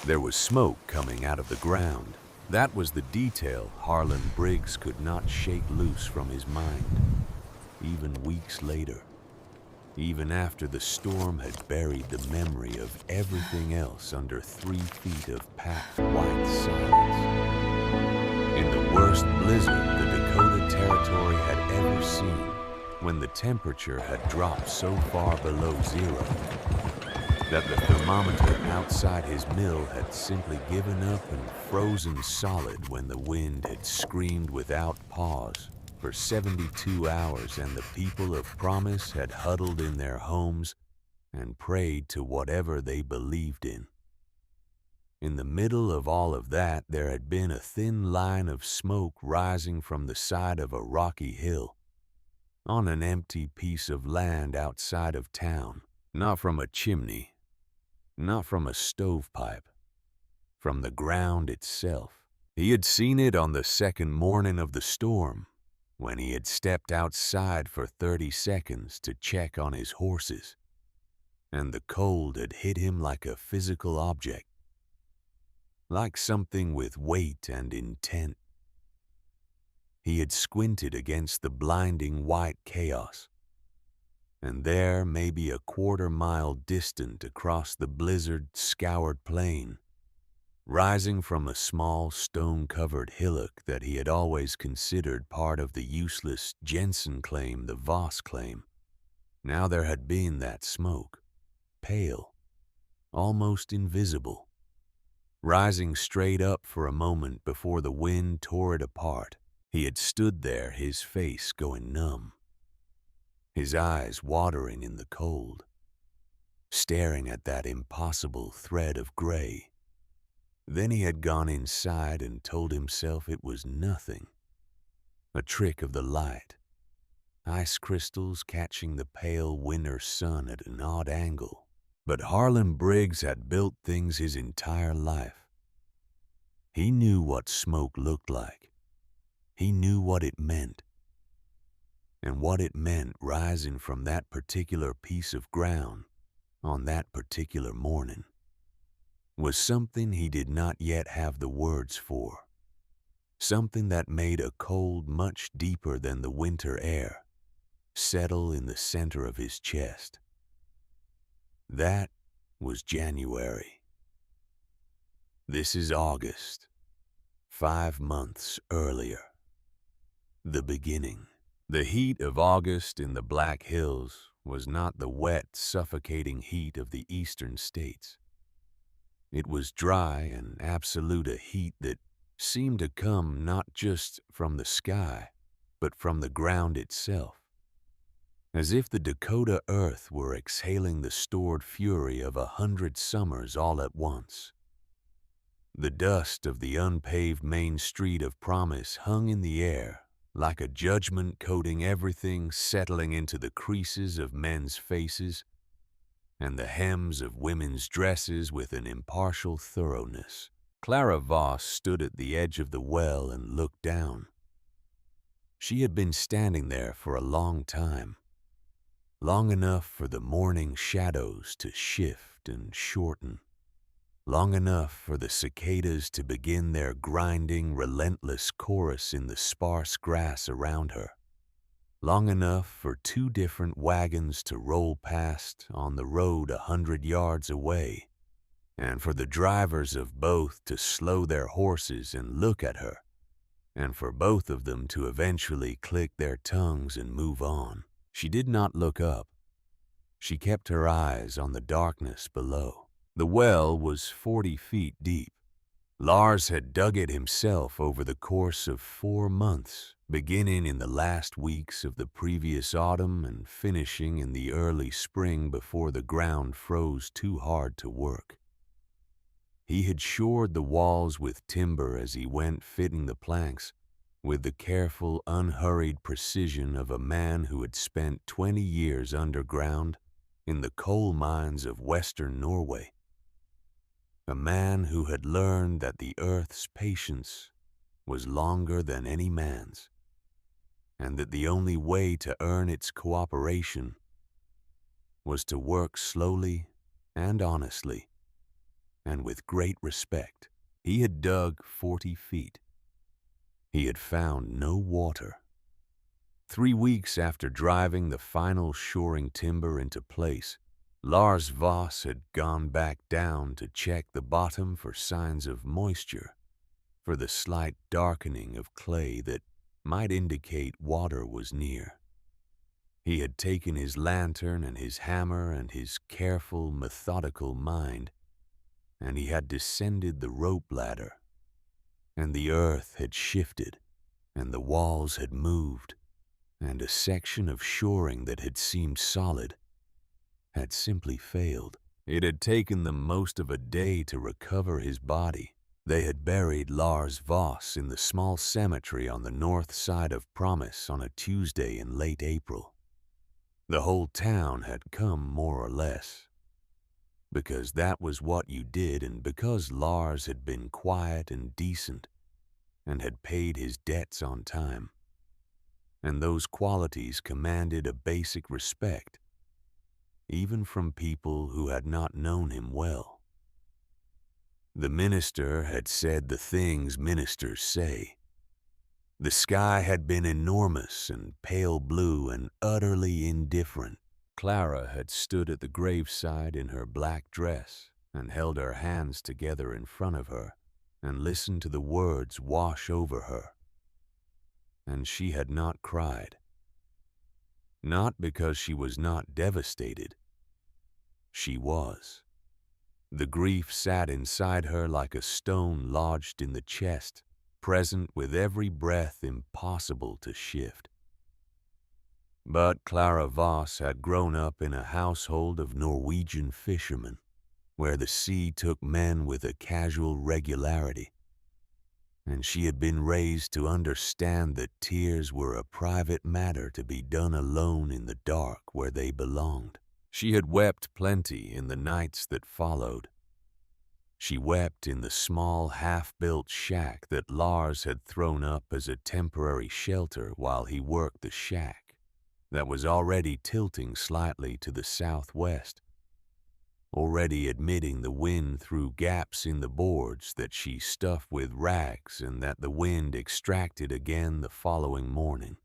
There was smoke coming out of the ground. That was the detail Harlan Briggs could not shake loose from his mind, even weeks later, even after the storm had buried the memory of everything else under 3 feet of packed white silence. In the worst blizzard the Dakota Territory had ever seen, when the temperature had dropped so far below zero that the thermometer outside his mill had simply given up and frozen solid when the wind had screamed without pause for 72 hours and the people of Promise had huddled in their homes and prayed to whatever they believed in. In the middle of all of that, there had been a thin line of smoke rising from the side of a rocky hill, on an empty piece of land outside of town, not from a chimney, not from a stovepipe, from the ground itself. He had seen it on the second morning of the storm, when he had stepped outside for 30 seconds to check on his horses, and the cold had hit him like a physical object, like something with weight and intent. He had squinted against the blinding white chaos, and there, maybe a quarter-mile distant across the blizzard-scoured plain, rising from a small stone-covered hillock that he had always considered part of the useless Jensen claim, the Voss claim, now there had been that smoke, pale, almost invisible, rising straight up for a moment before the wind tore it apart. He had stood there, his face going numb, his eyes watering in the cold, staring at that impossible thread of gray. Then he had gone inside and told himself it was nothing, a trick of the light, ice crystals catching the pale winter sun at an odd angle. But Harlan Briggs had built things his entire life. He knew what smoke looked like. He knew what it meant. And what it meant rising from that particular piece of ground on that particular morning was something he did not yet have the words for, something that made a cold much deeper than the winter air settle in the center of his chest. That was January. This is August, 5 months earlier. The beginning. The heat of August in the Black Hills was not the wet, suffocating heat of the eastern states. It was dry and absolute, a heat that seemed to come not just from the sky, but from the ground itself, as if the Dakota earth were exhaling the stored fury of 100 summers all at once. The dust of the unpaved main street of Promise hung in the air, like a judgment coating everything, settling into the creases of men's faces and the hems of women's dresses with an impartial thoroughness. Clara Voss stood at the edge of the well and looked down. She had been standing there for a long time, long enough for the morning shadows to shift and shorten, long enough for the cicadas to begin their grinding, relentless chorus in the sparse grass around her, long enough for 2 different wagons to roll past on the road 100 yards away, and for the drivers of both to slow their horses and look at her, and for both of them to eventually click their tongues and move on. She did not look up. She kept her eyes on the darkness below. The well was 40 feet deep. Lars had dug it himself over the course of 4 months, beginning in the last weeks of the previous autumn and finishing in the early spring before the ground froze too hard to work. He had shored the walls with timber as he went, fitting the planks with the careful, unhurried precision of a man who had spent 20 years underground in the coal mines of western Norway. A man who had learned that the earth's patience was longer than any man's, and that the only way to earn its cooperation was to work slowly and honestly, and with great respect. He had dug 40 feet. He had found no water. 3 weeks after driving the final shoring timber into place, Lars Voss had gone back down to check the bottom for signs of moisture, for the slight darkening of clay that might indicate water was near. He had taken his lantern and his hammer and his careful, methodical mind, and he had descended the rope ladder, and the earth had shifted, and the walls had moved, and a section of shoring that had seemed solid had simply failed. It had taken them most of a day to recover his body. They had buried Lars Voss in the small cemetery on the north side of Promise on a Tuesday in late April. The whole town had come more or less, because that was what you did, and because Lars had been quiet and decent and had paid his debts on time. And those qualities commanded a basic respect, even from people who had not known him well. The minister had said the things ministers say. The sky had been enormous and pale blue and utterly indifferent. Clara had stood at the graveside in her black dress and held her hands together in front of her and listened to the words wash over her. And she had not cried. Not because she was not devastated. She was. The grief sat inside her like a stone lodged in the chest, present with every breath impossible to shift. But Clara Voss had grown up in a household of Norwegian fishermen, where the sea took men with a casual regularity, and she had been raised to understand that tears were a private matter to be done alone in the dark where they belonged. She had wept plenty in the nights that followed. She wept in the small half-built shack that Lars had thrown up as a temporary shelter while he worked the shack that was already tilting slightly to the southwest, already admitting the wind through gaps in the boards that she stuffed with rags and that the wind extracted again the following morning.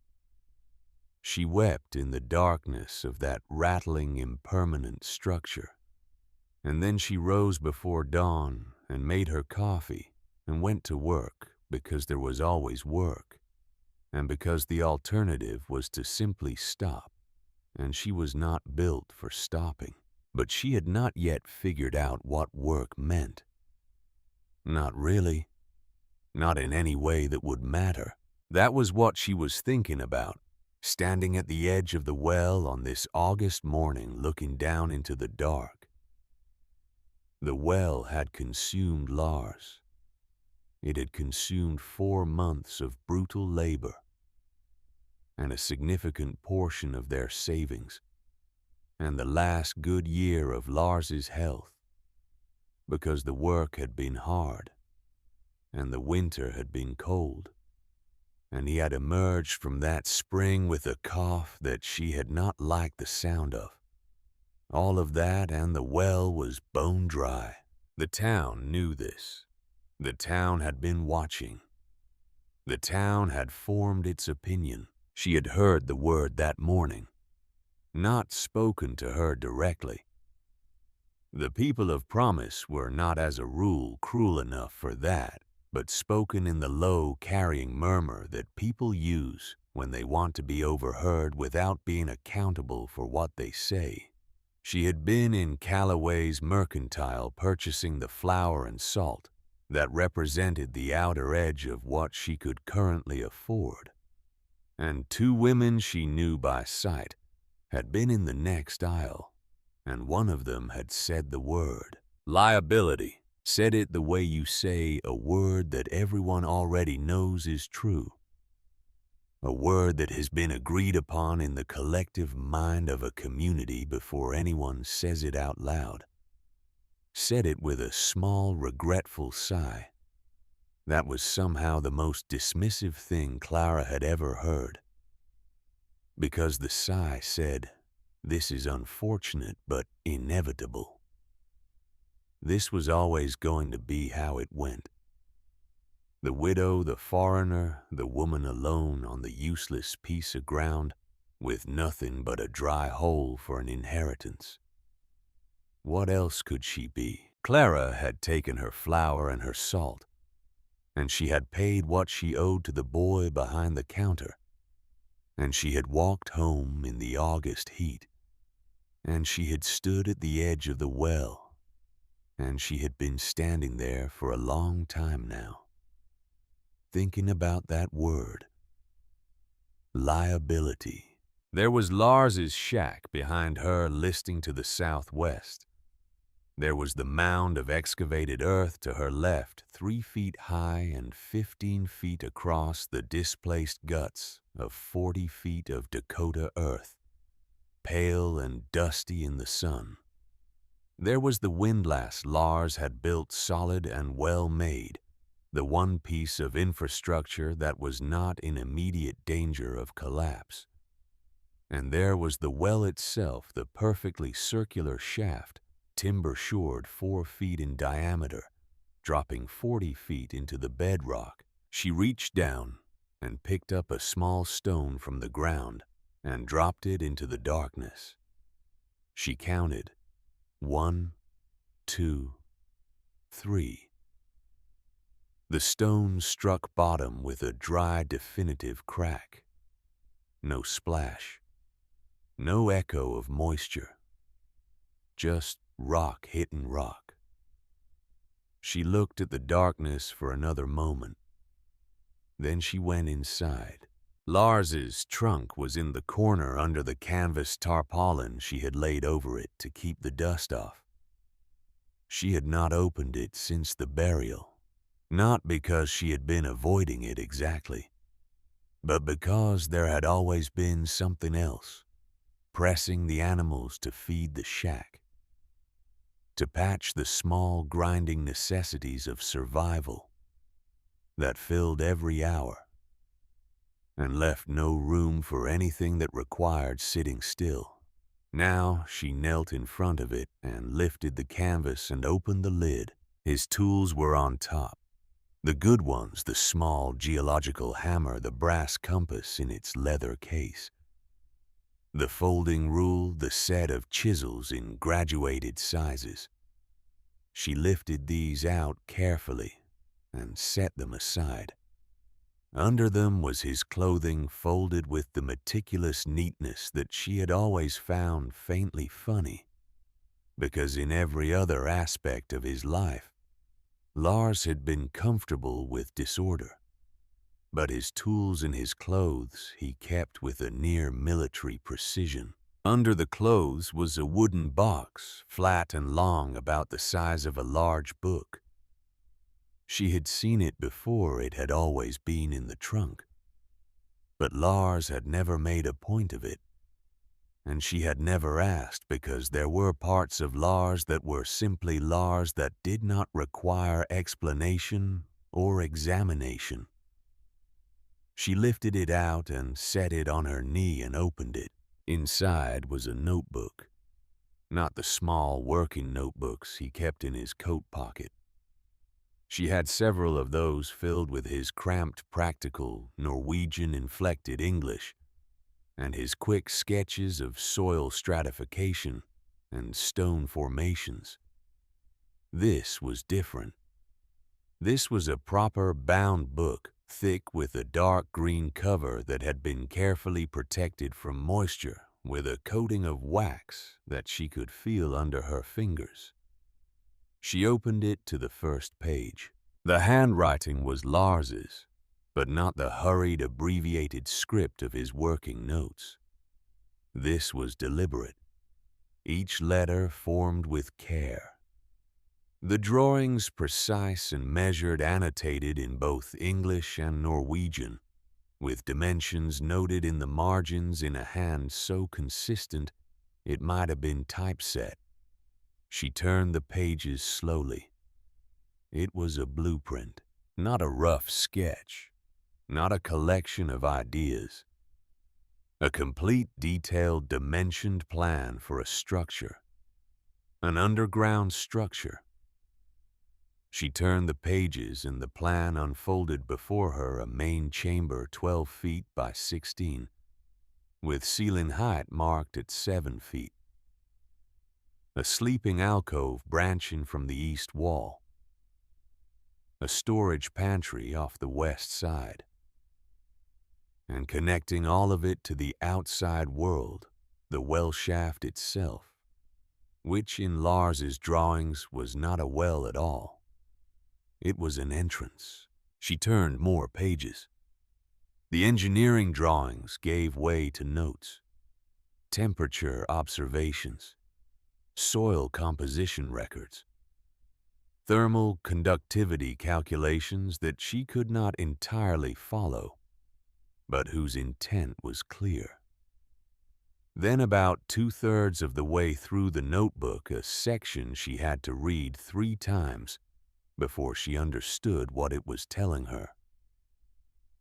She wept in the darkness of that rattling, impermanent structure. And then she rose before dawn and made her coffee and went to work because there was always work, and because the alternative was to simply stop, and she was not built for stopping. But she had not yet figured out what work meant. Not really. Not in any way that would matter. That was what she was thinking about, standing at the edge of the well on this August morning looking down into the dark. The well had consumed Lars. It had consumed 4 months of brutal labor and a significant portion of their savings, and the last good year of Lars's health, because the work had been hard, and the winter had been cold, and he had emerged from that spring with a cough that she had not liked the sound of. All of that, and the well was bone dry. The town knew this. The town had been watching. The town had formed its opinion. She had heard the word that morning, not spoken to her directly. The people of Promise were not as a rule cruel enough for that, but spoken in the low, carrying murmur that people use when they want to be overheard without being accountable for what they say. She had been in Callaway's mercantile purchasing the flour and salt that represented the outer edge of what she could currently afford. And 2 women she knew by sight had been in the next aisle, and one of them had said the word. Liability. Said it the way you say a word that everyone already knows is true. A word that has been agreed upon in the collective mind of a community before anyone says it out loud. Said it with a small, regretful sigh. That was somehow the most dismissive thing Clara had ever heard. Because the sigh said, "This is unfortunate but inevitable." This was always going to be how it went. The widow, the foreigner, the woman alone on the useless piece of ground with nothing but a dry hole for an inheritance. What else could she be? Clara had taken her flour and her salt, and she had paid what she owed to the boy behind the counter, and she had walked home in the August heat, and she had stood at the edge of the well, and she had been standing there for a long time now, thinking about that word, liability. There was Lars's shack behind her listing to the southwest. There was the mound of excavated earth to her left, 3 feet high and 15 feet across the displaced guts of 40 feet of Dakota earth, pale and dusty in the sun. There was the windlass Lars had built solid and well made, the one piece of infrastructure that was not in immediate danger of collapse. And there was the well itself, the perfectly circular shaft, timber-shored 4 feet in diameter, dropping 40 feet into the bedrock. She reached down and picked up a small stone from the ground and dropped it into the darkness. She counted 1, 2, 3. The stone struck bottom with a dry, definitive crack. No splash, no echo of moisture, just rock hitting rock. She looked at the darkness for another moment. Then she went inside. Lars's trunk was in the corner under the canvas tarpaulin she had laid over it to keep the dust off. She had not opened it since the burial, not because she had been avoiding it exactly, but because there had always been something else, pressing the animals to feed the shack, to patch the small grinding necessities of survival that filled every hour and left no room for anything that required sitting still. Now she knelt in front of it and lifted the canvas and opened the lid. His tools were on top. The good ones, the small geological hammer, the brass compass in its leather case, the folding rule, the set of chisels in graduated sizes. She lifted these out carefully and set them aside. Under them was his clothing folded with the meticulous neatness that she had always found faintly funny, because in every other aspect of his life, Lars had been comfortable with disorder. But his tools and his clothes he kept with a near military precision. Under the clothes was a wooden box, flat and long, about the size of a large book. She had seen it before. It had always been in the trunk. But Lars had never made a point of it, and she had never asked, because there were parts of Lars that were simply Lars that did not require explanation or examination. She lifted it out and set it on her knee and opened it. Inside was a notebook, not the small working notebooks he kept in his coat pocket. She had several of those filled with his cramped, practical, Norwegian-inflected English and his quick sketches of soil stratification and stone formations. This was different. This was a proper bound book, thick with a dark green cover that had been carefully protected from moisture with a coating of wax that she could feel under her fingers. She opened it to the first page. The handwriting was Lars's, but not the hurried, abbreviated script of his working notes. This was deliberate, each letter formed with care. The drawings precise and measured, annotated in both English and Norwegian, with dimensions noted in the margins in a hand so consistent it might have been typeset. She turned the pages slowly. It was a blueprint, not a rough sketch, not a collection of ideas. A complete, detailed, dimensioned plan for a structure, an underground structure, She turned the pages and the plan unfolded before her a main chamber 12 feet by 16, with ceiling height marked at 7 feet. A sleeping alcove branching from the east wall. A storage pantry off the west side. And connecting all of it to the outside world, the well shaft itself, which in Lars's drawings was not a well at all. It was an entrance. She turned more pages. The engineering drawings gave way to notes, temperature observations, soil composition records, thermal conductivity calculations that she could not entirely follow, but whose intent was clear. Then about 2/3 of the way through the notebook, a section she had to read 3 times before she understood what it was telling her.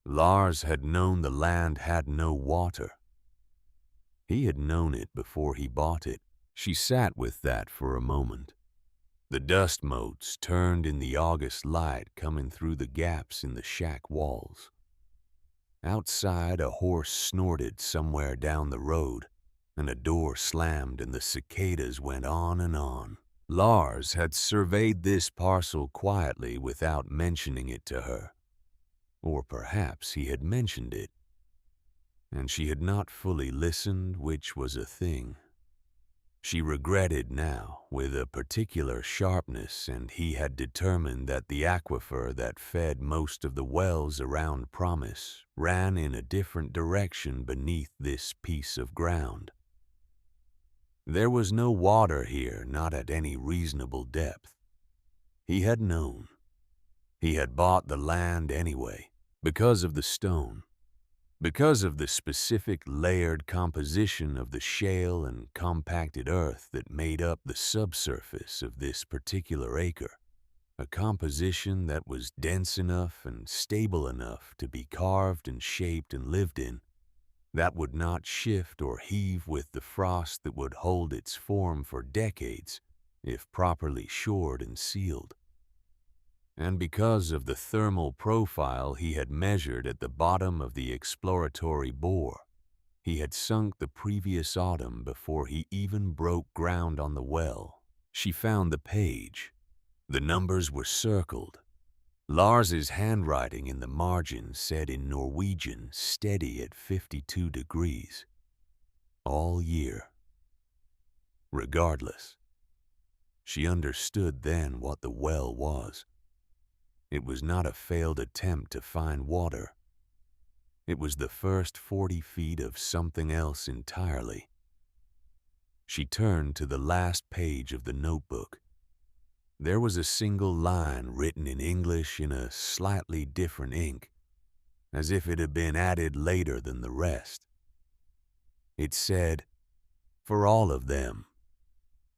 Lars had known the land had no water. He had known it before he bought it. She sat with that for a moment. The dust motes turned in the August light coming through the gaps in the shack walls. Outside, a horse snorted somewhere down the road, and a door slammed and the cicadas went on and on. Lars had surveyed this parcel quietly without mentioning it to her. Or perhaps he had mentioned it, and she had not fully listened, which was a thing. She regretted now, with a particular sharpness, and he had determined that the aquifer that fed most of the wells around Promise ran in a different direction beneath this piece of ground. There was no water here, not at any reasonable depth. He had known. He had bought the land anyway, because of the stone, because of the specific layered composition of the shale and compacted earth that made up the subsurface of this particular acre, a composition that was dense enough and stable enough to be carved and shaped and lived in, that would not shift or heave with the frost that would hold its form for decades if properly shored and sealed. And because of the thermal profile he had measured at the bottom of the exploratory bore, he had sunk the previous autumn before he even broke ground on the well. She found the page. The numbers were circled. Lars's handwriting in the margin said in Norwegian, steady at 52 degrees. All year. Regardless. She understood then what the well was. It was not a failed attempt to find water. It was the first 40 feet of something else entirely. She turned to the last page of the notebook. There was a single line written in English in a slightly different ink, as if it had been added later than the rest. It said, "For all of them,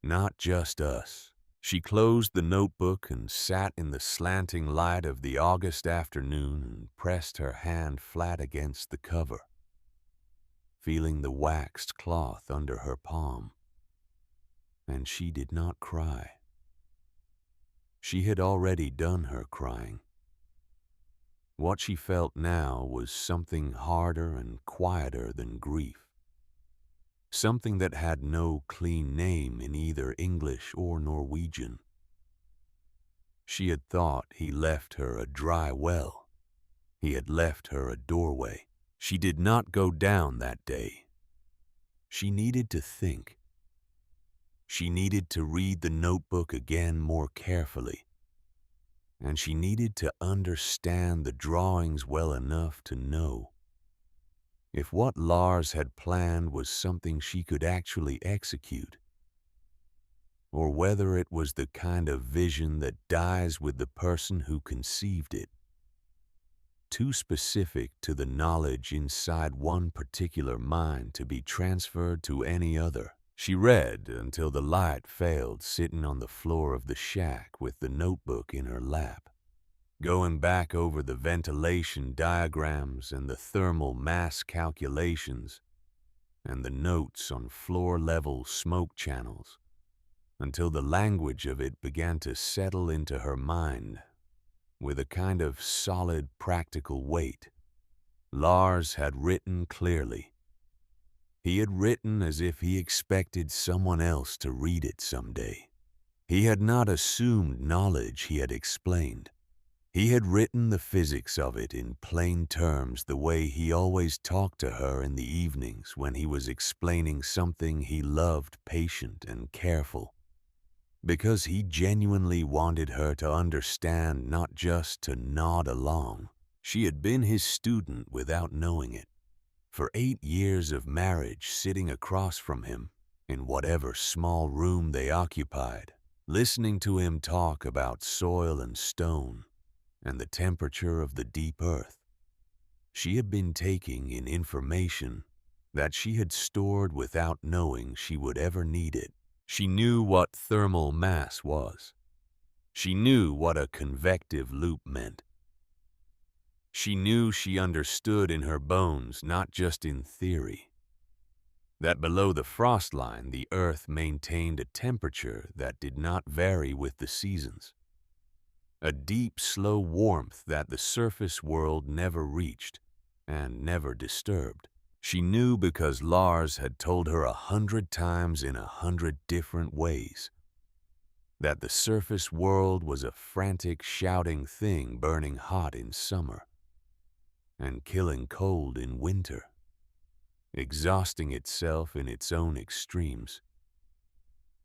not just us." She closed the notebook and sat in the slanting light of the August afternoon and pressed her hand flat against the cover, feeling the waxed cloth under her palm. And she did not cry. She had already done her crying. What she felt now was something harder and quieter than grief. Something that had no clean name in either English or Norwegian. She had thought he left her a dry well. He had left her a doorway. She did not go down that day. She needed to think. She needed to read the notebook again more carefully. And she needed to understand the drawings well enough to know if what Lars had planned was something she could actually execute, or whether it was the kind of vision that dies with the person who conceived it, too specific to the knowledge inside one particular mind to be transferred to any other. She read until the light failed, sitting on the floor of the shack with the notebook in her lap, going back over the ventilation diagrams and the thermal mass calculations and the notes on floor-level smoke channels until the language of it began to settle into her mind with a kind of solid, practical weight. Lars had written clearly. He had written as if he expected someone else to read it someday. He had not assumed knowledge, he had explained. He had written the physics of it in plain terms, the way he always talked to her in the evenings when he was explaining something he loved, patient and careful. Because he genuinely wanted her to understand, not just to nod along. She had been his student without knowing it. For 8 years of marriage, sitting across from him in whatever small room they occupied, listening to him talk about soil and stone and the temperature of the deep earth. She had been taking in information that she had stored without knowing she would ever need it. She knew what thermal mass was. She knew what a convective loop meant. She knew she understood in her bones, not just in theory, that below the frost line the earth maintained a temperature that did not vary with the seasons. A deep, slow warmth that the surface world never reached and never disturbed. She knew because Lars had told her 100 times in 100 different ways that the surface world was a frantic, shouting thing burning hot in summer and killing cold in winter, exhausting itself in its own extremes.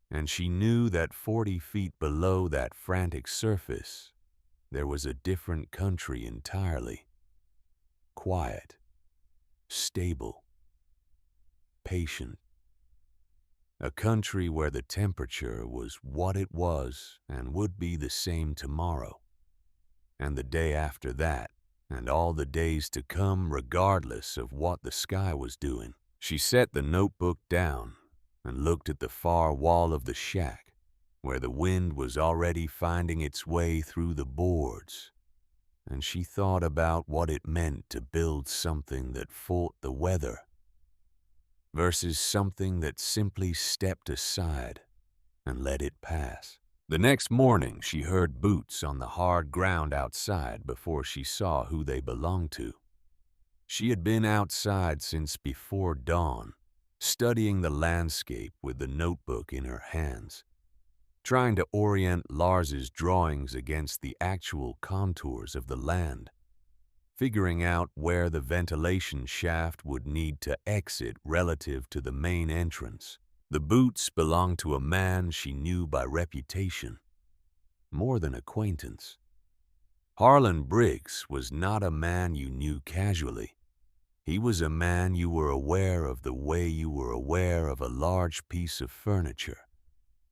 And she knew that 40 feet below that frantic surface, there was a different country entirely. Quiet, stable, patient. A country where the temperature was what it was and would be the same tomorrow, and the day after that, and all the days to come, regardless of what the sky was doing. She set the notebook down and looked at the far wall of the shack, where the wind was already finding its way through the boards, and she thought about what it meant to build something that fought the weather versus something that simply stepped aside and let it pass. The next morning, she heard boots on the hard ground outside before she saw who they belonged to. She had been outside since before dawn, studying the landscape with the notebook in her hands, trying to orient Lars's drawings against the actual contours of the land, figuring out where the ventilation shaft would need to exit relative to the main entrance. The boots belonged to a man she knew by reputation, more than acquaintance. Harlan Briggs was not a man you knew casually. He was a man you were aware of the way you were aware of a large piece of furniture,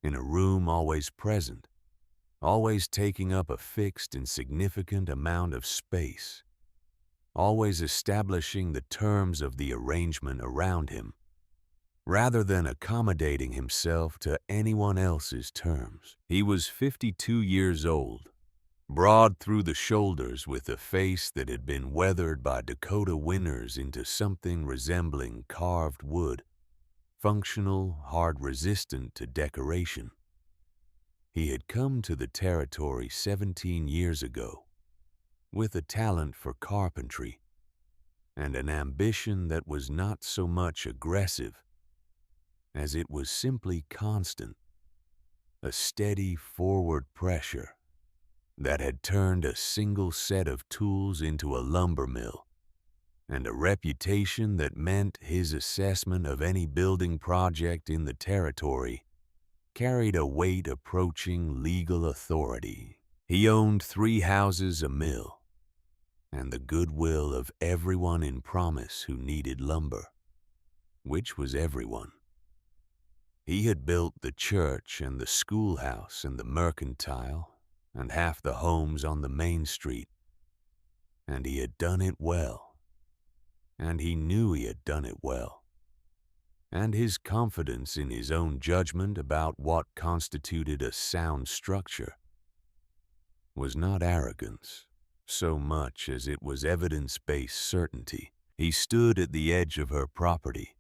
in a room always present, always taking up a fixed and significant amount of space, always establishing the terms of the arrangement around him, rather than accommodating himself to anyone else's terms. He was 52 years old, broad through the shoulders with a face that had been weathered by Dakota winters into something resembling carved wood, functional, hard-resistant to decoration. He had come to the territory 17 years ago, with a talent for carpentry and an ambition that was not so much aggressive as it was simply constant, a steady forward pressure that had turned a single set of tools into a lumber mill, and a reputation that meant his assessment of any building project in the territory carried a weight approaching legal authority. He owned 3 houses, a mill, and the goodwill of everyone in Promise who needed lumber, which was everyone. He had built the church and the schoolhouse and the mercantile and half the homes on the main street, and he had done it well, and he knew he had done it well, and his confidence in his own judgment about what constituted a sound structure was not arrogance so much as it was evidence-based certainty. He stood at the edge of her property,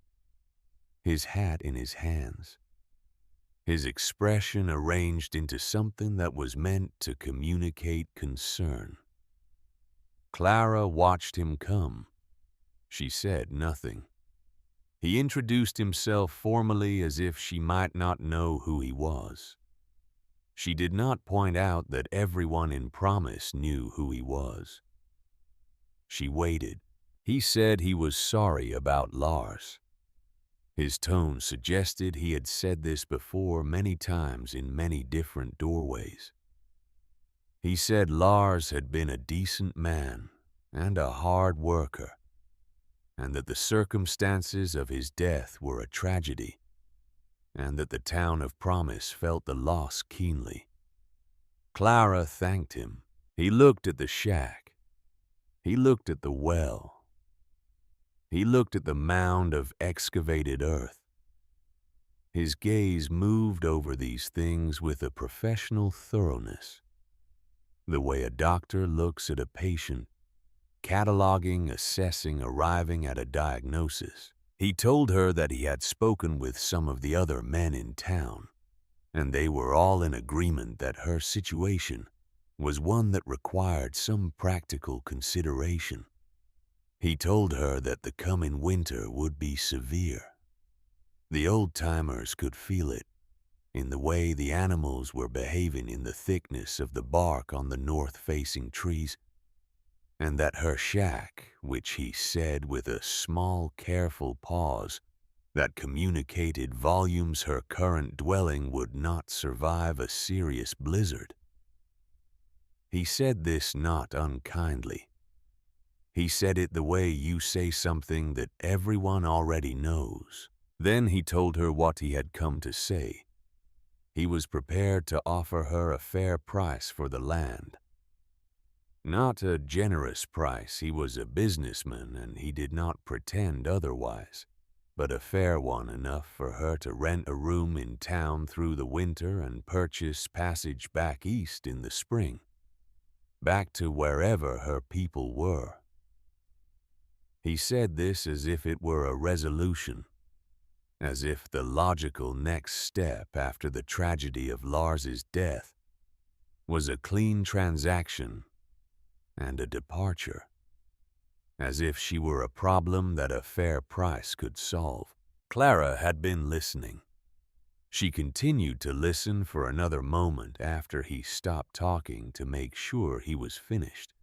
his hat in his hands, his expression arranged into something that was meant to communicate concern. Clara watched him come. She said nothing. He introduced himself formally as if she might not know who he was. She did not point out that everyone in Promise knew who he was. She waited. He said he was sorry about Lars. His tone suggested he had said this before many times in many different doorways. He said Lars had been a decent man and a hard worker, and that the circumstances of his death were a tragedy, and that the town of Promise felt the loss keenly. Clara thanked him. He looked at the shack. He looked at the well. He looked at the mound of excavated earth. His gaze moved over these things with a professional thoroughness, the way a doctor looks at a patient, cataloging, assessing, arriving at a diagnosis. He told her that he had spoken with some of the other men in town, and they were all in agreement that her situation was one that required some practical consideration. He told her that the coming winter would be severe. The old-timers could feel it in the way the animals were behaving in the thickness of the bark on the north-facing trees, and that her shack, which he said with a small, careful pause that communicated volumes, her current dwelling would not survive a serious blizzard. He said this not unkindly. He said it the way you say something that everyone already knows. Then he told her what he had come to say. He was prepared to offer her a fair price for the land. Not a generous price, he was a businessman and he did not pretend otherwise, but a fair one enough for her to rent a room in town through the winter and purchase passage back east in the spring, back to wherever her people were. He said this as if it were a resolution, as if the logical next step after the tragedy of Lars's death was a clean transaction and a departure, as if she were a problem that a fair price could solve. Clara had been listening. She continued to listen for another moment after he stopped talking to make sure he was finished.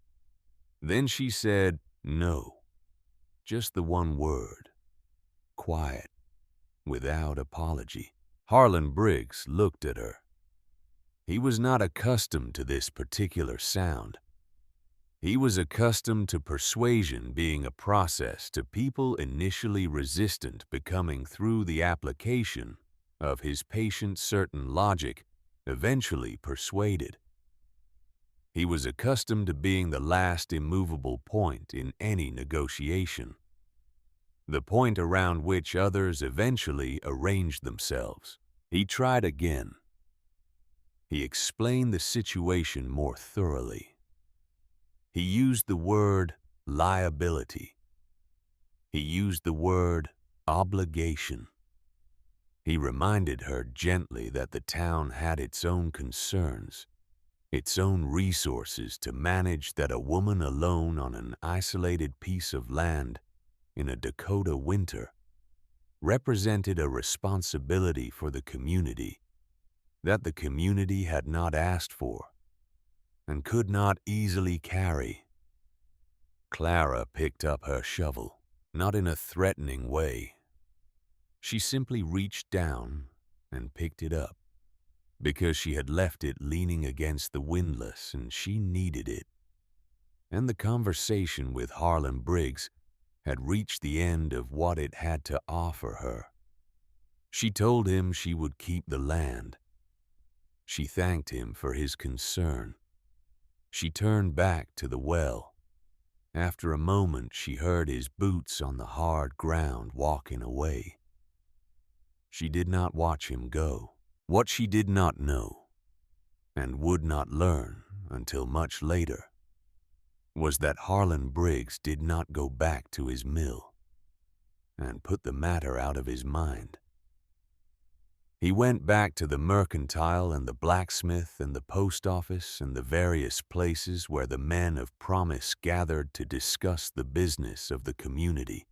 Then she said, "No." Just the one word. Quiet. Without apology. Harlan Briggs looked at her. He was not accustomed to this particular sound. He was accustomed to persuasion being a process to people initially resistant becoming through the application of his patient certain logic, eventually persuaded. He was accustomed to being the last immovable point in any negotiation, the point around which others eventually arranged themselves. He tried again. He explained the situation more thoroughly. He used the word liability. He used the word obligation. He reminded her gently that the town had its own concerns, its own resources to manage, that a woman alone on an isolated piece of land in a Dakota winter represented a responsibility for the community that the community had not asked for and could not easily carry. Clara picked up her shovel, not in a threatening way. She simply reached down and picked it up, because she had left it leaning against the windlass and she needed it. And the conversation with Harlan Briggs had reached the end of what it had to offer her. She told him she would keep the land. She thanked him for his concern. She turned back to the well. After a moment, she heard his boots on the hard ground walking away. She did not watch him go. What she did not know, and would not learn until much later, was that Harlan Briggs did not go back to his mill and put the matter out of his mind. He went back to the mercantile and the blacksmith and the post office and the various places where the men of promise gathered to discuss the business of the community.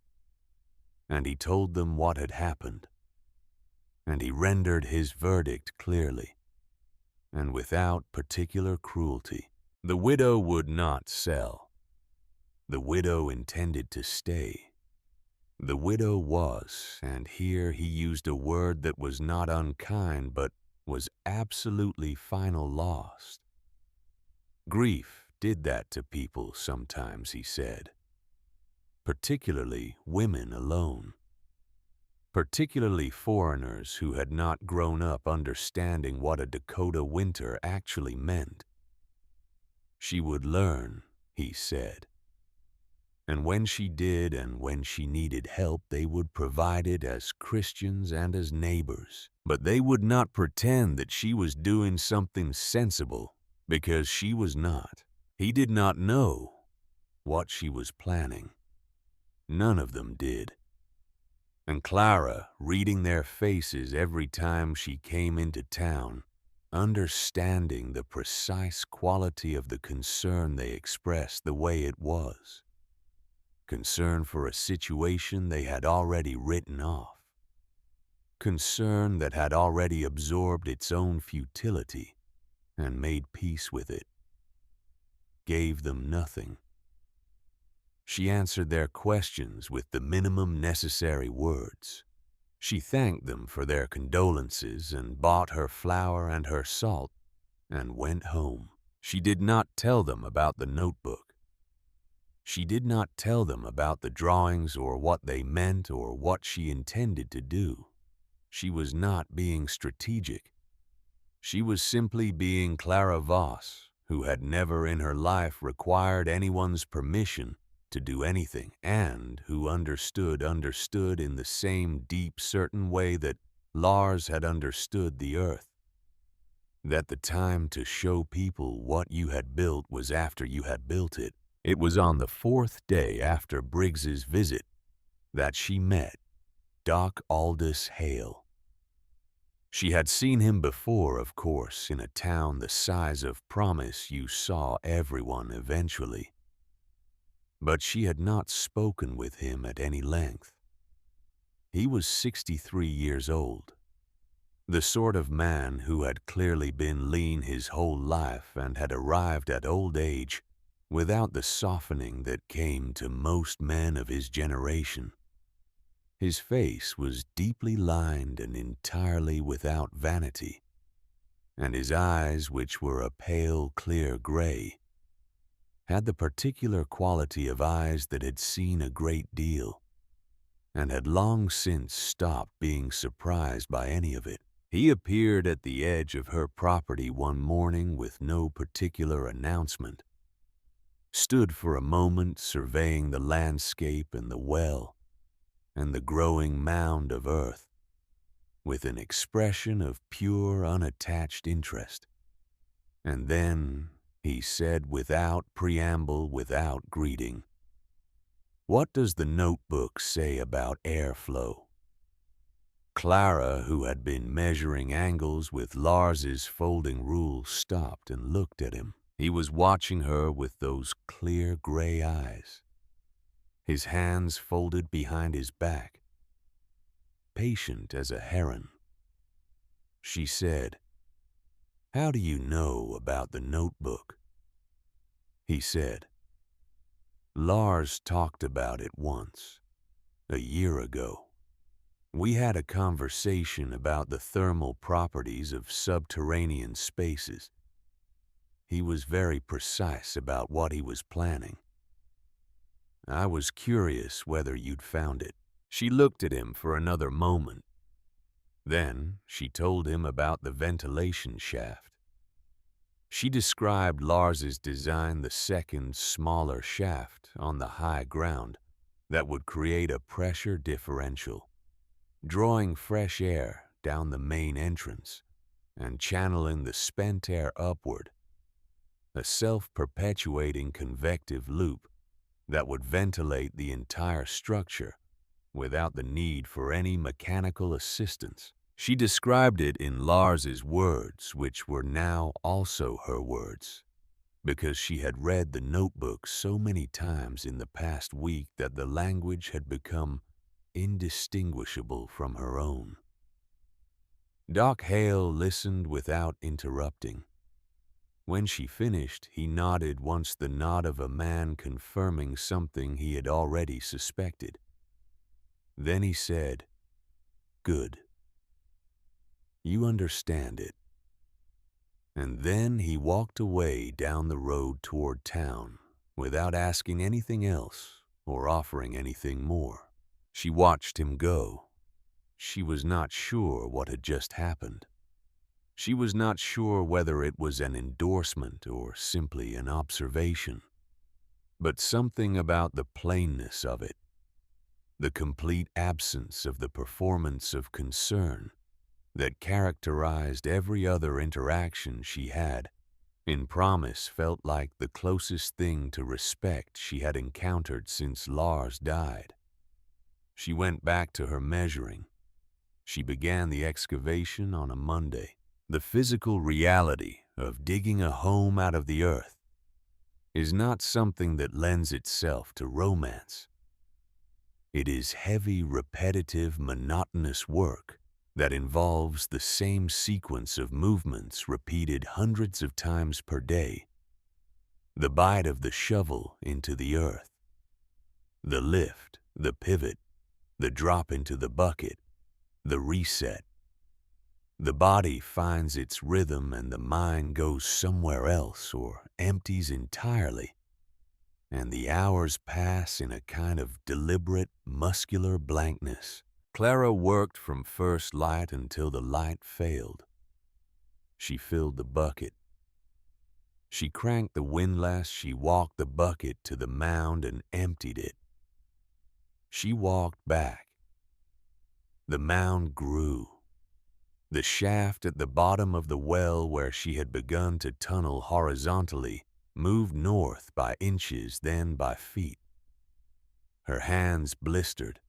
And he told them what had happened. And he rendered his verdict clearly, and without particular cruelty. The widow would not sell. The widow intended to stay. The widow was, and here he used a word that was not unkind but was absolutely final, lost. Grief did that to people sometimes, he said. Particularly women alone. Particularly foreigners who had not grown up understanding what a Dakota winter actually meant. She would learn, he said. And when she did and when she needed help, they would provide it as Christians and as neighbors. But they would not pretend that she was doing something sensible, because she was not. He did not know what she was planning. None of them did. And Clara, reading their faces every time she came into town, understanding the precise quality of the concern they expressed the way it was. Concern for a situation they had already written off. Concern that had already absorbed its own futility and made peace with it. Gave them nothing. She answered their questions with the minimum necessary words. She thanked them for their condolences and bought her flour and her salt and went home. She did not tell them about the notebook. She did not tell them about the drawings or what they meant or what she intended to do. She was not being strategic. She was simply being Clara Voss, who had never in her life required anyone's permission to do anything, and who understood in the same deep, certain way that Lars had understood the earth. That the time to show people what you had built was after you had built it. It was on the 4th day after Briggs's visit that she met Doc Aldous Hale. She had seen him before, of course, in a town the size of Promise. You saw everyone eventually. But she had not spoken with him at any length. He was 63 years old, the sort of man who had clearly been lean his whole life and had arrived at old age without the softening that came to most men of his generation. His face was deeply lined and entirely without vanity, and his eyes, which were a pale, clear gray, had the particular quality of eyes that had seen a great deal and had long since stopped being surprised by any of it. He appeared at the edge of her property one morning with no particular announcement, stood for a moment surveying the landscape and the well and the growing mound of earth with an expression of pure, unattached interest. And then he said, without preamble, without greeting, "What does the notebook say about airflow?" Clara, who had been measuring angles with Lars's folding rule, stopped and looked at him. He was watching her with those clear gray eyes, his hands folded behind his back, patient as a heron. She said, "How do you know about the notebook?" He said, "Lars talked about it once, a year ago. We had a conversation about the thermal properties of subterranean spaces. He was very precise about what he was planning. I was curious whether you'd found it." She looked at him for another moment. Then she told him about the ventilation shaft. She described Lars's design, the second, smaller shaft on the high ground that would create a pressure differential, drawing fresh air down the main entrance and channeling the spent air upward, a self-perpetuating convective loop that would ventilate the entire structure without the need for any mechanical assistance. She described it in Lars's words, which were now also her words, because she had read the notebook so many times in the past week that the language had become indistinguishable from her own. Doc Hale listened without interrupting. When she finished, he nodded once, the nod of a man confirming something he had already suspected. Then he said, "Good. You understand it." And then he walked away down the road toward town without asking anything else or offering anything more. She watched him go. She was not sure what had just happened. She was not sure whether it was an endorsement or simply an observation. But something about the plainness of it, the complete absence of the performance of concern that characterized every other interaction she had, in promise, felt like the closest thing to respect she had encountered since Lars died. She went back to her measuring. She began the excavation on a Monday. The physical reality of digging a home out of the earth is not something that lends itself to romance. It is heavy, repetitive, monotonous work that involves the same sequence of movements repeated hundreds of times per day. The bite of the shovel into the earth, the lift, the pivot, the drop into the bucket, the reset. The body finds its rhythm and the mind goes somewhere else or empties entirely, and the hours pass in a kind of deliberate, muscular blankness. Clara worked from first light until the light failed. She filled the bucket. She cranked the windlass. She walked the bucket to the mound and emptied it. She walked back. The mound grew. The shaft at the bottom of the well where she had begun to tunnel horizontally moved north by inches, then by feet. Her hands blistered,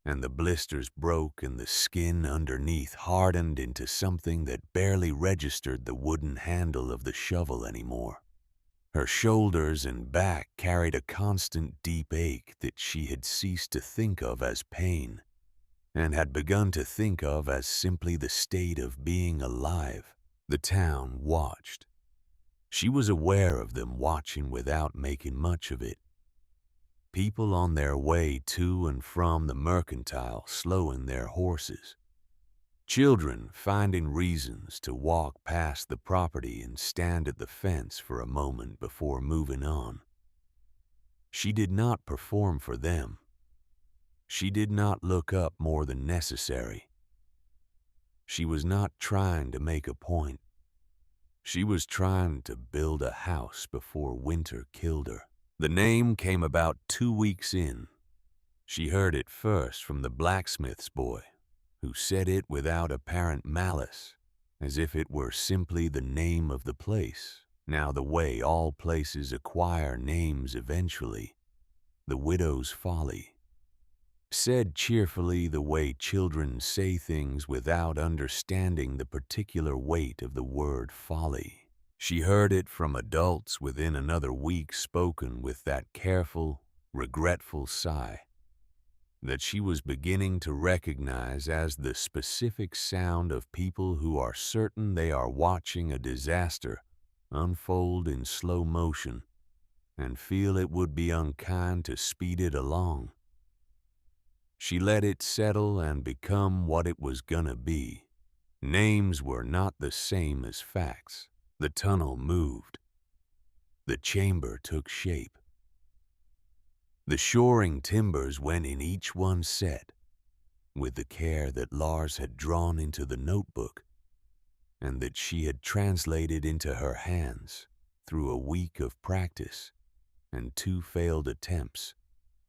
and the blisters broke and the skin underneath hardened into something that barely registered the wooden handle of the shovel anymore. Her shoulders and back carried a constant deep ache that she had ceased to think of as pain, and had begun to think of as simply the state of being alive. The town watched. She was aware of them watching without making much of it. People on their way to and from the mercantile slowing their horses. Children finding reasons to walk past the property and stand at the fence for a moment before moving on. She did not perform for them. She did not look up more than necessary. She was not trying to make a point. She was trying to build a house before winter killed her. The name came about 2 weeks in. She heard it first from the blacksmith's boy, who said it without apparent malice, as if it were simply the name of the place, now the way all places acquire names eventually, the Widow's Folly. Said cheerfully the way children say things without understanding the particular weight of the word folly. She heard it from adults within another week, spoken with that careful, regretful sigh that she was beginning to recognize as the specific sound of people who are certain they are watching a disaster unfold in slow motion and feel it would be unkind to speed it along. She let it settle and become what it was gonna be. Names were not the same as facts. The tunnel moved. The chamber took shape. The shoring timbers went in, each one set, with the care that Lars had drawn into the notebook and that she had translated into her hands through a week of practice and 2 failed attempts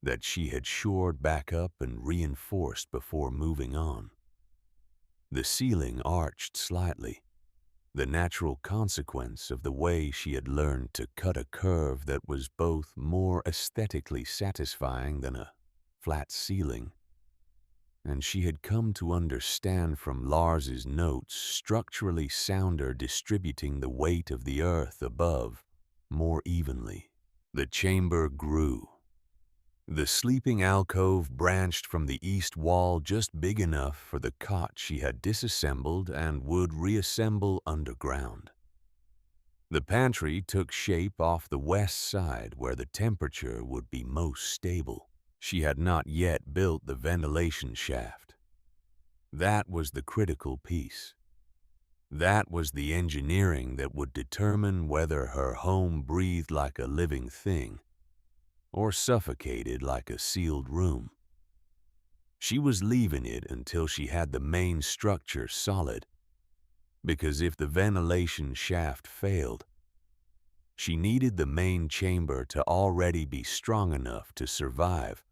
that she had shored back up and reinforced before moving on. The ceiling arched slightly, the natural consequence of the way she had learned to cut a curve that was both more aesthetically satisfying than a flat ceiling, and she had come to understand from Lars's notes structurally sounder distributing the weight of the earth above more evenly. The chamber grew. The sleeping alcove branched from the east wall just big enough for the cot she had disassembled and would reassemble underground. The pantry took shape off the west side where the temperature would be most stable. She had not yet built the ventilation shaft. That was the critical piece. That was the engineering that would determine whether her home breathed like a living thing or suffocated like a sealed room. She was leaving it until she had the main structure solid, because if the ventilation shaft failed, she needed the main chamber to already be strong enough to survive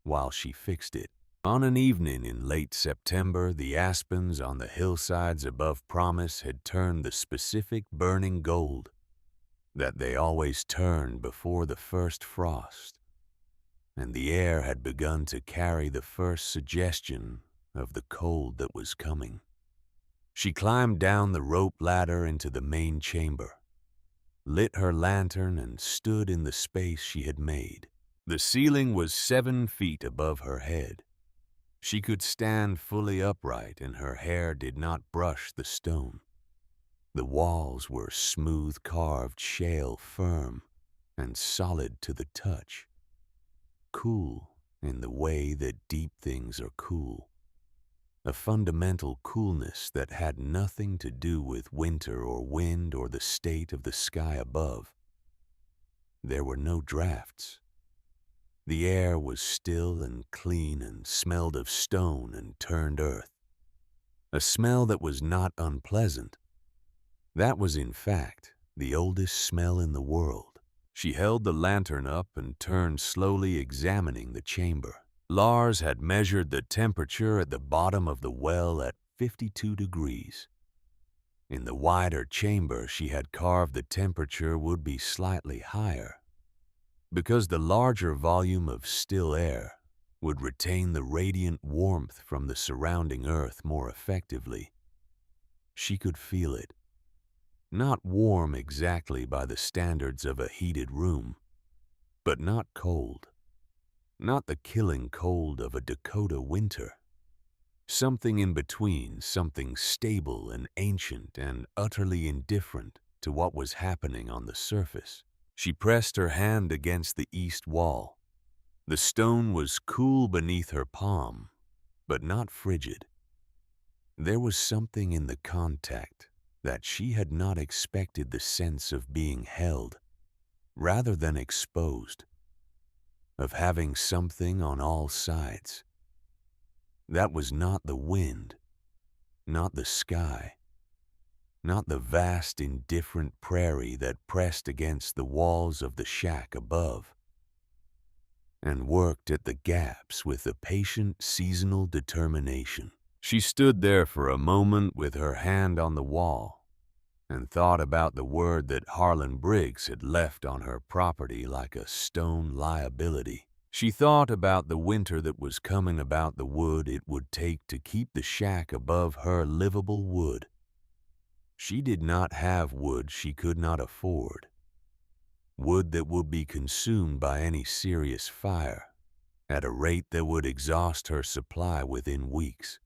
while she fixed it. On an evening in late September, the aspens on the hillsides above Promise had turned the specific burning gold that they always turned before the first frost, and the air had begun to carry the first suggestion of the cold that was coming. She climbed down the rope ladder into the main chamber, lit her lantern, and stood in the space she had made. The ceiling was 7 feet above her head. She could stand fully upright, and her hair did not brush the stone. The walls were smooth-carved shale, firm and solid to the touch, cool in the way that deep things are cool, a fundamental coolness that had nothing to do with winter or wind or the state of the sky above. There were no drafts. The air was still and clean and smelled of stone and turned earth, a smell that was not unpleasant. That was, in fact, the oldest smell in the world. She held the lantern up and turned, slowly examining the chamber. Lars had measured the temperature at the bottom of the well at 52 degrees. In the wider chamber she had carved, the temperature would be slightly higher, because the larger volume of still air would retain the radiant warmth from the surrounding earth more effectively. She could feel it. Not warm exactly by the standards of a heated room, but not cold. Not the killing cold of a Dakota winter. Something in between, something stable and ancient and utterly indifferent to what was happening on the surface. She pressed her hand against the east wall. The stone was cool beneath her palm, but not frigid. There was something in the contact that she had not expected, the sense of being held rather than exposed, of having something on all sides. That was not the wind, not the sky, not the vast indifferent prairie that pressed against the walls of the shack above and worked at the gaps with a patient seasonal determination. She stood there for a moment with her hand on the wall and thought about the word that Harlan Briggs had left on her property like a stone liability. She thought about the winter that was coming, about the wood it would take to keep the shack above her livable wood. She did not have wood she could not afford, wood that would be consumed by any serious fire at a rate that would exhaust her supply within weeks.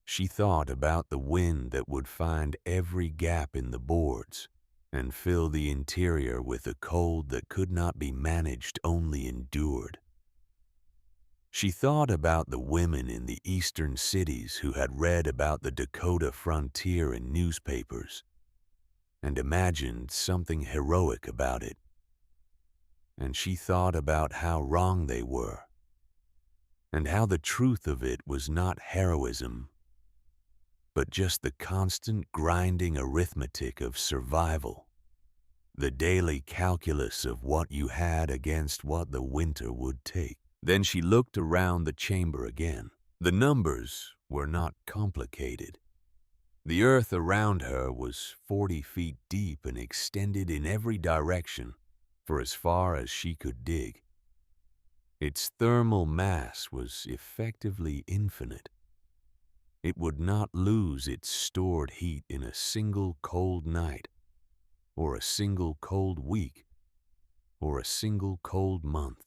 She thought about the wind that would find every gap in the boards and fill the interior with a cold that could not be managed, only endured. She thought about the women in the eastern cities who had read about the Dakota frontier in newspapers and imagined something heroic about it. And she thought about how wrong they were, and how the truth of it was not heroism, but just the constant grinding arithmetic of survival, the daily calculus of what you had against what the winter would take. Then she looked around the chamber again. The numbers were not complicated. The earth around her was 40 feet deep and extended in every direction for as far as she could dig. Its thermal mass was effectively infinite. It would not lose its stored heat in a single cold night, or a single cold week, or a single cold month.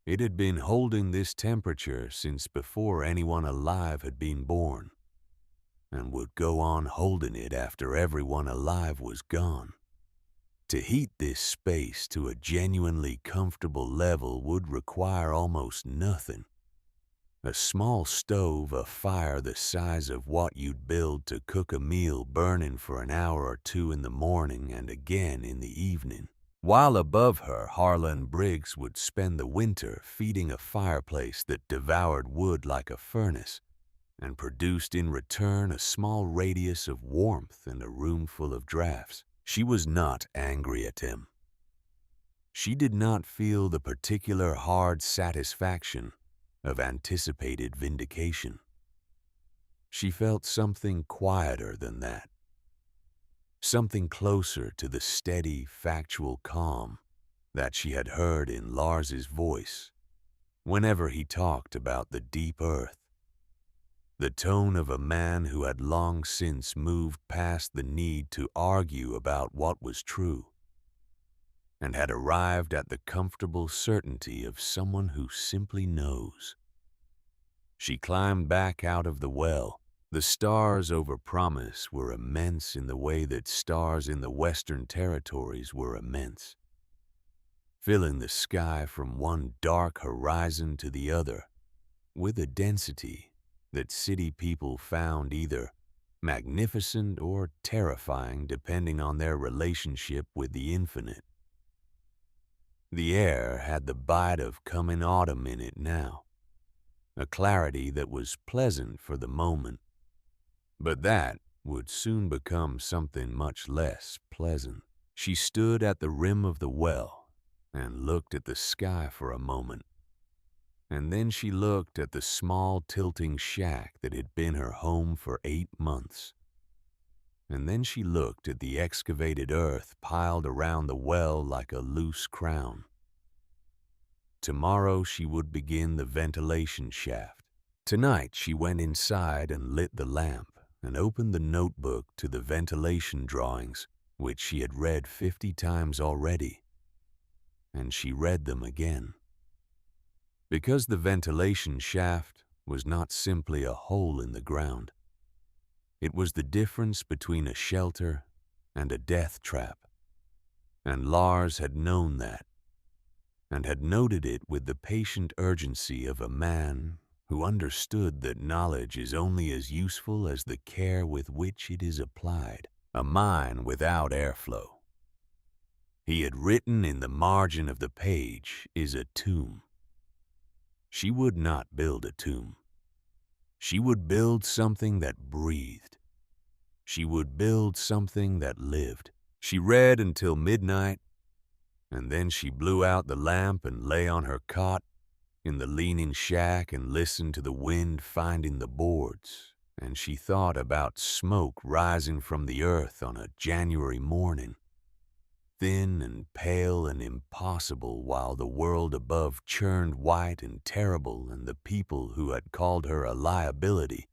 It had been holding this temperature since before anyone alive had been born, and would go on holding it after everyone alive was gone. To heat this space to a genuinely comfortable level would require almost nothing. A small stove, a fire the size of what you'd build to cook a meal burning for an hour or two in the morning and again in the evening. While above her, Harlan Briggs would spend the winter feeding a fireplace that devoured wood like a furnace and produced in return a small radius of warmth and a room full of drafts. She was not angry at him. She did not feel the particular hard satisfaction of anticipated vindication. She felt something quieter than that, something closer to the steady, factual calm that she had heard in Lars's voice whenever he talked about the deep earth, the tone of a man who had long since moved past the need to argue about what was true and had arrived at the comfortable certainty of someone who simply knows. She climbed back out of the well. The stars over Promise were immense in the way that stars in the Western Territories were immense, filling the sky from one dark horizon to the other with a density that city people found either magnificent or terrifying depending on their relationship with the infinite. The air had the bite of coming autumn in it now, a clarity that was pleasant for the moment, but that would soon become something much less pleasant. She stood at the rim of the well and looked at the sky for a moment, and then she looked at the small tilting shack that had been her home for 8 months. And then she looked at the excavated earth piled around the well like a loose crown. Tomorrow she would begin the ventilation shaft. Tonight she went inside and lit the lamp and opened the notebook to the ventilation drawings, which she had read 50 times already. And she read them again. Because the ventilation shaft was not simply a hole in the ground. It was the difference between a shelter and a death trap. And Lars had known that, and had noted it with the patient urgency of a man who understood that knowledge is only as useful as the care with which it is applied. A mine without airflow. He had written in the margin of the page is a tomb. She would not build a tomb. She would build something that breathed. She would build something that lived. She read until midnight, and then she blew out the lamp and lay on her cot in the leaning shack and listened to the wind finding the boards, and she thought about smoke rising from the earth on a January morning, thin and pale and impossible, while the world above churned white and terrible, and the people who had called her a liability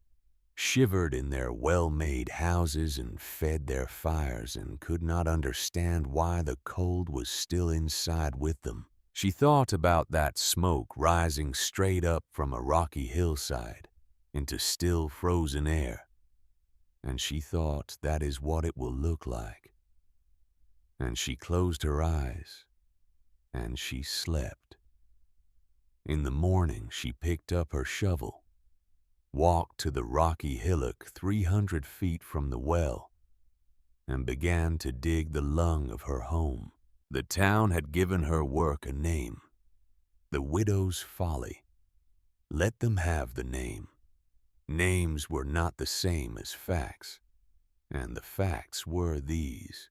shivered in their well-made houses and fed their fires and could not understand why the cold was still inside with them. She thought about that smoke rising straight up from a rocky hillside into still frozen air, and she thought that is what it will look like. And she closed her eyes, and she slept. In the morning she picked up her shovel, walked to the rocky hillock 300 feet from the well, and began to dig the lung of her home. The town had given her work a name, the Widow's Folly. Let them have the name. Names were not the same as facts, and the facts were these.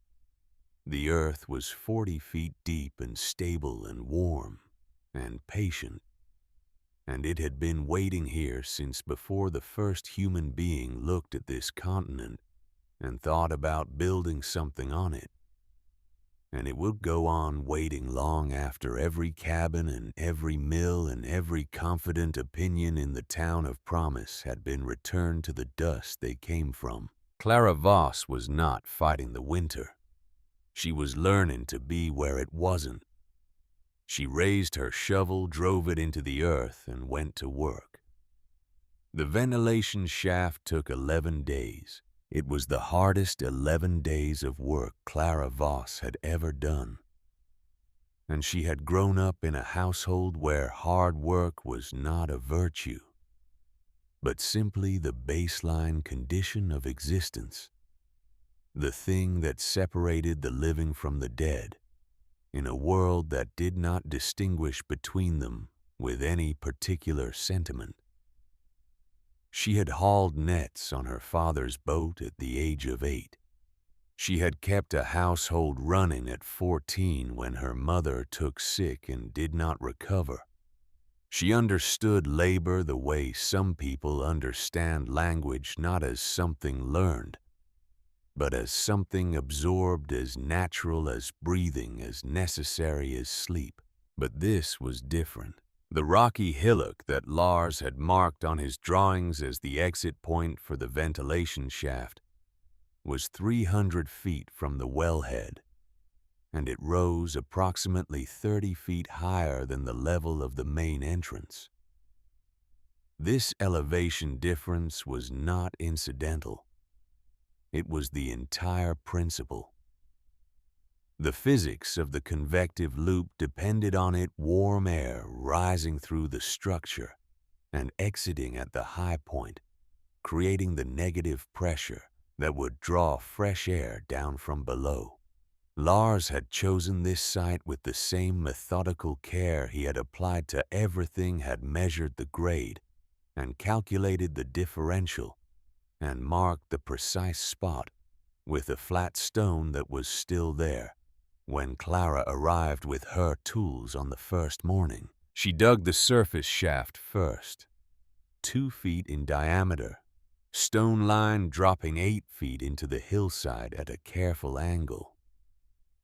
The earth was 40 feet deep and stable and warm and patient, and it had been waiting here since before the first human being looked at this continent and thought about building something on it. and it would go on waiting long after every cabin and every mill and every confident opinion in the town of promise had been returned to the dust they came from. Clara Voss was not fighting the winter. She was learning to be where it wasn't. She raised her shovel, drove it into the earth, and went to work. The ventilation shaft took 11 days. It was the hardest 11 days of work Clara Voss had ever done. And she had grown up in a household where hard work was not a virtue, but simply the baseline condition of existence, the thing that separated the living from the dead, in a world that did not distinguish between them with any particular sentiment. She had hauled nets on her father's boat at the age of 8. She had kept a household running at 14 when her mother took sick and did not recover. She understood labor the way some people understand language, not as something learned, but as something absorbed, as natural as breathing, as necessary as sleep. But this was different. The rocky hillock that Lars had marked on his drawings as the exit point for the ventilation shaft was 300 feet from the wellhead, and it rose approximately 30 feet higher than the level of the main entrance. This elevation difference was not incidental. It was the entire principle. The physics of the convective loop depended on it warm air rising through the structure and exiting at the high point, creating the negative pressure that would draw fresh air down from below. Lars had chosen this site with the same methodical care he had applied to everything, had measured the grade and calculated the differential and marked the precise spot with a flat stone that was still there. When Clara arrived with her tools on the first morning, she dug the surface shaft first, 2 feet in diameter, stone line dropping 8 feet into the hillside at a careful angle.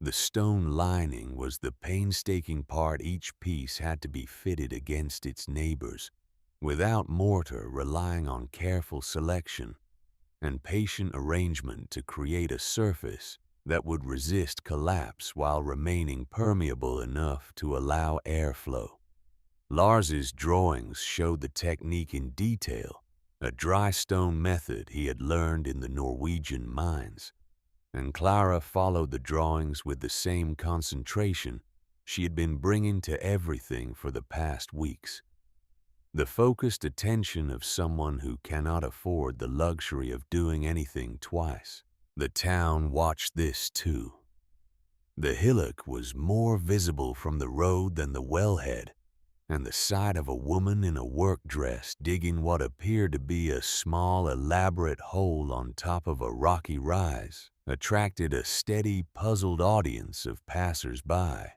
The stone lining was the painstaking part. Each piece had to be fitted against its neighbors, without mortar, relying on careful selection and patient arrangement to create a surface that would resist collapse while remaining permeable enough to allow airflow. Lars's drawings showed the technique in detail, a dry stone method he had learned in the Norwegian mines, and Clara followed the drawings with the same concentration she had been bringing to everything for the past weeks. The focused attention of someone who cannot afford the luxury of doing anything twice. The town watched this too. The hillock was more visible from the road than the wellhead, and the sight of a woman in a work dress digging what appeared to be a small, elaborate hole on top of a rocky rise attracted a steady, puzzled audience of passers-by.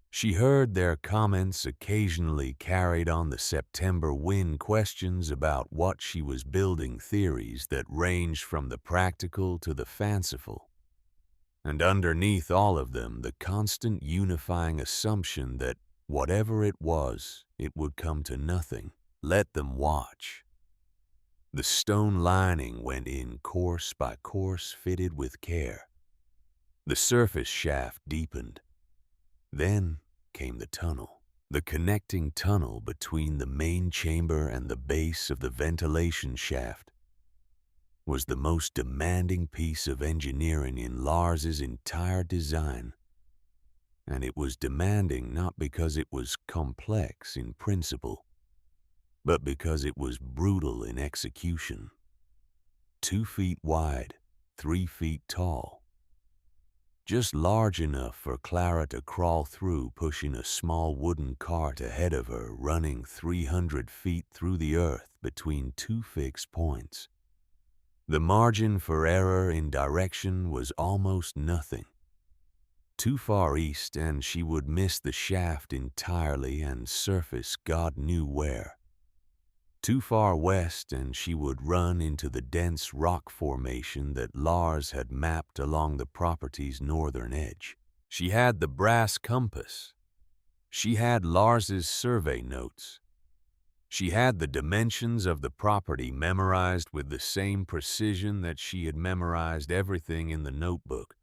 She heard their comments, occasionally carried on the September wind, questions about what she was building, theories that ranged from the practical to the fanciful. And underneath all of them, the constant unifying assumption that whatever it was, it would come to nothing. Let them watch. The stone lining went in course by course, fitted with care. The surface shaft deepened. Then came the tunnel. The connecting tunnel between the main chamber and the base of the ventilation shaft was the most demanding piece of engineering in Lars's entire design. And it was demanding not because it was complex in principle, but because it was brutal in execution. 2 feet wide, 3 feet tall. Just large enough for Clara to crawl through, pushing a small wooden cart ahead of her, running 300 feet through the earth between 2 fixed points. The margin for error in direction was almost nothing. Too far east and she would miss the shaft entirely and surface God knew where. Too far west and she would run into the dense rock formation that Lars had mapped along the property's northern edge. She had the brass compass. She had Lars's survey notes. She had the dimensions of the property memorized with the same precision that she had memorized everything in the notebook.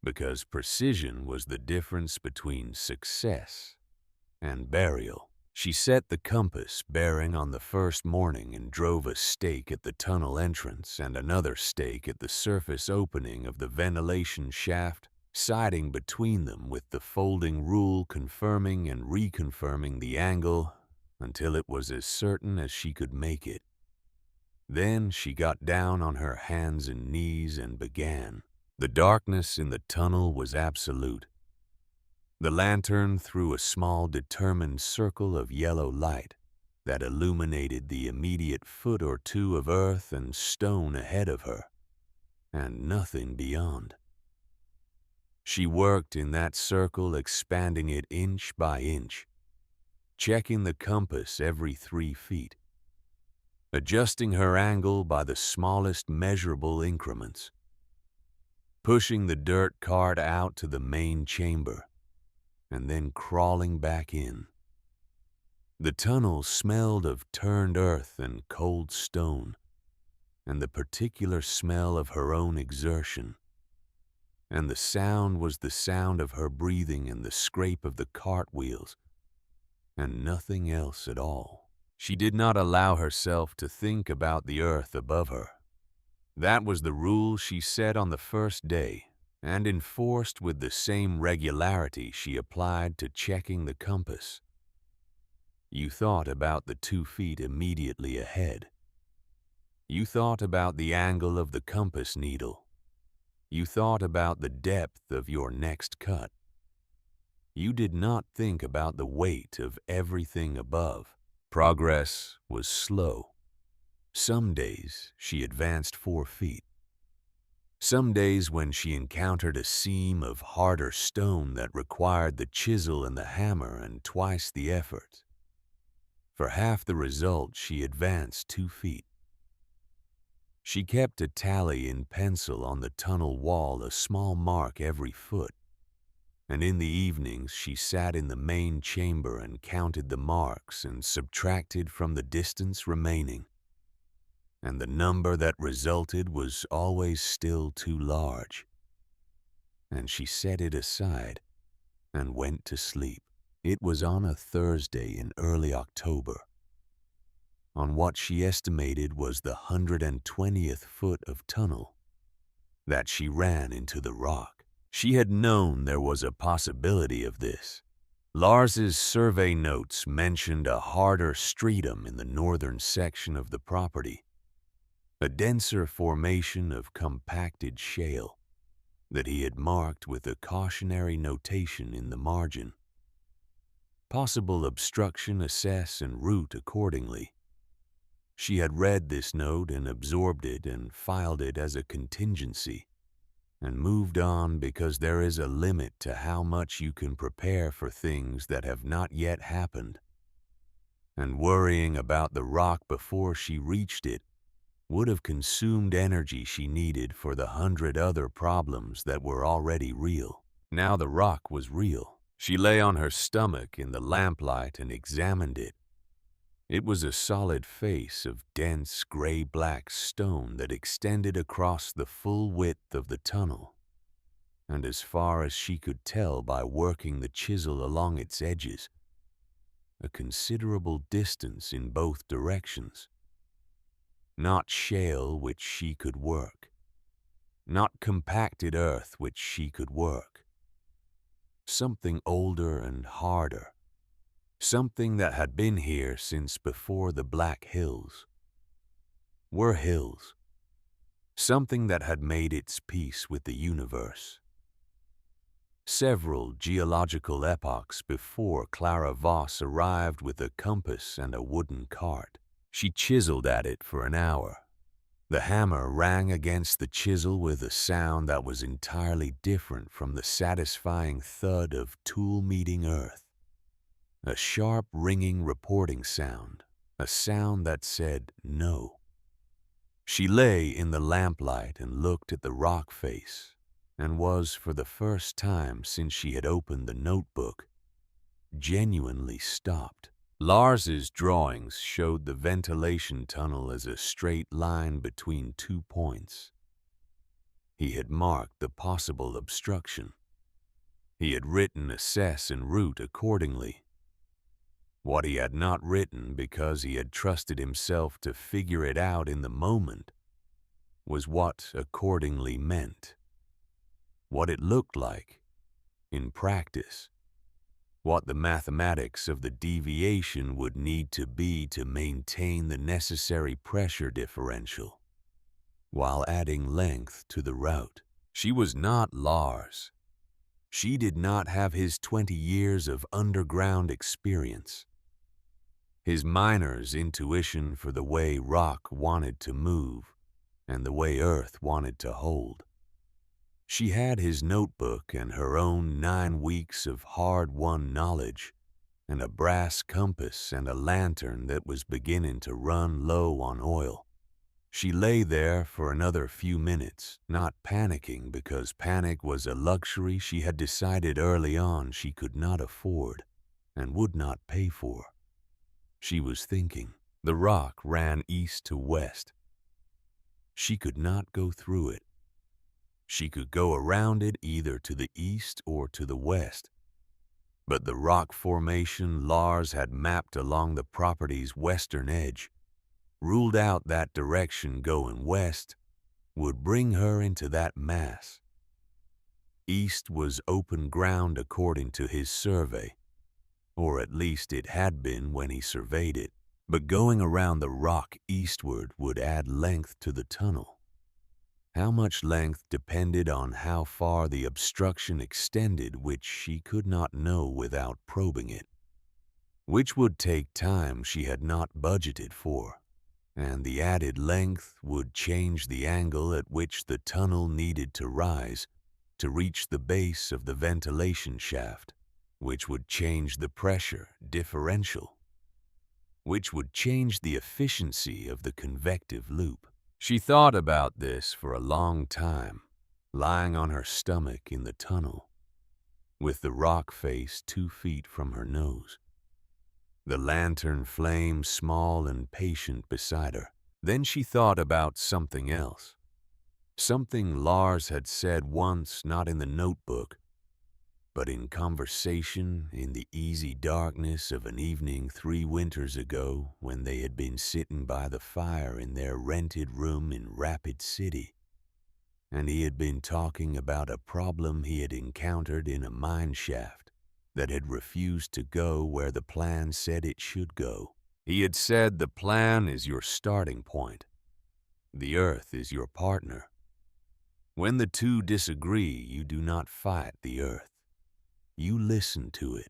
Because precision was the difference between success and burial. She set the compass bearing on the first morning and drove a stake at the tunnel entrance and another stake at the surface opening of the ventilation shaft, siding between them with the folding rule confirming and reconfirming the angle until it was as certain as she could make it. Then she got down on her hands and knees and began. The darkness in the tunnel was absolute. The lantern threw a small determined circle of yellow light that illuminated the immediate foot or two of earth and stone ahead of her, and nothing beyond. She worked in that circle, expanding it inch by inch, checking the compass every 3 feet, adjusting her angle by the smallest measurable increments, pushing the dirt cart out to the main chamber, and then crawling back in. The tunnel smelled of turned earth and cold stone, and the particular smell of her own exertion. And the sound was the sound of her breathing and the scrape of the cartwheels, and nothing else at all. She did not allow herself to think about the earth above her. That was the rule she set on the first day, and enforced with the same regularity she applied to checking the compass. You thought about the 2 feet immediately ahead. You thought about the angle of the compass needle. You thought about the depth of your next cut. You did not think about the weight of everything above. Progress was slow. Some days she advanced 4 feet. Some days when she encountered a seam of harder stone that required the chisel and the hammer and twice the effort. For half the result, she advanced 2 feet. She kept a tally in pencil on the tunnel wall, a small mark every foot. And in the evenings, she sat in the main chamber and counted the marks and subtracted from the distance remaining. And the number that resulted was always still too large. And she set it aside and went to sleep. It was on a Thursday in early October, on what she estimated was the 120th foot of tunnel, that she ran into the rock. She had known there was a possibility of this. Lars's survey notes mentioned a harder stratum in the northern section of the property, a denser formation of compacted shale that he had marked with a cautionary notation in the margin. Possible obstruction, assess and route accordingly. She had read this note and absorbed it and filed it as a contingency, and moved on because there is a limit to how much you can prepare for things that have not yet happened. And worrying about the rock before she reached it would have consumed energy she needed for the 100 other problems that were already real. Now the rock was real. She lay on her stomach in the lamplight and examined it. It was a solid face of dense gray-black stone that extended across the full width of the tunnel, and as far as she could tell by working the chisel along its edges, a considerable distance in both directions. Not shale which she could work, not compacted earth which she could work. Something older and harder. Something that had been here since before the Black Hills. Were hills. Something that had made its peace with the universe. Several geological epochs before Clara Voss arrived with a compass and a wooden cart. She chiseled at it for an hour. The hammer rang against the chisel with a sound that was entirely different from the satisfying thud of tool meeting earth. A sharp ringing reporting sound, a sound that said no. She lay in the lamplight and looked at the rock face, and was, for the first time since she had opened the notebook, genuinely stopped. Lars's drawings showed the ventilation tunnel as a straight line between 2 points. He had marked the possible obstruction. He had written assess and route accordingly. What he had not written, because he had trusted himself to figure it out in the moment, was what accordingly meant. What it looked like in practice. What the mathematics of the deviation would need to be to maintain the necessary pressure differential, while adding length to the route. She was not Lars. She did not have his 20 years of underground experience, his miner's intuition for the way rock wanted to move and the way earth wanted to hold. She had his notebook and her own 9 weeks of hard-won knowledge, and a brass compass and a lantern that was beginning to run low on oil. She lay there for another few minutes, not panicking, because panic was a luxury she had decided early on she could not afford and would not pay for. She was thinking. The rock ran east to west. She could not go through it. She could go around it either to the east or to the west. But the rock formation Lars had mapped along the property's western edge ruled out that direction going west would bring her into that mass. East was open ground according to his survey, or at least it had been when he surveyed it, but going around the rock eastward would add length to the tunnel. How much length depended on how far the obstruction extended, which she could not know without probing it, which would take time she had not budgeted for, and the added length would change the angle at which the tunnel needed to rise to reach the base of the ventilation shaft, which would change the pressure differential, which would change the efficiency of the convective loop. She thought about this for a long time, lying on her stomach in the tunnel, with the rock face 2 feet from her nose, the lantern flame small and patient beside her. Then she thought about something else, something Lars had said once, not in the notebook, but in conversation in the easy darkness of an evening 3 winters ago, when they had been sitting by the fire in their rented room in Rapid City, and he had been talking about a problem he had encountered in a mine shaft that had refused to go where the plan said it should go. He had said, the plan is your starting point. The earth is your partner. When the two disagree, you do not fight the earth. You listen to it.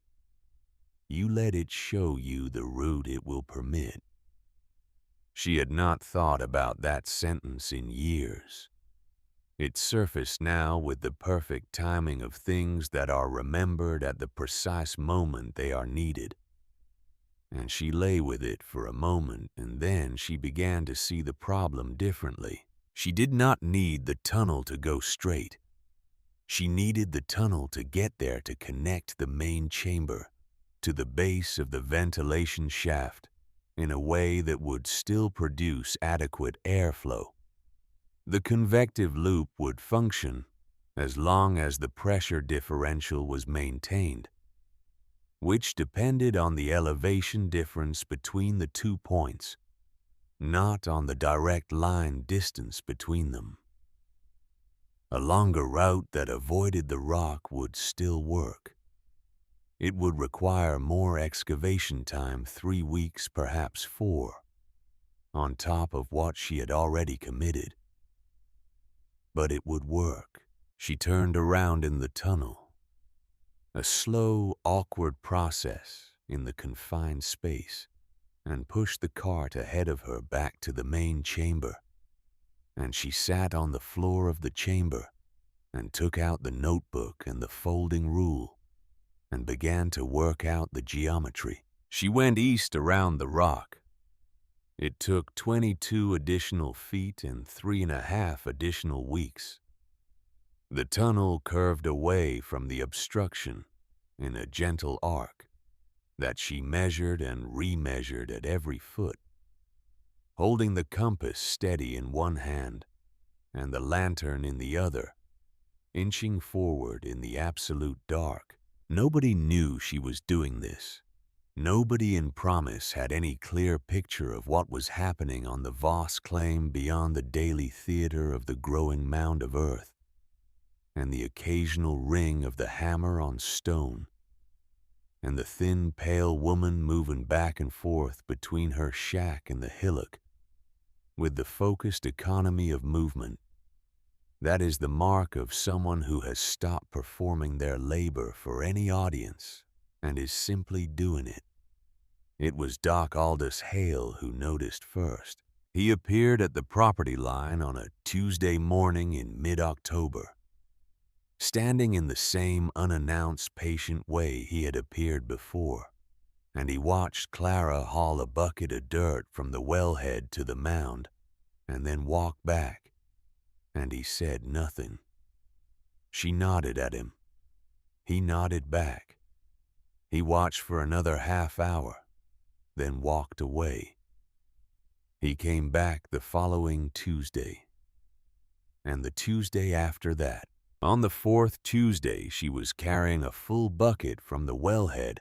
You let it show you the route it will permit. She had not thought about that sentence in years. It surfaced now with the perfect timing of things that are remembered at the precise moment they are needed. And she lay with it for a moment, and then she began to see the problem differently. She did not need the tunnel to go straight. She needed the tunnel to get there to connect the main chamber to the base of the ventilation shaft in a way that would still produce adequate airflow. The convective loop would function as long as the pressure differential was maintained, which depended on the elevation difference between the 2 points, not on the direct line distance between them. A longer route that avoided the rock would still work. It would require more excavation time, 3 weeks, perhaps 4, on top of what she had already committed. But it would work. She turned around in the tunnel, a slow, awkward process in the confined space, and pushed the cart ahead of her back to the main chamber. And she sat on the floor of the chamber and took out the notebook and the folding rule and began to work out the geometry. She went east around the rock, It took 22 additional feet and 3.5 additional weeks. The tunnel curved away from the obstruction in a gentle arc that she measured and remeasured at every foot, holding the compass steady in one hand and the lantern in the other, inching forward in the absolute dark. Nobody knew she was doing this. Nobody in Promise had any clear picture of what was happening on the Voss claim beyond the daily theater of the growing mound of earth and the occasional ring of the hammer on stone and the thin, pale woman moving back and forth between her shack and the hillock with the focused economy of movement. That is the mark of someone who has stopped performing their labor for any audience and is simply doing it. It was Doc Aldous Hale who noticed first. He appeared at the property line on a Tuesday morning in mid-October, standing in the same unannounced, patient way he had appeared before, and he watched Clara haul a bucket of dirt from the wellhead to the mound and then walk back, and he said nothing. She nodded at him. He nodded back. He watched for another half hour, then walked away. He came back the following Tuesday, and the Tuesday after that. On the fourth Tuesday, she was carrying a full bucket from the wellhead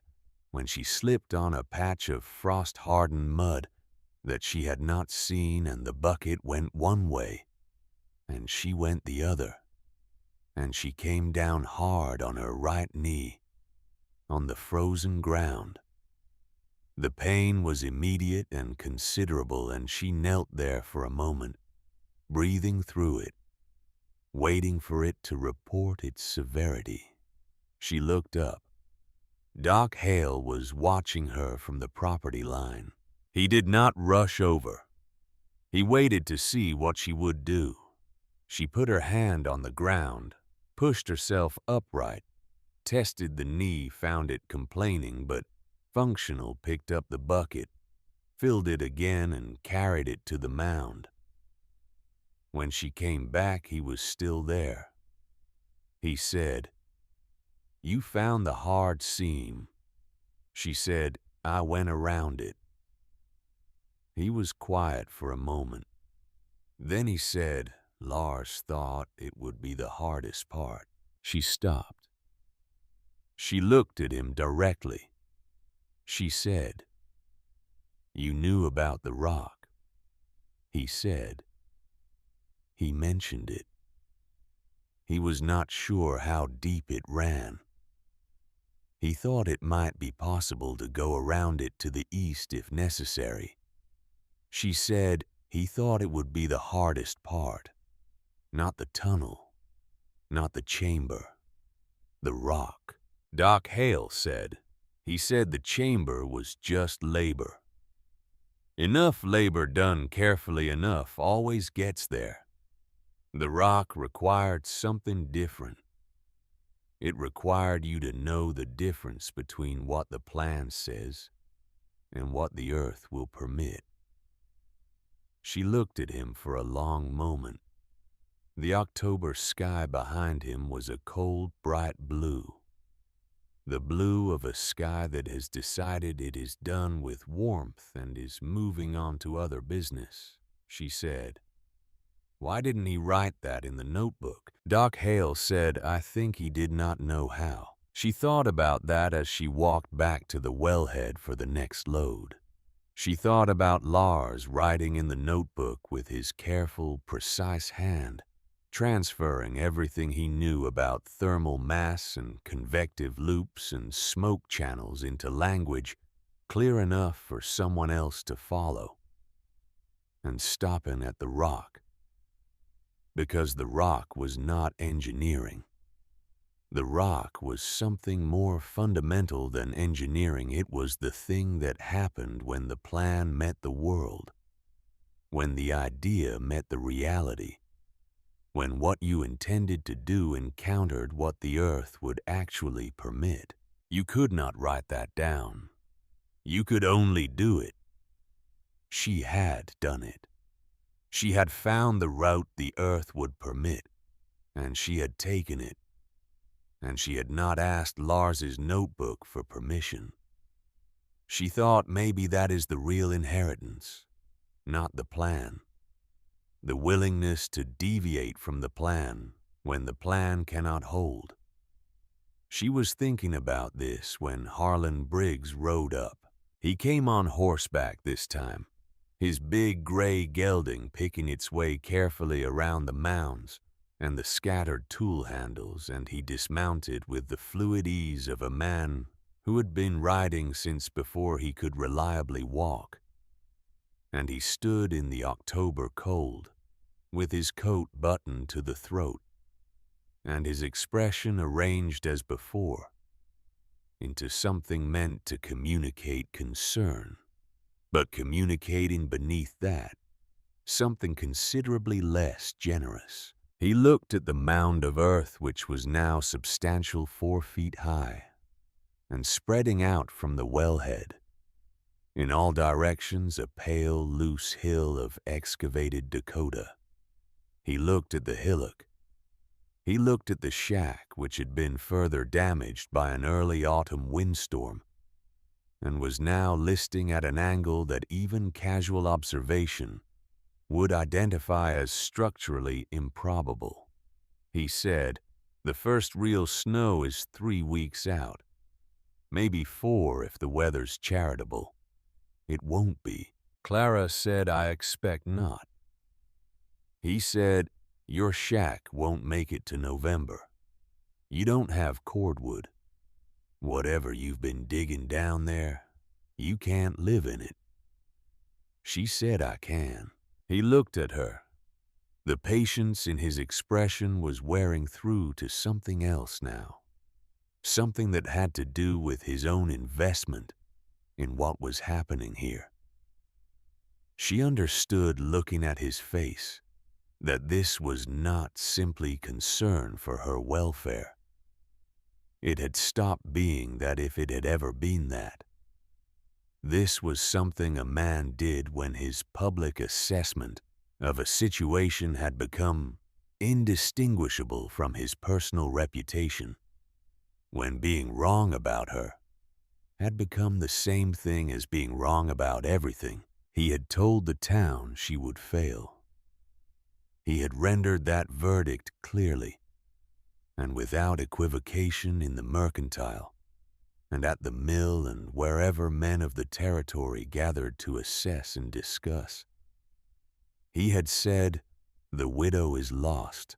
when she slipped on a patch of frost-hardened mud that she had not seen, and the bucket went one way, and she went the other, and she came down hard on her right knee, on the frozen ground. The pain was immediate and considerable, and she knelt there for a moment, breathing through it, waiting for it to report its severity. She looked up. Doc Hale was watching her from the property line. He did not rush over. He waited to see what she would do. She put her hand on the ground, pushed herself upright, tested the knee, found it complaining but functional, picked up the bucket, filled it again, and carried it to the mound. When she came back, he was still there. He said, "You found the hard seam." She said, "I went around it." He was quiet for a moment. Then he said, "Lars thought it would be the hardest part." She stopped. She looked at him directly. She said, "You knew about the rock." He said, "He mentioned it." He was not sure how deep it ran. He thought it might be possible to go around it to the east if necessary. She said he thought it would be the hardest part, not the tunnel, not the chamber, the rock. Doc Hale said, he said the chamber was just labor. Enough labor done carefully enough always gets there. The rock required something different. It required you to know the difference between what the plan says and what the earth will permit. She looked at him for a long moment. The October sky behind him was a cold, bright blue. The blue of a sky that has decided it is done with warmth and is moving on to other business. She said, "Why didn't he write that in the notebook?" Doc Hale said, "I think he did not know how." She thought about that as she walked back to the wellhead for the next load. She thought about Lars writing in the notebook with his careful, precise hand, transferring everything he knew about thermal mass and convective loops and smoke channels into language clear enough for someone else to follow, and stopping at the rock. Because the rock was not engineering. The rock was something more fundamental than engineering. It was the thing that happened when the plan met the world, when the idea met the reality, when what you intended to do encountered what the earth would actually permit. You could not write that down. You could only do it. She had done it. She had found the route the earth would permit, and she had taken it. And she had not asked Lars's notebook for permission. She thought maybe that is the real inheritance, not the plan. The willingness to deviate from the plan when the plan cannot hold. She was thinking about this when Harlan Briggs rode up. He came on horseback this time, his big gray gelding picking its way carefully around the mounds and the scattered tool handles, and he dismounted with the fluid ease of a man who had been riding since before he could reliably walk. And he stood in the October cold, with his coat buttoned to the throat, and his expression arranged as before, into something meant to communicate concern, but communicating beneath that, something considerably less generous. He looked at the mound of earth which was now substantial 4 feet high, and spreading out from the wellhead, in all directions a pale, loose hill of excavated Dakota. He looked at the hillock. He looked at the shack which had been further damaged by an early autumn windstorm, and was now listing at an angle that even casual observation would identify as structurally improbable. He said, "The first real snow is 3 weeks out. Maybe 4 if the weather's charitable. It won't be." Clara said, "I expect not." He said, "Your shack won't make it to November. You don't have cordwood. Whatever you've been digging down there, you can't live in it." She said, "I can." He looked at her. The patience in his expression was wearing through to something else now, something that had to do with his own investment in what was happening here. She understood, looking at his face, that this was not simply concern for her welfare. It had stopped being that if it had ever been that. This was something a man did when his public assessment of a situation had become indistinguishable from his personal reputation, when being wrong about her had become the same thing as being wrong about everything. He had told the town she would fail. He had rendered that verdict clearly and without equivocation in the mercantile and at the mill and wherever men of the territory gathered to assess and discuss. He had said, "The widow is lost."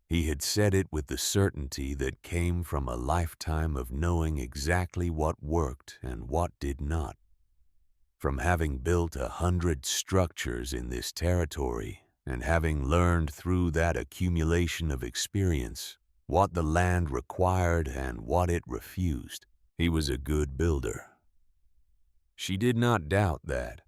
He had said it with the certainty that came from a lifetime of knowing exactly what worked and what did not, from having built 100 structures in this territory and having learned through that accumulation of experience what the land required and what it refused. He was a good builder. She did not doubt that.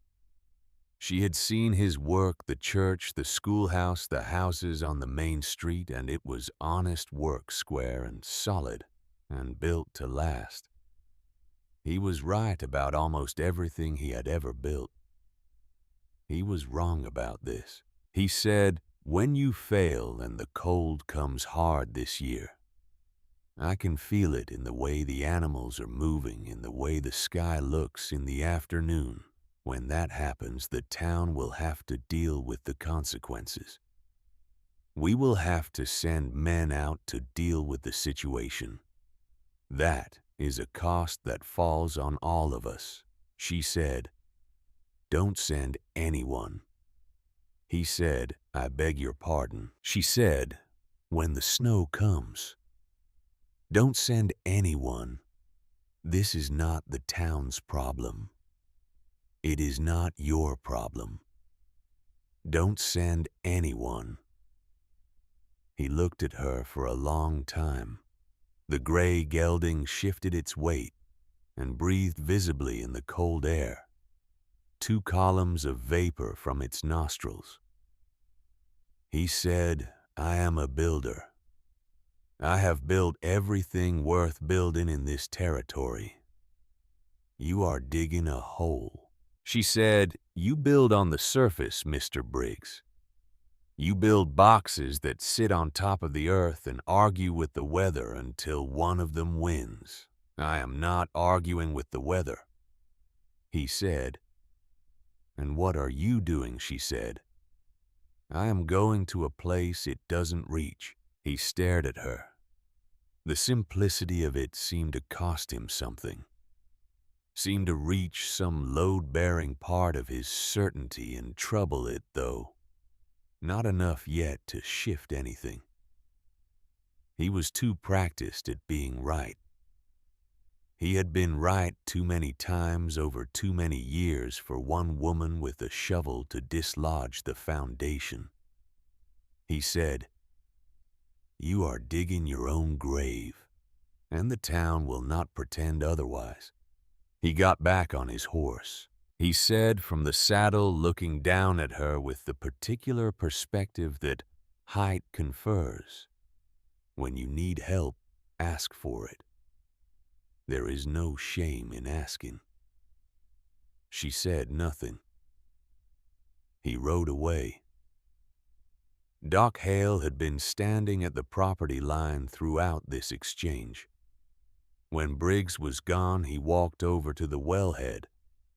She had seen his work, the church, the schoolhouse, the houses on the main street, and it was honest work, square and solid, and built to last. He was right about almost everything he had ever built. He was wrong about this. He said, "When you fail and the cold comes hard this year, I can feel it in the way the animals are moving, in the way the sky looks in the afternoon. When that happens, the town will have to deal with the consequences. We will have to send men out to deal with the situation. That is a cost that falls on all of us." She said, "Don't send anyone." He said, "I beg your pardon." She said, "When the snow comes, don't send anyone. This is not the town's problem. It is not your problem. Don't send anyone." He looked at her for a long time. The gray gelding shifted its weight and breathed visibly in the cold air, 2 columns of vapor from its nostrils. He said, "I am a builder. I have built everything worth building in this territory. You are digging a hole." She said, "You build on the surface, Mr. Briggs. You build boxes that sit on top of the earth and argue with the weather until one of them wins. I am not arguing with the weather." He said. "And what are you doing?" she said. "I am going to a place it doesn't reach." He stared at her. The simplicity of it seemed to cost him something, seemed to reach some load-bearing part of his certainty and trouble it, though not enough yet to shift anything. He was too practiced at being right. He had been right too many times over too many years for one woman with a shovel to dislodge the foundation. He said, "You are digging your own grave, and the town will not pretend otherwise." He got back on his horse. He said from the saddle, looking down at her with the particular perspective that height confers. "When you need help, ask for it. There is no shame in asking." She said nothing. He rode away. Doc Hale had been standing at the property line throughout this exchange. When Briggs was gone, he walked over to the wellhead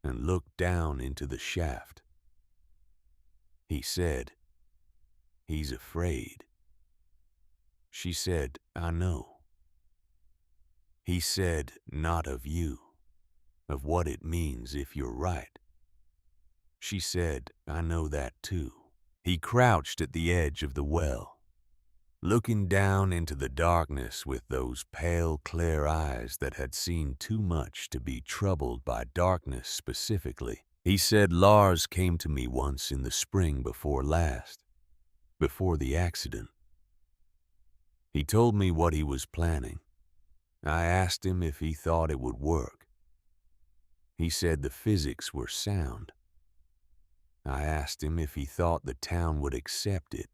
and looked down into the shaft. He said, "He's afraid." She said, "I know." He said, "Not of you, of what it means if you're right." She said, "I know that too." He crouched at the edge of the well, looking down into the darkness with those pale, clear eyes that had seen too much to be troubled by darkness specifically. He said, "Lars came to me once in the spring before last, before the accident. He told me what he was planning. I asked him if he thought it would work. He said the physics were sound. I asked him if he thought the town would accept it.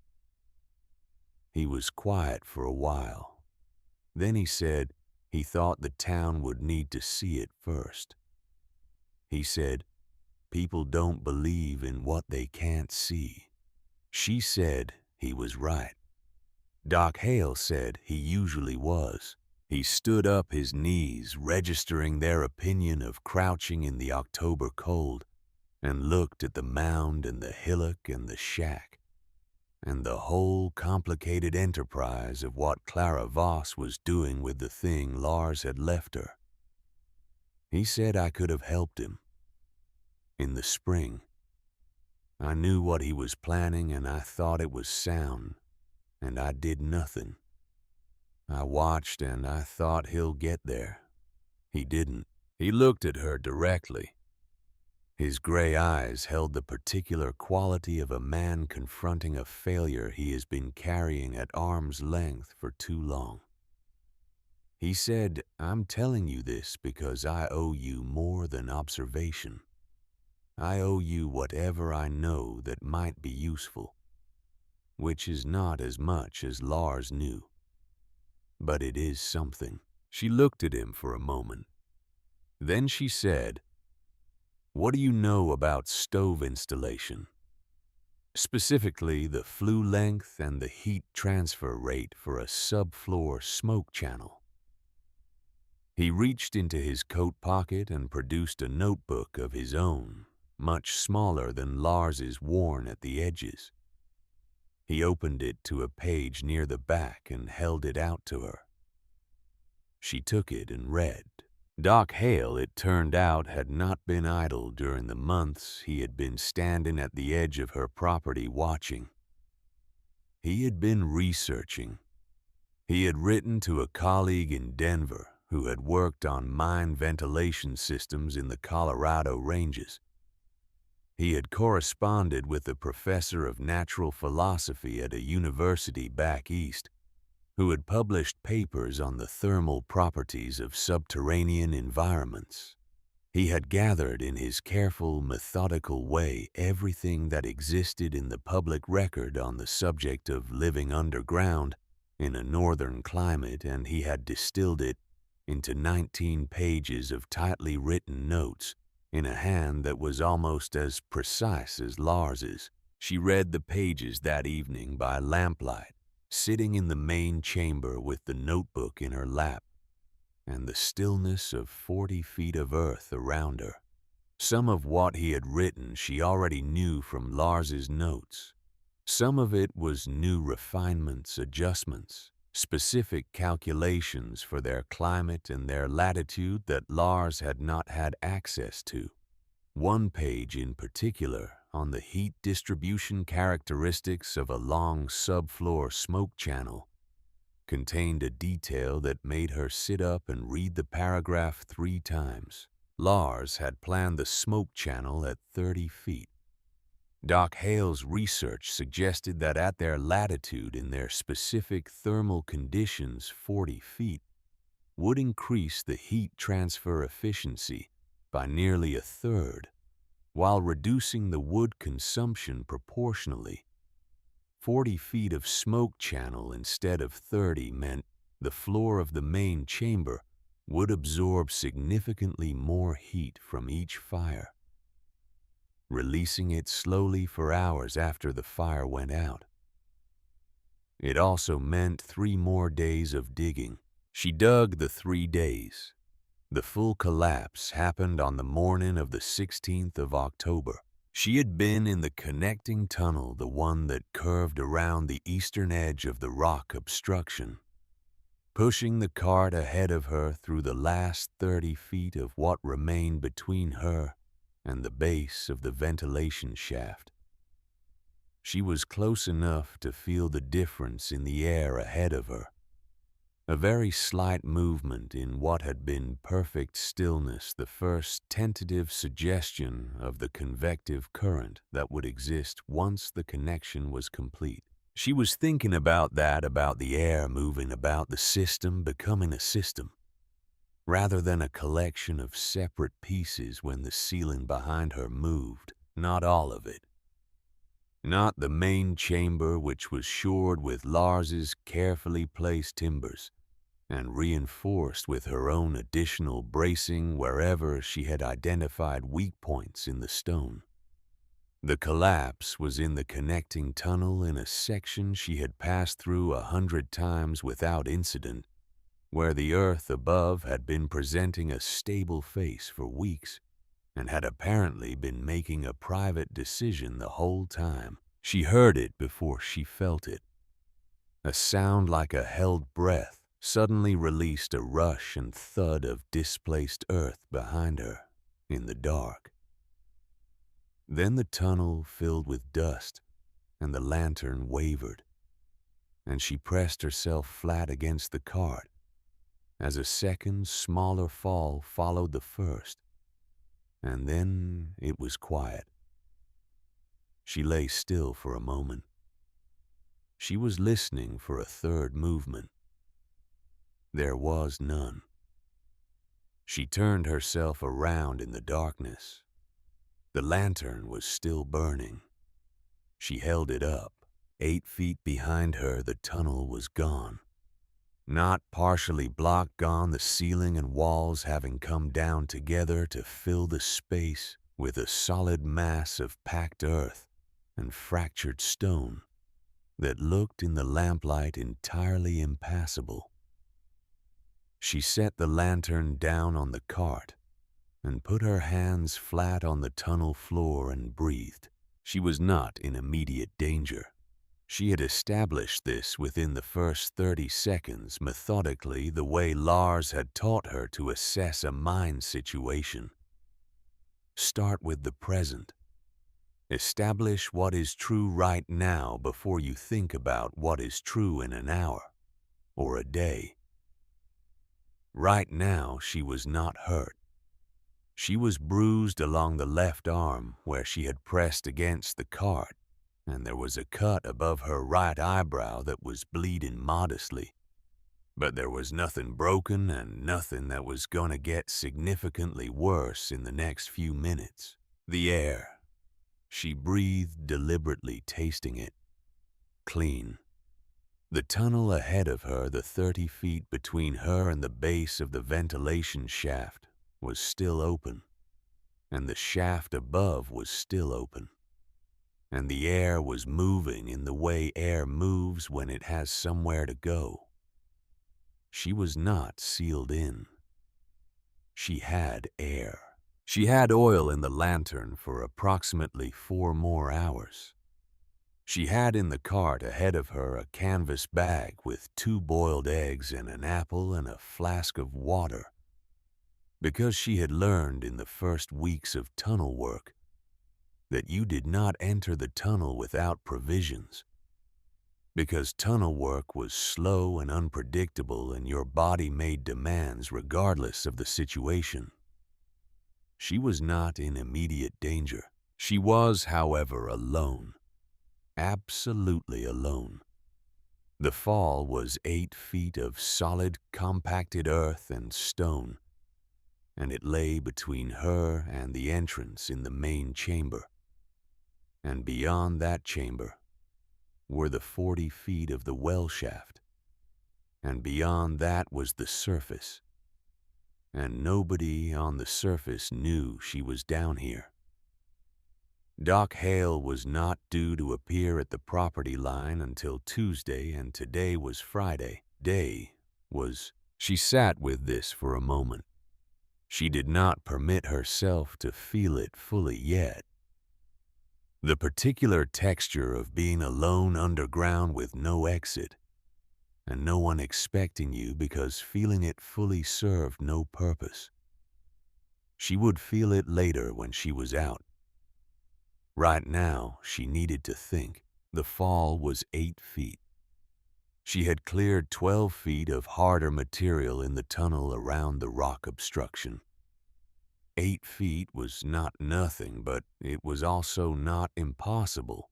He was quiet for a while. Then he said he thought the town would need to see it first. He said, people don't believe in what they can't see." She said he was right. Doc Hale said he usually was. He stood up his knees, registering their opinion of crouching in the October cold, and looked at the mound and the hillock and the shack, and the whole complicated enterprise of what Clara Voss was doing with the thing Lars had left her. He said I could have helped him. In the spring, I knew what he was planning and I thought it was sound, and I did nothing. I watched and I thought he'll get there. He didn't. He looked at her directly. His gray eyes held the particular quality of a man confronting a failure he has been carrying at arm's length for too long. He said, "I'm telling you this because I owe you more than observation. I owe you whatever I know that might be useful, which is not as much as Lars knew. But it is something." She looked at him for a moment. Then she said, "What do you know about stove installation? Specifically, the flue length and the heat transfer rate for a subfloor smoke channel." He reached into his coat pocket and produced a notebook of his own, much smaller than Lars's, worn at the edges. He opened it to a page near the back and held it out to her. She took it and read. Doc Hale, it turned out, had not been idle during the months he had been standing at the edge of her property watching. He had been researching. He had written to a colleague in Denver who had worked on mine ventilation systems in the Colorado ranges. He had corresponded with a professor of natural philosophy at a university back east who had published papers on the thermal properties of subterranean environments. He had gathered in his careful, methodical way everything that existed in the public record on the subject of living underground in a northern climate, and he had distilled it into 19 pages of tightly written notes in a hand that was almost as precise as Lars's. She read the pages that evening by lamplight, sitting in the main chamber with the notebook in her lap, and the stillness of 40 feet of earth around her. Some of what he had written she already knew from Lars's notes. Some of it was new refinements, adjustments, specific calculations for their climate and their latitude that Lars had not had access to. One page in particular, on the heat distribution characteristics of a long subfloor smoke channel, contained a detail that made her sit up and read the paragraph 3 times. Lars had planned the smoke channel at 30 feet. Doc Hale's research suggested that at their latitude in their specific thermal conditions, 40 feet would increase the heat transfer efficiency by nearly a third, while reducing the wood consumption proportionally. 40 feet of smoke channel instead of 30 meant the floor of the main chamber would absorb significantly more heat from each fire, releasing it slowly for hours after the fire went out. It also meant 3 more days of digging. She dug the 3 days. The full collapse happened on the morning of the 16th of October. She had been in the connecting tunnel, the one that curved around the eastern edge of the rock obstruction, pushing the cart ahead of her through the last 30 feet of what remained between her and the base of the ventilation shaft. She was close enough to feel the difference in the air ahead of her. A very slight movement in what had been perfect stillness, the first tentative suggestion of the convective current that would exist once the connection was complete. She was thinking about the air moving about the system, becoming a system, rather than a collection of separate pieces when the ceiling behind her moved, not all of it. Not the main chamber, which was shored with Lars's carefully placed timbers and reinforced with her own additional bracing wherever she had identified weak points in the stone. The collapse was in the connecting tunnel in a section she had passed through 100 times without incident, where the earth above had been presenting a stable face for weeks and had apparently been making a private decision the whole time. She heard it before she felt it. A sound like a held breath suddenly released a rush and thud of displaced earth behind her in the dark. Then the tunnel filled with dust and the lantern wavered, and she pressed herself flat against the cart as a second, smaller fall followed the first, and then it was quiet. She lay still for a moment. She was listening for a third movement. There was none. She turned herself around in the darkness. The lantern was still burning. She held it up. 8 feet behind her, the tunnel was gone. Not partially blocked, gone, the ceiling and walls having come down together to fill the space with a solid mass of packed earth and fractured stone that looked in the lamplight entirely impassable. She set the lantern down on the cart and put her hands flat on the tunnel floor and breathed. She was not in immediate danger. She had established this within the first 30 seconds methodically, the way Lars had taught her to assess a mine situation. Start with the present. Establish what is true right now before you think about what is true in an hour or a day. Right now, she was not hurt. She was bruised along the left arm where she had pressed against the cart, and there was a cut above her right eyebrow that was bleeding modestly. But there was nothing broken and nothing that was going to get significantly worse in the next few minutes. The air. She breathed deliberately, tasting it. Clean. The tunnel ahead of her, the 30 feet between her and the base of the ventilation shaft, was still open. and the shaft above was still open, and the air was moving in the way air moves when it has somewhere to go. She was not sealed in. She had air. She had oil in the lantern for approximately 4 more hours. She had in the cart ahead of her a canvas bag with 2 boiled eggs and an apple and a flask of water, because she had learned in the first weeks of tunnel work that you did not enter the tunnel without provisions, because tunnel work was slow and unpredictable and your body made demands regardless of the situation. She was not in immediate danger. She was, however, alone. Absolutely alone. The fall was 8 feet of solid, compacted earth and stone, and it lay between her and the entrance in the main chamber. And beyond that chamber were the 40 feet of the well shaft, and beyond that was the surface, and nobody on the surface knew she was down here. Doc Hale was not due to appear at the property line until Tuesday, and today was Friday. She sat with this for a moment. She did not permit herself to feel it fully yet. The particular texture of being alone underground with no exit, and no one expecting you because feeling it fully served no purpose. She would feel it later when she was out. Right now, she needed to think. The fall was 8 feet. She had cleared 12 feet of harder material in the tunnel around the rock obstruction. 8 feet was not nothing, but it was also not impossible.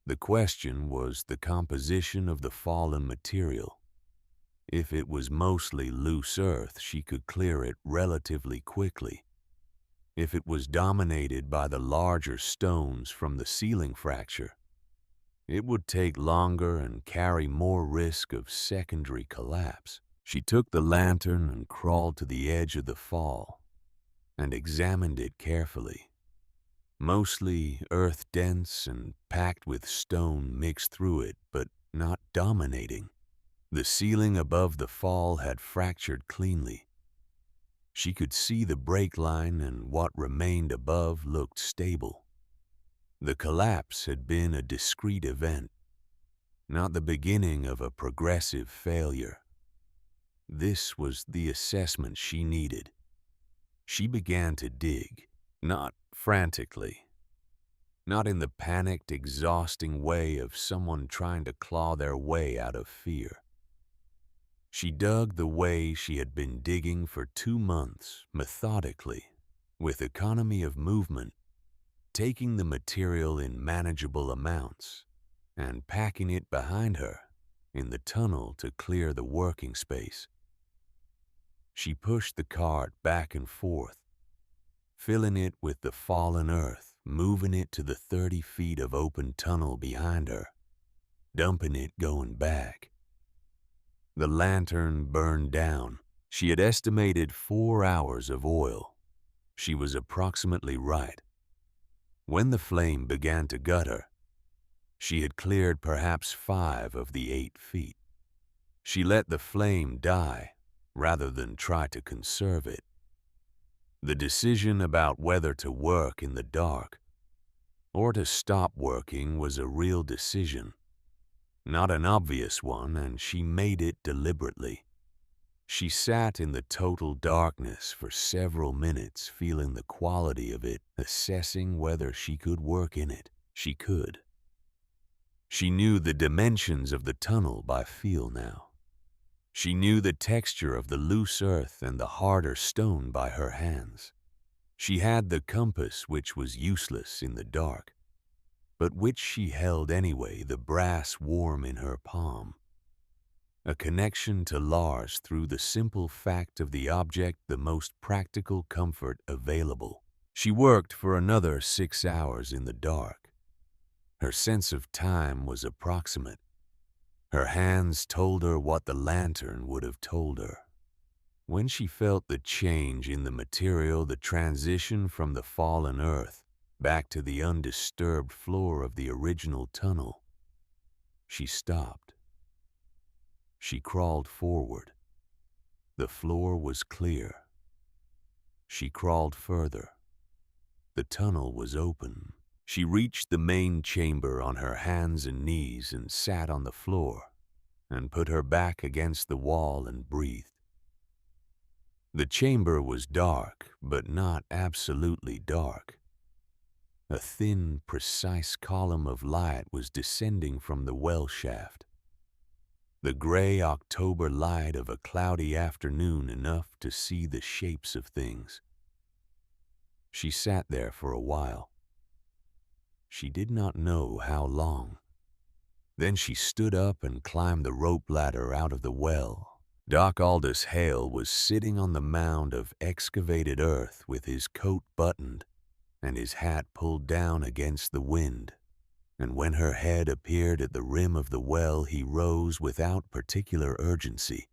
The question was the composition of the fallen material. If it was mostly loose earth, she could clear it relatively quickly. If it was dominated by the larger stones from the ceiling fracture, it would take longer and carry more risk of secondary collapse. She took the lantern and crawled to the edge of the fall and examined it carefully. Mostly earth-dense and packed with stone mixed through it, but not dominating. The ceiling above the fall had fractured cleanly. She could see the break line, and what remained above looked stable. The collapse had been a discrete event, not the beginning of a progressive failure. This was the assessment she needed. She began to dig, not frantically, not in the panicked, exhausting way of someone trying to claw their way out of fear. She dug the way she had been digging for 2 months, methodically, with economy of movement, taking the material in manageable amounts and packing it behind her in the tunnel to clear the working space. She pushed the cart back and forth, filling it with the fallen earth, moving it to the 30 feet of open tunnel behind her, dumping it going back. The lantern burned down. She had estimated 4 hours of oil. She was approximately right. When the flame began to gut her, she had cleared perhaps 5 of the 8 feet. She let the flame die rather than try to conserve it. The decision about whether to work in the dark or to stop working was a real decision. Not an obvious one, and she made it deliberately. She sat in the total darkness for several minutes, feeling the quality of it, assessing whether she could work in it. She could. She knew the dimensions of the tunnel by feel now. She knew the texture of the loose earth and the harder stone by her hands. She had the compass, which was useless in the dark, but which she held anyway, the brass warm in her palm. A connection to Lars through the simple fact of the object, the most practical comfort available. She worked for another 6 hours in the dark. Her sense of time was approximate. Her hands told her what the lantern would have told her. When she felt the change in the material, the transition from the fallen earth back to the undisturbed floor of the original tunnel, she stopped. She crawled forward. The floor was clear. She crawled further. The tunnel was open. She reached the main chamber on her hands and knees and sat on the floor and put her back against the wall and breathed. The chamber was dark, but not absolutely dark. A thin, precise column of light was descending from the well shaft. The gray October light of a cloudy afternoon, enough to see the shapes of things. She sat there for a while. She did not know how long. Then she stood up and climbed the rope ladder out of the well. Doc Aldous Hale was sitting on the mound of excavated earth with his coat buttoned and his hat pulled down against the wind. And when her head appeared at the rim of the well, he rose without particular urgency,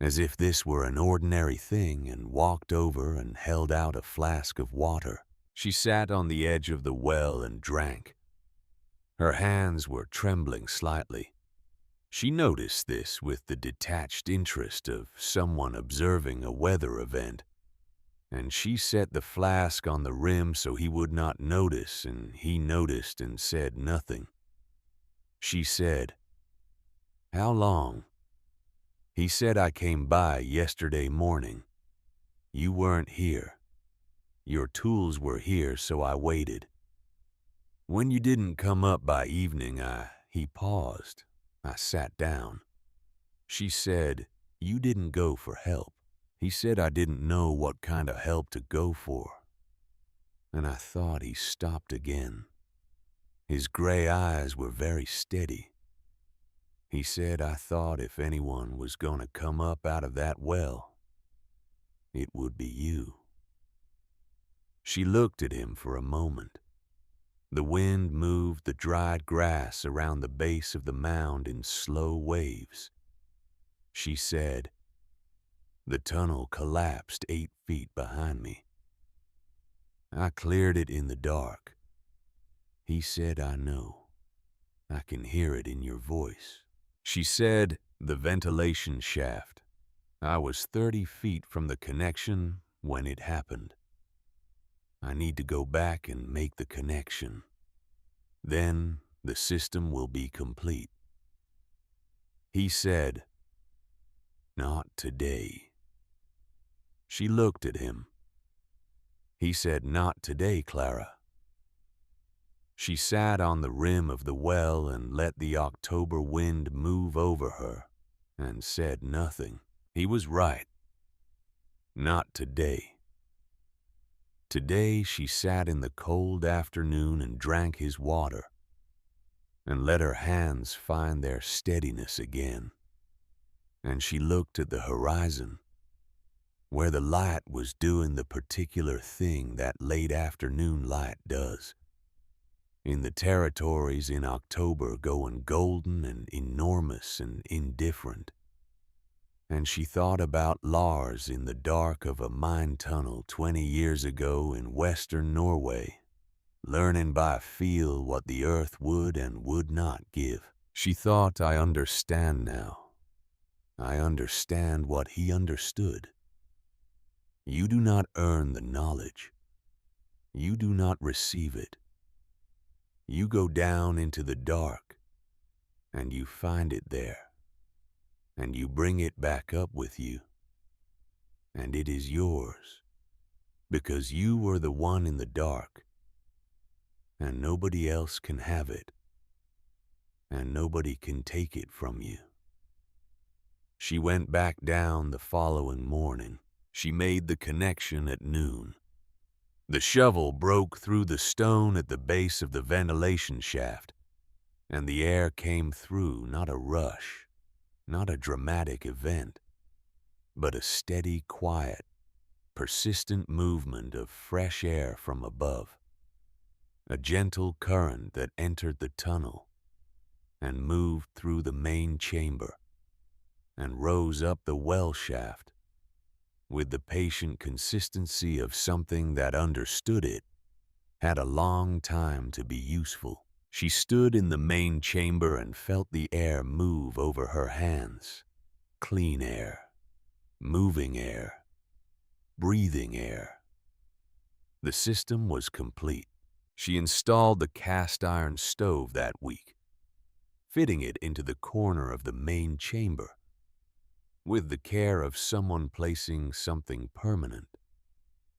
as if this were an ordinary thing, and walked over and held out a flask of water. She sat on the edge of the well and drank. Her hands were trembling slightly. She noticed this with the detached interest of someone observing a weather event, and she set the flask on the rim so he would not notice, and he noticed and said nothing. She said, "How long?" "He said I came by yesterday morning. You weren't here. Your tools were here, so I waited. When you didn't come up by evening, He paused. I sat down. She said, "You didn't go for help." He said I didn't know what kind of help to go for. And I thought he stopped again. His gray eyes were very steady. He said I thought if anyone was going to come up out of that well, it would be you. She looked at him for a moment. The wind moved the dried grass around the base of the mound in slow waves. She said, "The tunnel collapsed 8 feet behind me. I cleared it in the dark." He said, "I know. I can hear it in your voice." She said, "The ventilation shaft. I was 30 feet from the connection when it happened. I need to go back and make the connection. Then the system will be complete." He said, "Not today." She looked at him. He said, "Not today, Clara." She sat on the rim of the well and let the October wind move over her and said nothing. He was right. Not today. Today she sat in the cold afternoon and drank his water and let her hands find their steadiness again. And she looked at the horizon, where the light was doing the particular thing that late afternoon light does. In the territories in October going golden and enormous and indifferent. And she thought about Lars in the dark of a mine tunnel 20 years ago in western Norway, learning by feel what the earth would and would not give. She thought, "I understand now. I understand what he understood. You do not earn the knowledge. You do not receive it. You go down into the dark, and you find it there. And you bring it back up with you, and it is yours, because you were the one in the dark, and nobody else can have it, and nobody can take it from you." She went back down the following morning. She made the connection at noon. The shovel broke through the stone at the base of the ventilation shaft, and the air came through, not a rush, not a dramatic event, but a steady, quiet, persistent movement of fresh air from above. A gentle current that entered the tunnel and moved through the main chamber and rose up the well shaft with the patient consistency of something that understood it, had a long time to be useful. She stood in the main chamber and felt the air move over her hands. Clean air, moving air, breathing air. The system was complete. She installed the cast iron stove that week, fitting it into the corner of the main chamber, with the care of someone placing something permanent.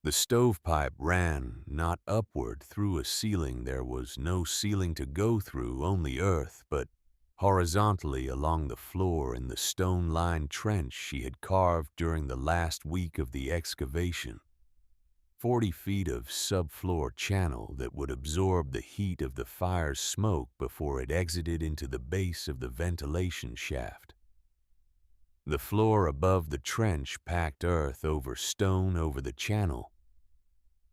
The stovepipe ran not upward through a ceiling there was no ceiling to go through, only earth, but horizontally along the floor in the stone-lined trench she had carved during the last week of the excavation. 40 feet of subfloor channel that would absorb the heat of the fire's smoke before it exited into the base of the ventilation shaft. The floor above the trench, packed earth over stone over the channel,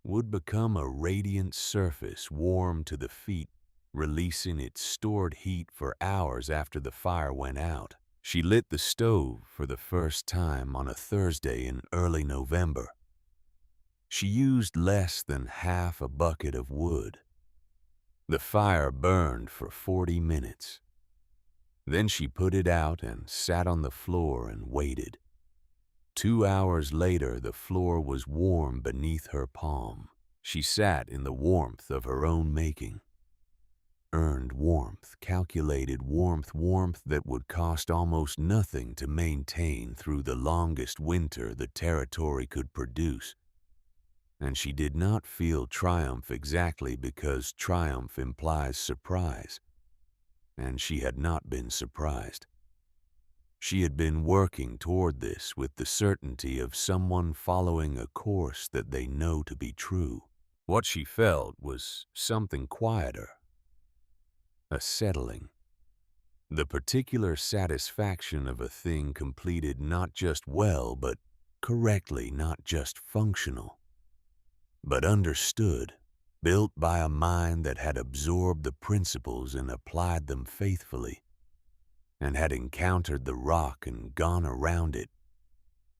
would become a radiant surface warm to the feet, releasing its stored heat for hours after the fire went out. She lit the stove for the first time on a Thursday in early November. She used less than half a bucket of wood. The fire burned for 40 minutes. Then she put it out and sat on the floor and waited. 2 hours later, the floor was warm beneath her palm. She sat in the warmth of her own making. Earned warmth, calculated warmth that would cost almost nothing to maintain through the longest winter the territory could produce. And she did not feel triumph exactly because triumph implies surprise. And she had not been surprised. She had been working toward this with the certainty of someone following a course that they know to be true. What she felt was something quieter, a settling, the particular satisfaction of a thing completed not just well, but correctly, not just functional, but understood, built by a mind that had absorbed the principles and applied them faithfully, and had encountered the rock and gone around it,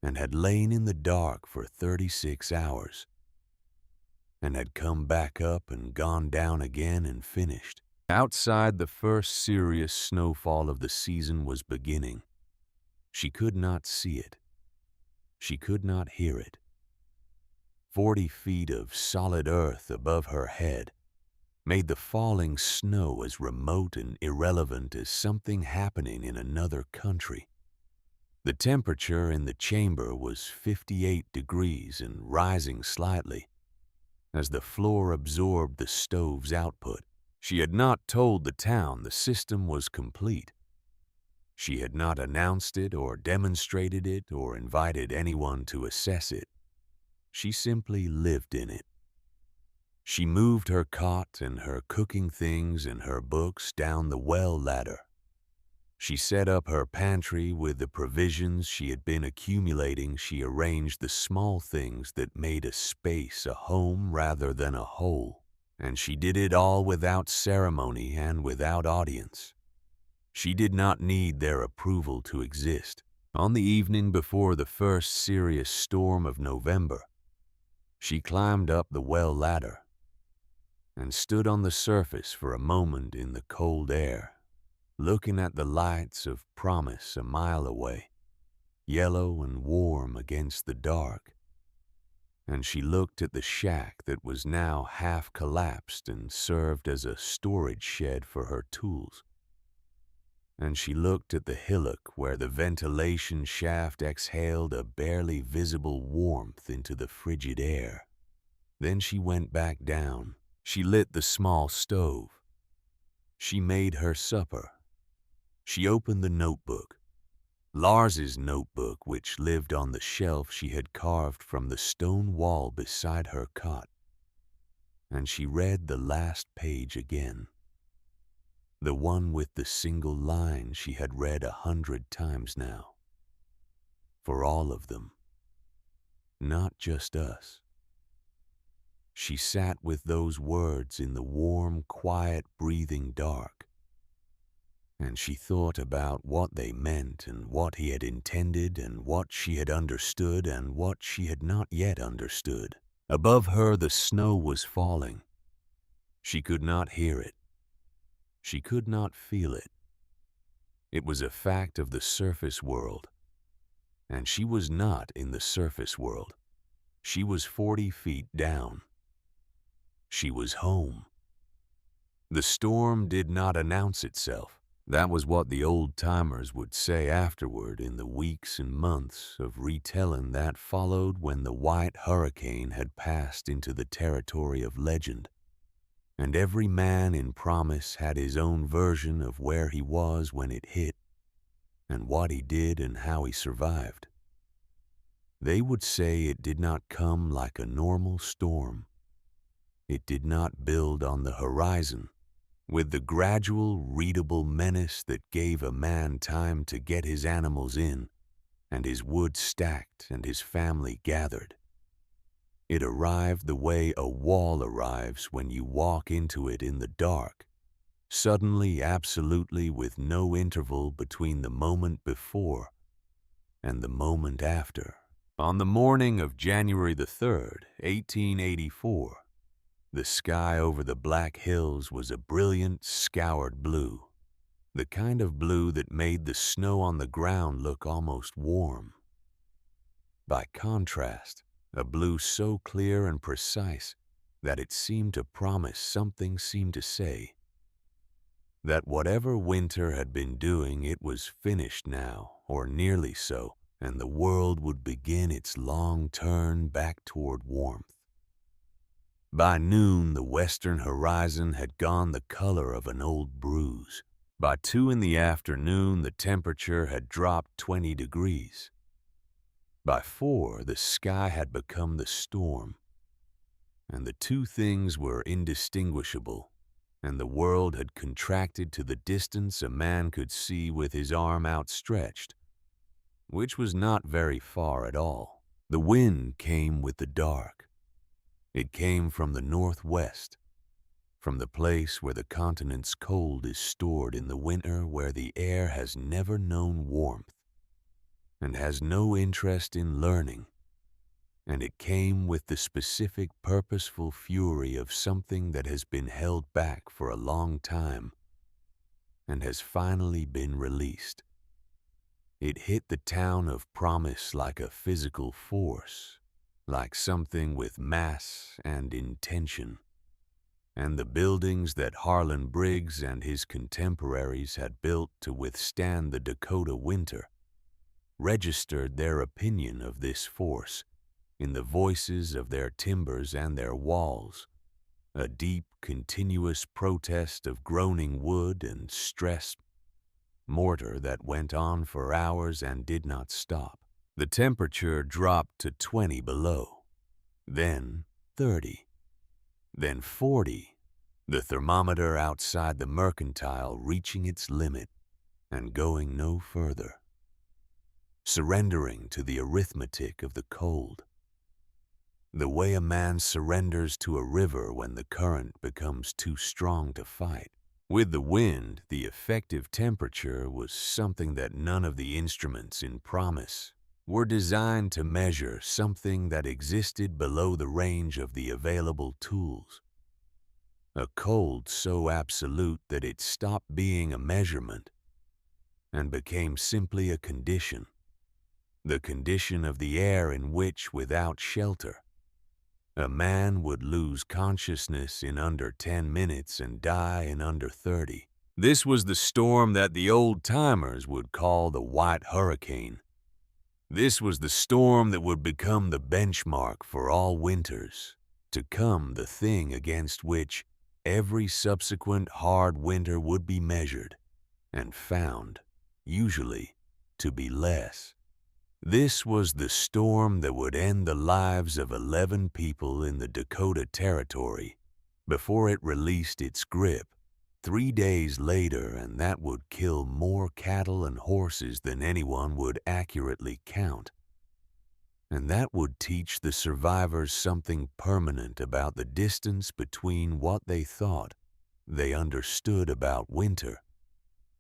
and had lain in the dark for 36 hours, and had come back up and gone down again and finished. Outside, the first serious snowfall of the season was beginning. She could not see it. She could not hear it. 40 feet of solid earth above her head made the falling snow as remote and irrelevant as something happening in another country. The temperature in the chamber was 58 degrees and rising slightly as the floor absorbed the stove's output. She had not told the town the system was complete. She had not announced it or demonstrated it or invited anyone to assess it. She simply lived in it. She moved her cot and her cooking things and her books down the well ladder. She set up her pantry with the provisions she had been accumulating. She arranged the small things that made a space a home rather than a whole. And she did it all without ceremony and without audience. She did not need their approval to exist. On the evening before the first serious storm of November, she climbed up the well ladder and stood on the surface for a moment in the cold air, looking at the lights of promise a mile away, yellow and warm against the dark. And she looked at the shack that was now half collapsed and served as a storage shed for her tools. And she looked at the hillock where the ventilation shaft exhaled a barely visible warmth into the frigid air. Then she went back down. She lit the small stove. She made her supper. She opened the notebook, Lars's notebook, which lived on the shelf she had carved from the stone wall beside her cot, and she read the last page again. The one with the single line she had read 100 times now. For all of them. Not just us. She sat with those words in the warm, quiet, breathing dark. and she thought about what they meant and what he had intended and what she had understood and what she had not yet understood. Above her the snow was falling. She could not hear it. She could not feel it. It was a fact of the surface world, and she was not in the surface world. She was 40 feet down. She was home. The storm did not announce itself. That was what the old-timers would say afterward in the weeks and months of retelling that followed when the white hurricane had passed into the territory of legend. And every man in Promise had his own version of where he was when it hit, and what he did and how he survived. They would say it did not come like a normal storm. It did not build on the horizon, with the gradual, readable menace that gave a man time to get his animals in, and his wood stacked and his family gathered. It arrived the way a wall arrives when you walk into it in the dark, suddenly, absolutely, with no interval between the moment before and the moment after. On the morning of January the 3rd, 1884, the sky over the Black Hills was a brilliant, scoured blue, the kind of blue that made the snow on the ground look almost warm. By contrast, a blue so clear and precise that it seemed to promise something, seemed to say that whatever winter had been doing, it was finished now, or nearly so, and the world would begin its long turn back toward warmth. By noon, the western horizon had gone the color of an old bruise. By 2 in the afternoon, the temperature had dropped 20 degrees. By 4, the sky had become the storm, and the two things were indistinguishable, and the world had contracted to the distance a man could see with his arm outstretched, which was not very far at all. The wind came with the dark. It came from the northwest, from the place where the continent's cold is stored in the winter, where the air has never known warmth and has no interest in learning, and it came with the specific, purposeful fury of something that has been held back for a long time and has finally been released. It hit the town of Promise like a physical force, like something with mass and intention. And the buildings that Harlan Briggs and his contemporaries had built to withstand the Dakota winter registered their opinion of this force in the voices of their timbers and their walls, a deep, continuous protest of groaning wood and stressed mortar that went on for hours and did not stop. The temperature dropped to 20 below, then 30, then 40, the thermometer outside the mercantile reaching its limit and going no further, surrendering to the arithmetic of the cold, the way a man surrenders to a river when the current becomes too strong to fight. With the wind, the effective temperature was something that none of the instruments in Promise were designed to measure, something that existed below the range of the available tools. A cold so absolute that it stopped being a measurement and became simply a condition, the condition of the air in which, without shelter, a man would lose consciousness in under 10 minutes and die in under 30. This was the storm that the old-timers would call the White Hurricane. This was the storm that would become the benchmark for all winters, to come the thing against which every subsequent hard winter would be measured and found, usually, to be less. This was the storm that would end the lives of 11 people in the Dakota Territory before it released its grip 3 days later, and that would kill more cattle and horses than anyone would accurately count. And that would teach the survivors something permanent about the distance between what they thought they understood about winter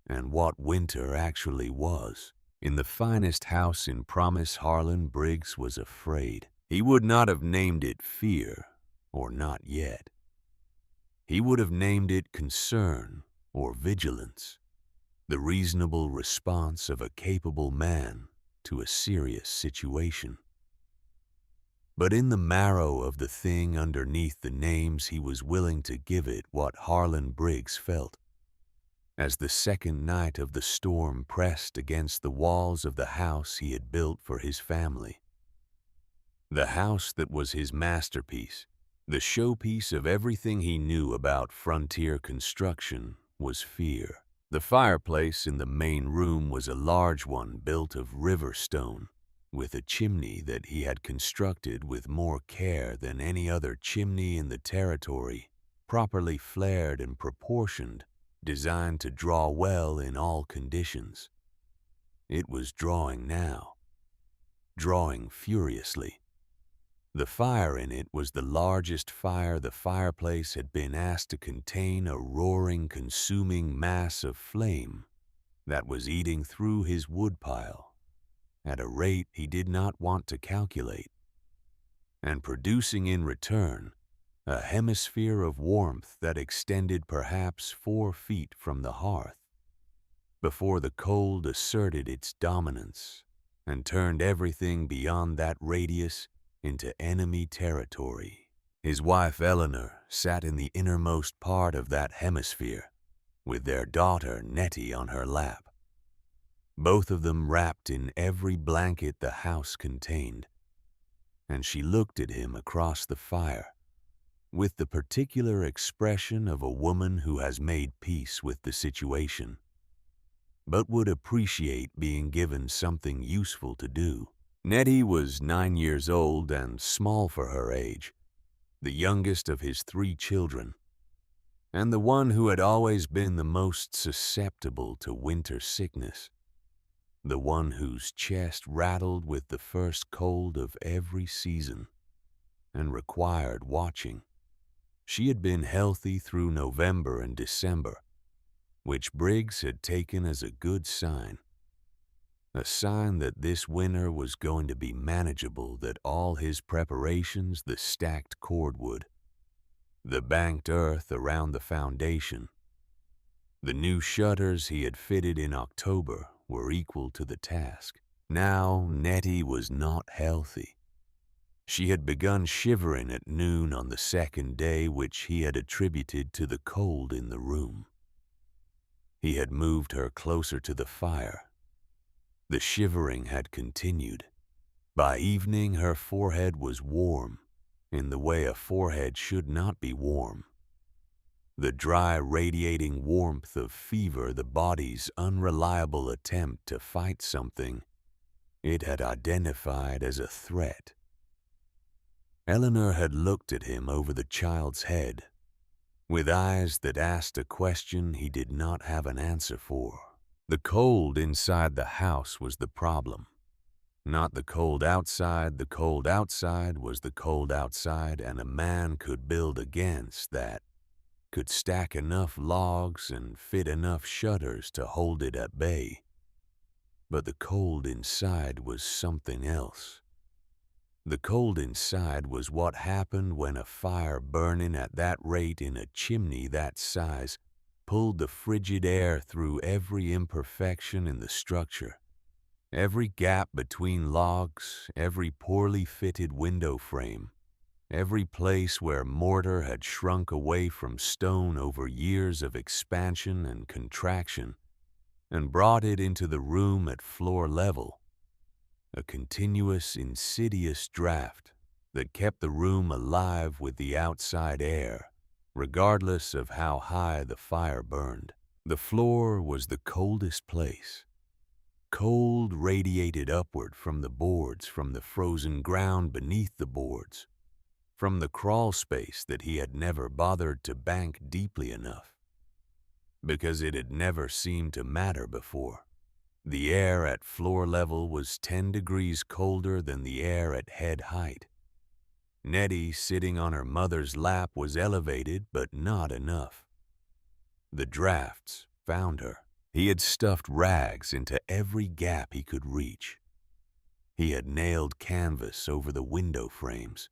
and what winter actually was. In the finest house in Promise, Harlan Briggs was afraid. He would not have named it fear, or not yet. He would have named it concern or vigilance, the reasonable response of a capable man to a serious situation. But in the marrow of the thing underneath the names, he was willing to give it what Harlan Briggs felt. As the second night of the storm pressed against the walls of the house he had built for his family, the house that was his masterpiece, the showpiece of everything he knew about frontier construction, was fear. The fireplace in the main room was a large one built of river stone, with a chimney that he had constructed with more care than any other chimney in the territory, properly flared and proportioned, designed to draw well in all conditions. It was drawing now, drawing furiously. The fire in it was the largest fire the fireplace had been asked to contain, a roaring, consuming mass of flame that was eating through his woodpile at a rate he did not want to calculate, and producing in return a hemisphere of warmth that extended perhaps 4 feet from the hearth, before the cold asserted its dominance and turned everything beyond that radius into enemy territory. His wife Eleanor sat in the innermost part of that hemisphere, with their daughter Nettie on her lap, both of them wrapped in every blanket the house contained, and she looked at him across the fire with the particular expression of a woman who has made peace with the situation, but would appreciate being given something useful to do. Nettie was 9 years old and small for her age, the youngest of his 3 children, and the one who had always been the most susceptible to winter sickness, the one whose chest rattled with the first cold of every season and required watching. She had been healthy through November and December, which Briggs had taken as a good sign. A sign that this winter was going to be manageable, that all his preparations, the stacked cordwood, the banked earth around the foundation, the new shutters he had fitted in October, were equal to the task. Now Nettie was not healthy. She had begun shivering at noon on the second day, which he had attributed to the cold in the room. He had moved her closer to the fire. The shivering had continued. By evening, her forehead was warm, in the way a forehead should not be warm. The dry, radiating warmth of fever, the body's unreliable attempt to fight something it had identified as a threat. Eleanor had looked at him over the child's head, with eyes that asked a question he did not have an answer for. The cold inside the house was the problem, not the cold outside. The cold outside was the cold outside, and a man could build against that, could stack enough logs and fit enough shutters to hold it at bay. But the cold inside was something else. The cold inside was what happened when a fire burning at that rate in a chimney that size pulled the frigid air through every imperfection in the structure, every gap between logs, every poorly fitted window frame, every place where mortar had shrunk away from stone over years of expansion and contraction, and brought it into the room at floor level. A continuous, insidious draft that kept the room alive with the outside air, regardless of how high the fire burned. The floor was the coldest place. Cold radiated upward from the boards, from the frozen ground beneath the boards, from the crawl space that he had never bothered to bank deeply enough, because it had never seemed to matter before. The air at floor level was 10 degrees colder than the air at head height. Nettie, sitting on her mother's lap, was elevated, but not enough. The drafts found her. He had stuffed rags into every gap he could reach. He had nailed canvas over the window frames.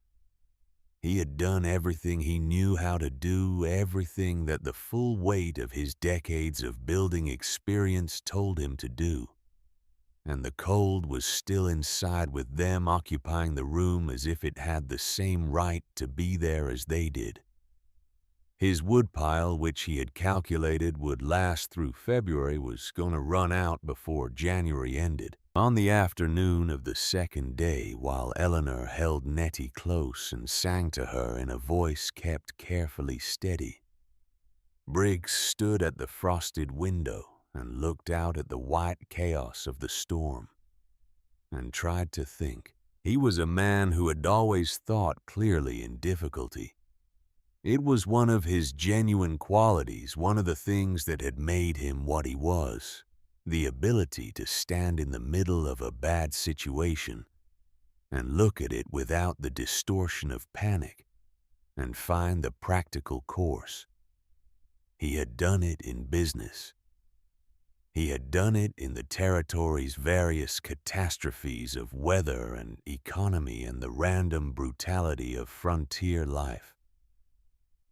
He had done everything he knew how to do, everything that the full weight of his decades of building experience told him to do. And the cold was still inside, with them occupying the room as if it had the same right to be there as they did. His woodpile, which he had calculated would last through February, was going to run out before January ended. On the afternoon of the second day, while Eleanor held Nettie close and sang to her in a voice kept carefully steady, Briggs stood at the frosted window and looked out at the white chaos of the storm and tried to think. He was a man who had always thought clearly in difficulty. It was one of his genuine qualities, one of the things that had made him what he was, the ability to stand in the middle of a bad situation and look at it without the distortion of panic and find the practical course. He had done it in business. He had done it in the territory's various catastrophes of weather and economy and the random brutality of frontier life.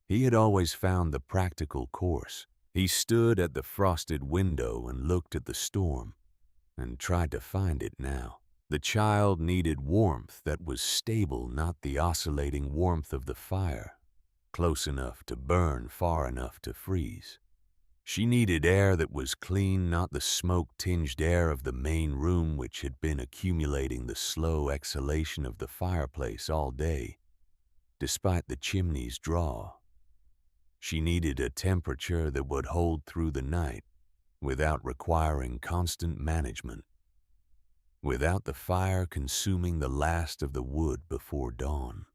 He had always found the practical course. He stood at the frosted window and looked at the storm and tried to find it now. The child needed warmth that was stable, not the oscillating warmth of the fire, close enough to burn, far enough to freeze. She needed air that was clean, not the smoke-tinged air of the main room which had been accumulating the slow exhalation of the fireplace all day, despite the chimney's draw. She needed a temperature that would hold through the night without requiring constant management, without the fire consuming the last of the wood before dawn.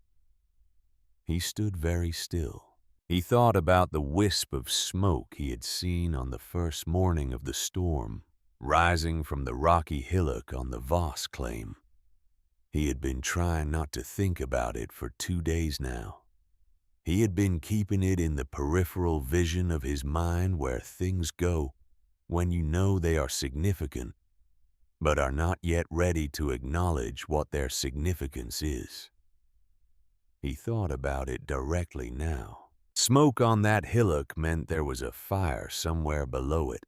He stood very still. He thought about the wisp of smoke he had seen on the first morning of the storm, rising from the rocky hillock on the Voss claim. He had been trying not to think about it for 2 days now. He had been keeping it in the peripheral vision of his mind, where things go when you know they are significant, but are not yet ready to acknowledge what their significance is. He thought about it directly now. Smoke on that hillock meant there was a fire somewhere below it.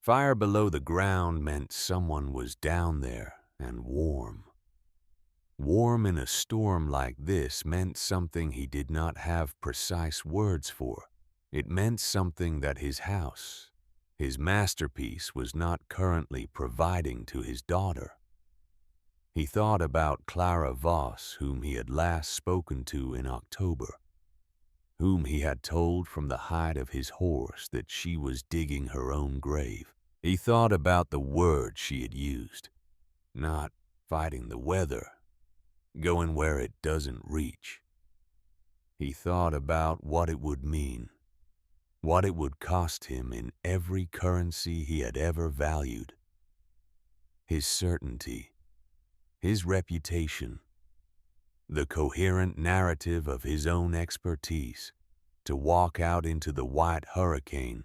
Fire below the ground meant someone was down there and warm. Warm in a storm like this meant something he did not have precise words for. It meant something that his house, his masterpiece, was not currently providing to his daughter. He thought about Clara Voss, whom he had last spoken to in October, whom he had told from the height of his horse that she was digging her own grave. He thought about the words she had used, not fighting the weather, going where it doesn't reach. He thought about what it would mean, what it would cost him in every currency he had ever valued. His certainty, his reputation, the coherent narrative of his own expertise, to walk out into the white hurricane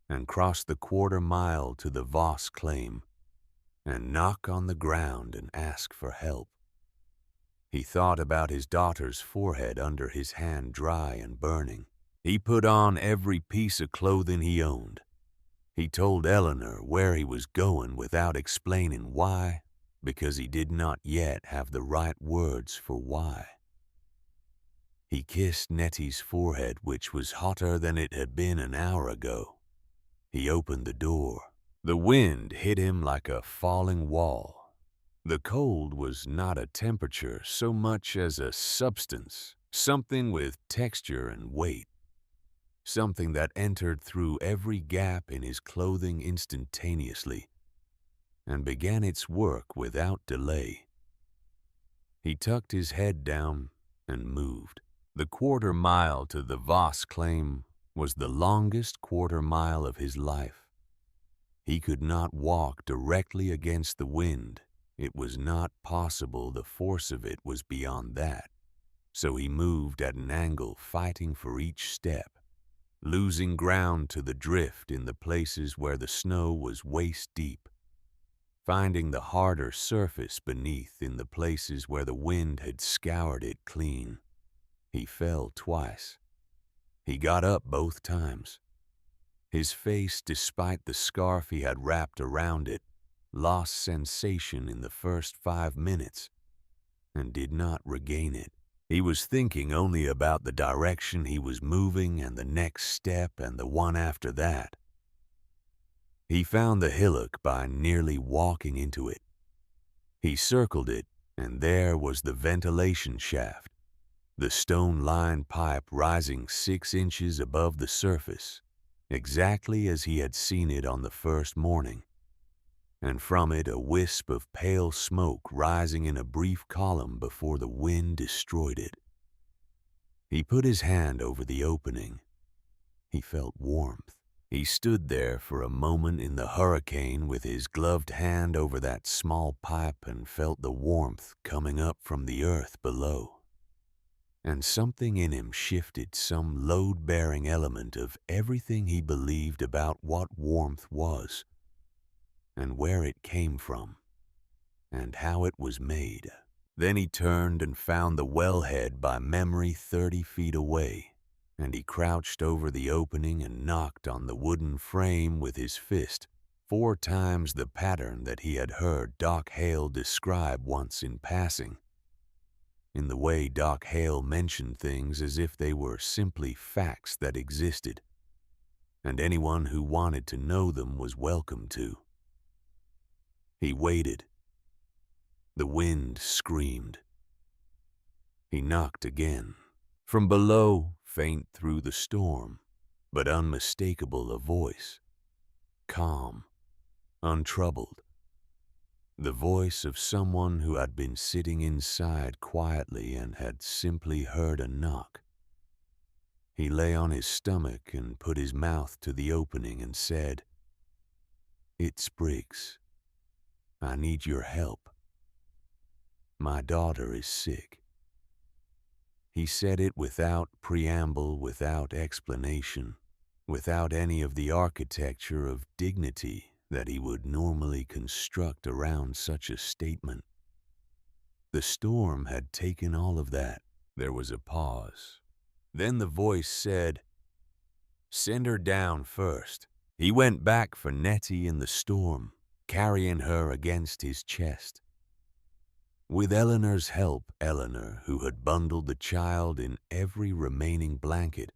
and cross the 1/4 mile to the Voss claim and knock on the ground and ask for help. He thought about his daughter's forehead under his hand, dry and burning. He put on every piece of clothing he owned. He told Eleanor where he was going without explaining why, because he did not yet have the right words for why. He kissed Nettie's forehead, which was hotter than it had been an hour ago. He opened the door. The wind hit him like a falling wall. The cold was not a temperature so much as a substance, something with texture and weight, something that entered through every gap in his clothing instantaneously and began its work without delay. He tucked his head down and moved. The 1/4 mile to the Voss claim was the longest 1/4 mile of his life. He could not walk directly against the wind. It was not possible. The force of it was beyond that. So he moved at an angle, fighting for each step. losing ground to the drift in the places where the snow was waist deep, finding the harder surface beneath in the places where the wind had scoured it clean. He fell twice. He got up both times. His face, despite the scarf he had wrapped around it, lost sensation in the first 5 minutes and did not regain it. He was thinking only about the direction he was moving and the next step and the one after that. He found the hillock by nearly walking into it. He circled it, and there was the ventilation shaft, the stone-lined pipe rising 6 inches above the surface, exactly as he had seen it on the first morning, and from it a wisp of pale smoke rising in a brief column before the wind destroyed it. He put his hand over the opening. He felt warmth. He stood there for a moment in the hurricane with his gloved hand over that small pipe and felt the warmth coming up from the earth below. And something in him shifted some load-bearing element of everything he believed about what warmth was, and where it came from, and how it was made. Then he turned and found the wellhead by memory 30 feet away, and he crouched over the opening and knocked on the wooden frame with his fist, 4 times the pattern that he had heard Doc Hale describe once in passing, in the way Doc Hale mentioned things as if they were simply facts that existed, and anyone who wanted to know them was welcome to. He waited. The wind screamed. He knocked again. From below, faint through the storm, but unmistakable a voice, calm, untroubled, the voice of someone who had been sitting inside quietly and had simply heard a knock. He lay on his stomach and put his mouth to the opening and said, "It's Briggs. I need your help. My daughter is sick." He said it without preamble, without explanation, without any of the architecture of dignity that he would normally construct around such a statement. The storm had taken all of that. There was a pause. Then the voice said, "Send her down first." He went back for Nettie in the storm, carrying her against his chest. With Eleanor's help, Eleanor, who had bundled the child in every remaining blanket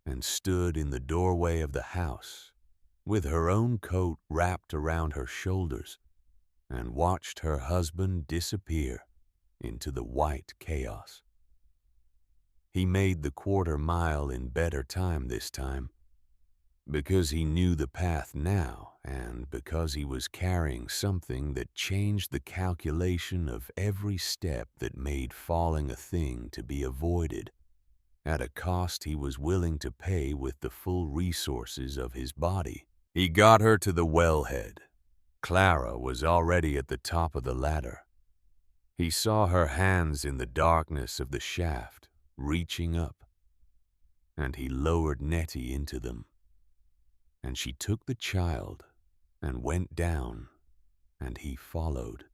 and stood in the doorway of the house, with her own coat wrapped around her shoulders, and watched her husband disappear into the white chaos. He made the 1/4 mile in better time this time, because he knew the path now, and because he was carrying something that changed the calculation of every step that made falling a thing to be avoided, at a cost he was willing to pay with the full resources of his body. He got her to the wellhead. Clara was already at the top of the ladder. He saw her hands in the darkness of the shaft, reaching up, and he lowered Nettie into them. And she took the child and went down, and he followed.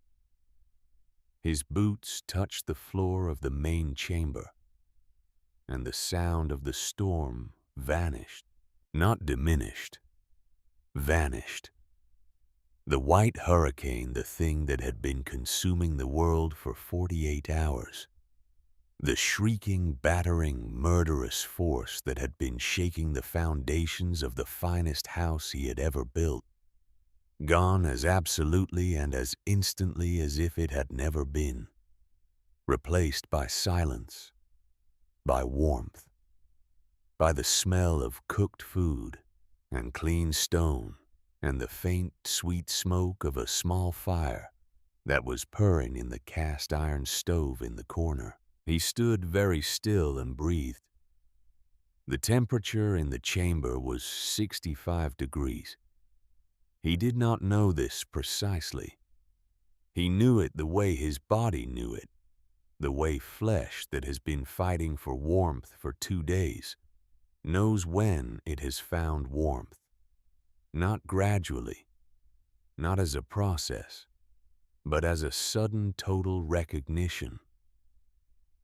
His boots touched the floor of the main chamber, and the sound of the storm vanished, not diminished, vanished. The white hurricane, the thing that had been consuming the world for 48 hours, the shrieking, battering, murderous force that had been shaking the foundations of the finest house he had ever built, gone as absolutely and as instantly as if it had never been, replaced by silence, by warmth, by the smell of cooked food and clean stone and the faint, sweet smoke of a small fire that was purring in the cast-iron stove in the corner. He stood very still and breathed. The temperature in the chamber was 65 degrees. He did not know this precisely. He knew it the way his body knew it, the way flesh that has been fighting for warmth for 2 days knows when it has found warmth, not gradually, not as a process, but as a sudden total recognition,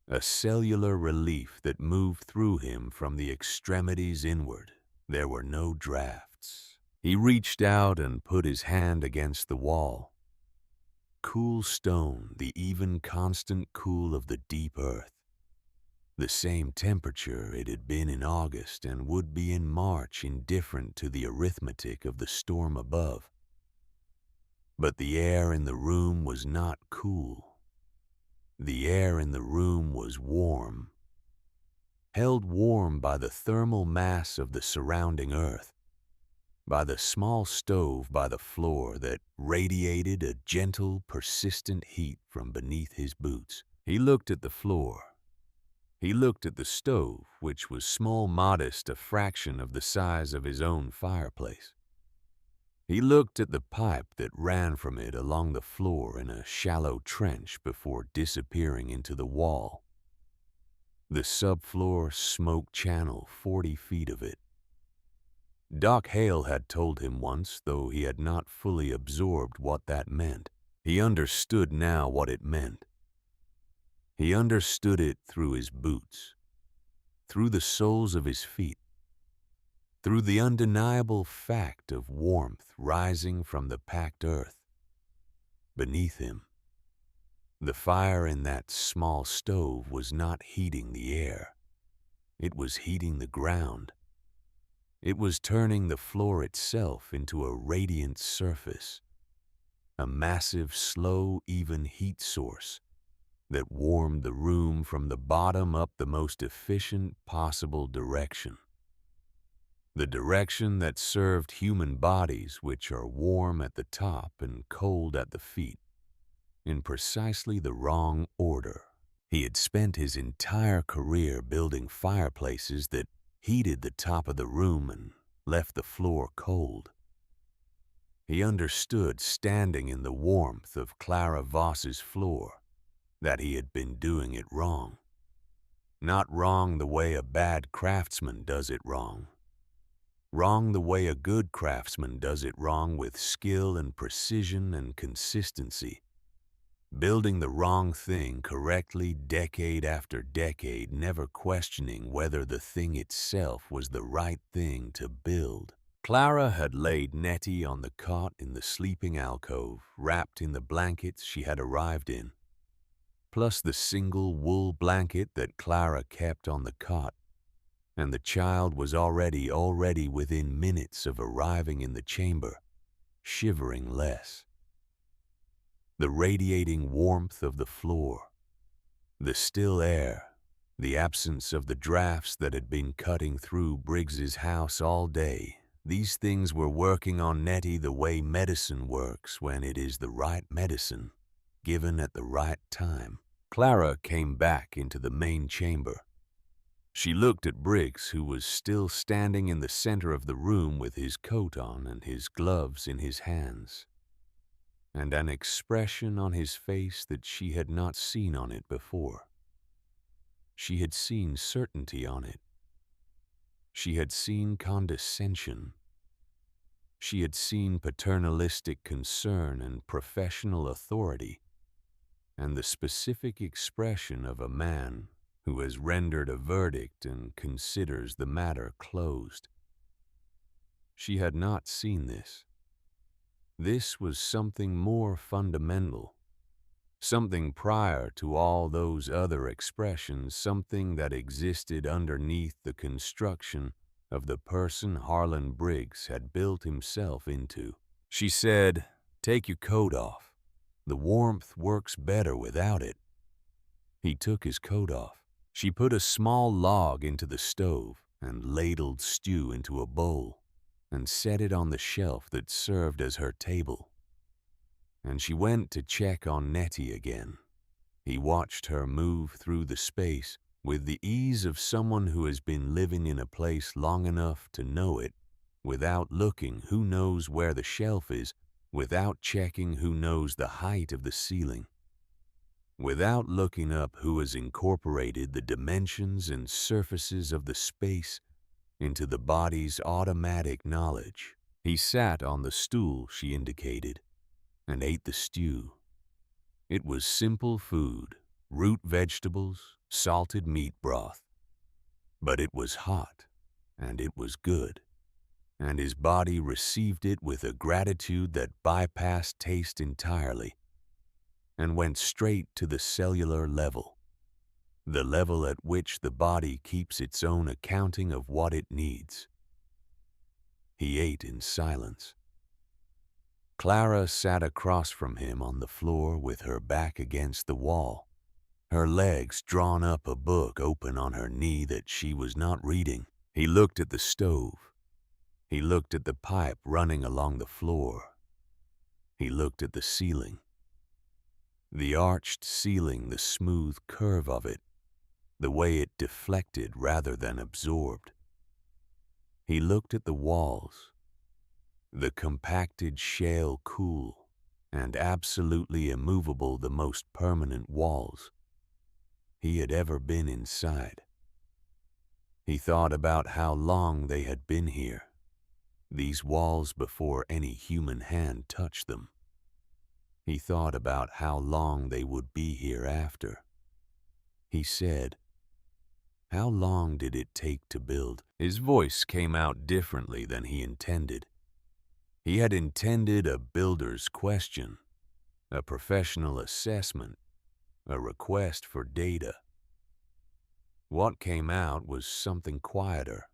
a cellular relief that moved through him from the extremities inward. There were no drafts. He reached out and put his hand against the wall. Cool stone, the even constant cool of the deep earth. The same temperature it had been in August and would be in March, indifferent to the arithmetic of the storm above. But the air in the room was not cool. The air in the room was warm, held warm by the thermal mass of the surrounding earth, by the small stove by the floor that radiated a gentle, persistent heat from beneath his boots. He looked at the floor. He looked at the stove, which was small, modest, a fraction of the size of his own fireplace. He looked at the pipe that ran from it along the floor in a shallow trench before disappearing into the wall. The subfloor smoke channel, 40 feet of it. Doc Hale had told him once, though he had not fully absorbed what that meant. He understood now what it meant. He understood it through his boots, through the soles of his feet, through the undeniable fact of warmth rising from the packed earth beneath him. The fire in that small stove was not heating the air. It was heating the ground. It was turning the floor itself into a radiant surface, a massive, slow, even heat source that warmed the room from the bottom up the most efficient possible direction. The direction that served human bodies, which are warm at the top and cold at the feet, in precisely the wrong order. He had spent his entire career building fireplaces that heated the top of the room and left the floor cold. He understood, standing in the warmth of Clara Voss's floor, that he had been doing it wrong. Not wrong the way a bad craftsman does it wrong. Wrong the way a good craftsman does it wrong, with skill and precision and consistency. Building the wrong thing correctly decade after decade, never questioning whether the thing itself was the right thing to build. Clara had laid Nettie on the cot in the sleeping alcove, wrapped in the blankets she had arrived in, plus the single wool blanket that Clara kept on the cot, and the child was already within minutes of arriving in the chamber, shivering less. The radiating warmth of the floor, the still air, the absence of the drafts that had been cutting through Briggs's house all day, these things were working on Nettie the way medicine works when it is the right medicine, given at the right time. Clara came back into the main chamber. She looked at Briggs, who was still standing in the center of the room with his coat on and his gloves in his hands, and an expression on his face that she had not seen on it before. She had seen certainty on it. She had seen condescension. She had seen paternalistic concern and professional authority, and the specific expression of a man who has rendered a verdict and considers the matter closed. She had not seen this. This was something more fundamental, something prior to all those other expressions, something that existed underneath the construction of the person Harlan Briggs had built himself into. She said, "Take your coat off. The warmth works better without it." He took his coat off. She put a small log into the stove and ladled stew into a bowl and set it on the shelf that served as her table. And she went to check on Nettie again. He watched her move through the space with the ease of someone who has been living in a place long enough to know it, without looking who knows where the shelf is, without checking who knows the height of the ceiling, without looking up who has incorporated the dimensions and surfaces of the space into the body's automatic knowledge. He sat on the stool she indicated and ate the stew. It was simple food, root vegetables, salted meat broth. But it was hot, and it was good, and his body received it with a gratitude that bypassed taste entirely and went straight to the cellular level, the level at which the body keeps its own accounting of what it needs. He ate in silence. Clara sat across from him on the floor with her back against the wall, her legs drawn up, a book open on her knee that she was not reading. He looked at the stove. He looked at the pipe running along the floor. He looked at the ceiling. The arched ceiling, the smooth curve of it, the way it deflected rather than absorbed. He looked at the walls, the compacted shale cool and absolutely immovable, the most permanent walls he had ever been inside. He thought about how long they had been here, these walls, before any human hand touched them. He thought about how long they would be here after. He said, "How long did it take to build?" His voice came out differently than he intended. He had intended a builder's question, a professional assessment, a request for data. What came out was something quieter.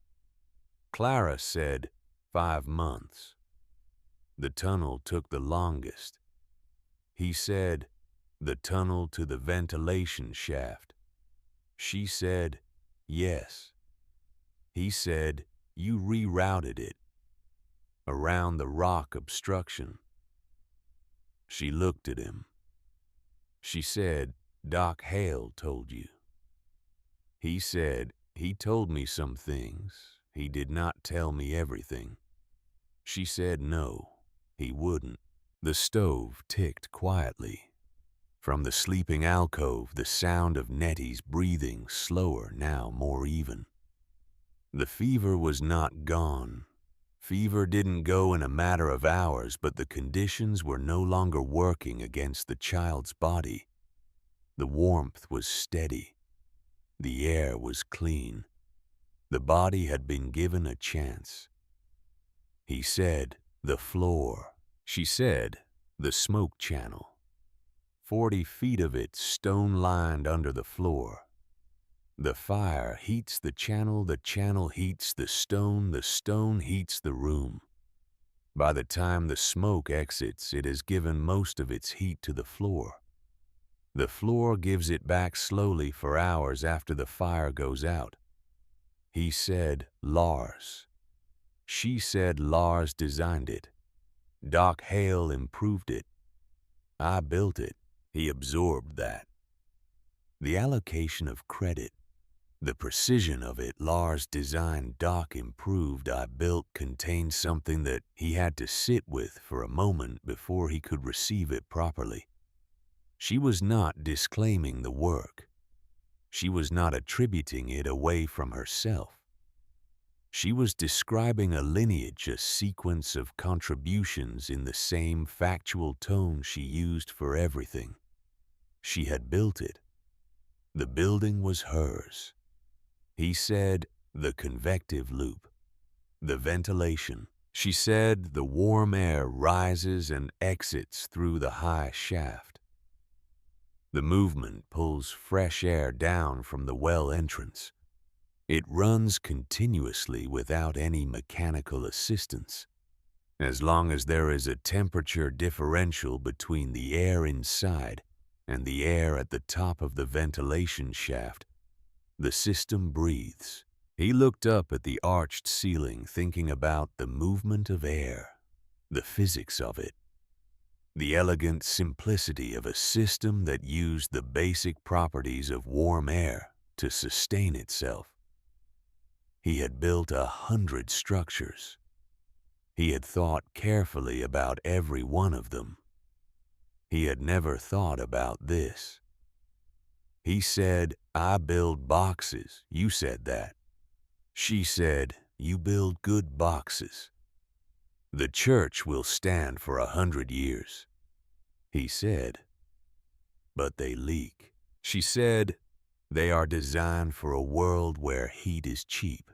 Clara said 5 months. The tunnel took the longest. He said, the tunnel to the ventilation shaft. She said, yes. He said, you rerouted it around the rock obstruction. She looked at him. She said, Doc Hale told you. He said, he told me some things. He did not tell me everything. She said no, he wouldn't. The stove ticked quietly. From the sleeping alcove, the sound of Nettie's breathing, slower now, more even. The fever was not gone. Fever didn't go in a matter of hours, but the conditions were no longer working against the child's body. The warmth was steady. The air was clean. The body had been given a chance. He said, the floor. She said, the smoke channel. 40 feet of it stone-lined under the floor. The fire heats the channel heats the stone heats the room. By the time the smoke exits, it has given most of its heat to the floor. The floor gives it back slowly for hours after the fire goes out. He said, Lars. She said Lars designed it. Doc Hale improved it. I built it. He absorbed that. The allocation of credit, the precision of it, Lars designed, Doc improved, I built, contained something that he had to sit with for a moment before he could receive it properly. She was not disclaiming the work. She was not attributing it away from herself. She was describing a lineage, a sequence of contributions in the same factual tone she used for everything. She had built it. The building was hers. He said, the convective loop, the ventilation. She said, the warm air rises and exits through the high shaft. The movement pulls fresh air down from the well entrance. It runs continuously without any mechanical assistance. As long as there is a temperature differential between the air inside and the air at the top of the ventilation shaft, the system breathes. He looked up at the arched ceiling, thinking about the movement of air, the physics of it, the elegant simplicity of a system that used the basic properties of warm air to sustain itself. He had built 100 structures. He had thought carefully about every one of them. He had never thought about this. He said, I build boxes. You said that. She said, You build good boxes. The church will stand for 100 years, he said. But they leak. She said, they are designed for a world where heat is cheap,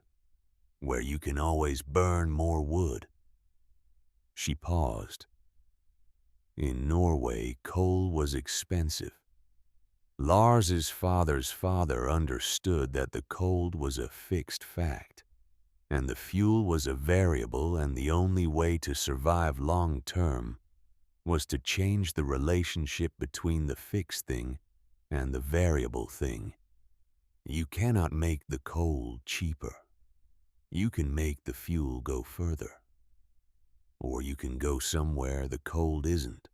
where you can always burn more wood. She paused. In Norway, coal was expensive. Lars's father's father understood that the cold was a fixed fact, and the fuel was a variable, and the only way to survive long-term was to change the relationship between the fixed thing and the variable thing. You cannot make the coal cheaper. You can make the fuel go further. Or you can go somewhere the cold isn't.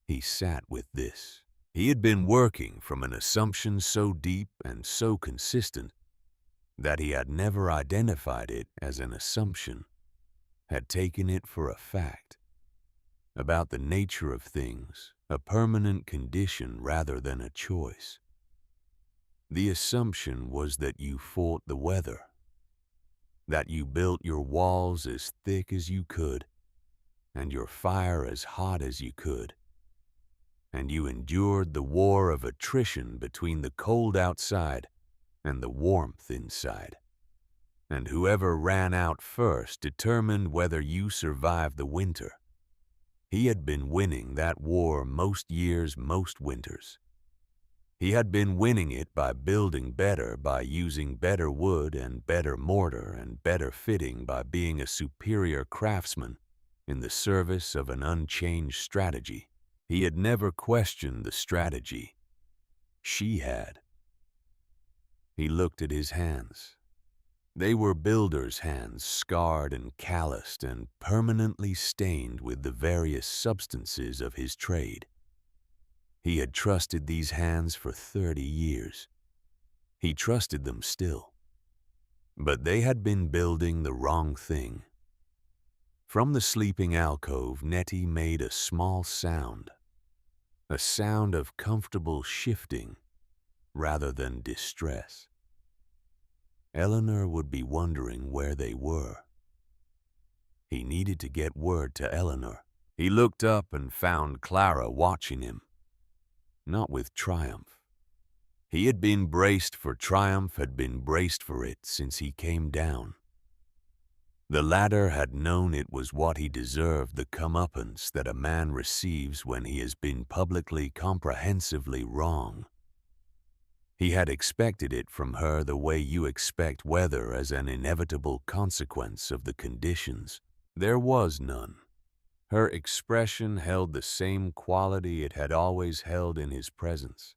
He sat with this. He had been working from an assumption so deep and so consistent that he had never identified it as an assumption, had taken it for a fact, about the nature of things, a permanent condition rather than a choice. The assumption was that you fought the weather, that you built your walls as thick as you could, and your fire as hot as you could, and you endured the war of attrition between the cold outside and the warmth inside. And whoever ran out first determined whether you survived the winter. He had been winning that war most years, most winters. He had been winning it by building better, by using better wood and better mortar and better fitting, by being a superior craftsman in the service of an unchanged strategy. He had never questioned the strategy. She had. He looked at his hands. They were builder's hands, scarred and calloused and permanently stained with the various substances of his trade. He had trusted these hands for 30 years. He trusted them still. But they had been building the wrong thing. From the sleeping alcove, Nettie made a small sound, a sound of comfortable shifting rather than distress. Eleanor would be wondering where they were. He needed to get word to Eleanor. He looked up and found Clara watching him, not with triumph. He had been braced for triumph, had been braced for it since he came down. The latter had known it was what he deserved, the comeuppance that a man receives when he has been publicly, comprehensively wrong. He had expected it from her the way you expect weather as an inevitable consequence of the conditions. There was none. Her expression held the same quality it had always held in his presence.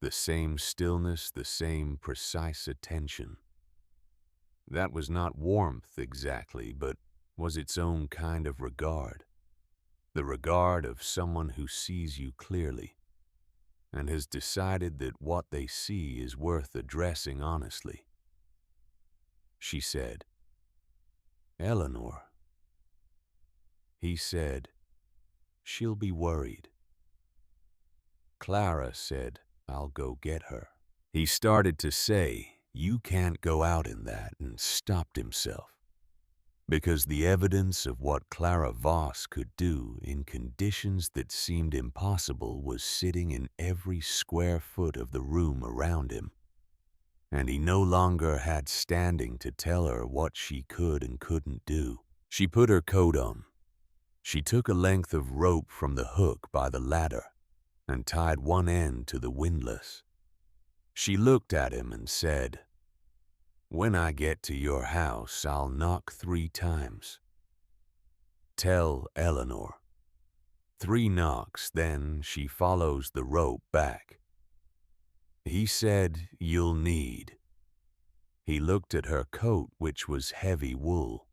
The same stillness, the same precise attention. That was not warmth exactly, but was its own kind of regard. The regard of someone who sees you clearly and has decided that what they see is worth addressing honestly. She said, "Eleanor." He said, "She'll be worried." Clara said, "I'll go get her." He started to say, "You can't go out in that," and stopped himself, because the evidence of what Clara Voss could do in conditions that seemed impossible was sitting in every square foot of the room around him, and he no longer had standing to tell her what she could and couldn't do. She put her coat on. She took a length of rope from the hook by the ladder and tied one end to the windlass. She looked at him and said, "When I get to your house, I'll knock 3 times. Tell Eleanor." 3 knocks, then she follows the rope back. He said, "You'll need." He looked at her coat, which was heavy wool,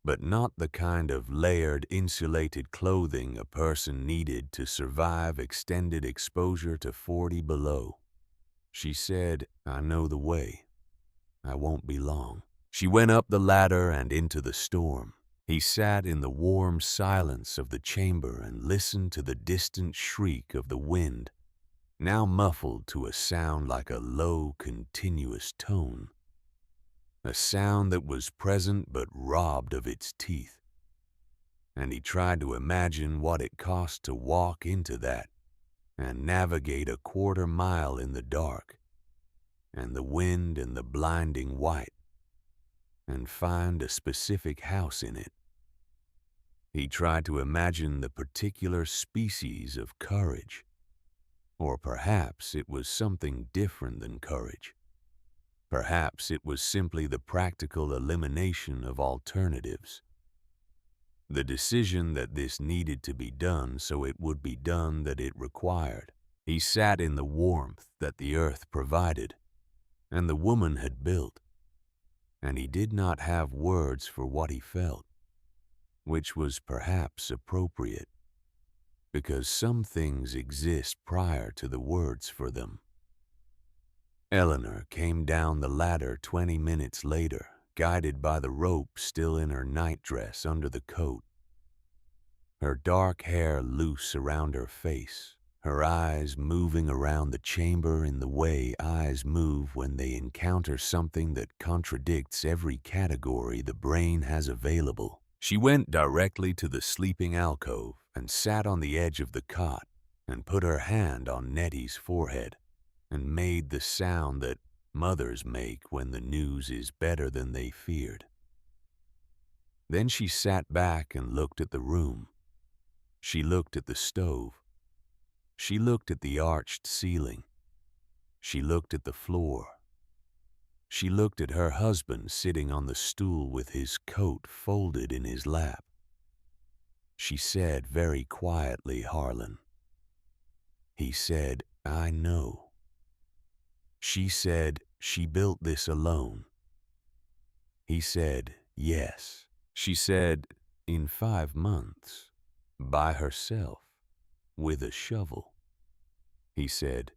but not the kind of layered, insulated clothing a person needed to survive extended exposure to 40 below. She said, "I know the way. I won't be long." She went up the ladder and into the storm. He sat in the warm silence of the chamber and listened to the distant shriek of the wind, now muffled to a sound like a low, continuous tone. a sound that was present but robbed of its teeth. And he tried to imagine what it cost to walk into that and navigate a quarter-mile in the dark and the wind and the blinding white and find a specific house in it. He tried to imagine the particular species of courage, or perhaps it was something different than courage. Perhaps it was simply the practical elimination of alternatives. The decision that this needed to be done so it would be done that it required. He sat in the warmth that the earth provided and the woman had built, and he did not have words for what he felt, which was perhaps appropriate, because some things exist prior to the words for them. Eleanor came down the ladder 20 minutes later, guided by the rope still in her nightdress under the coat. Her dark hair loose around her face, her eyes moving around the chamber in the way eyes move when they encounter something that contradicts every category the brain has available. She went directly to the sleeping alcove and sat on the edge of the cot and put her hand on Nettie's forehead and made the sound that mothers make when the news is better than they feared. Then she sat back and looked at the room. She looked at the stove. She looked at the arched ceiling. She looked at the floor. She looked at her husband sitting on the stool with his coat folded in his lap. She said very quietly, "Harlan." He said, "I know." She said, "She built this alone." He said, "Yes." She said, "In 5 months, by herself, with a shovel." He said,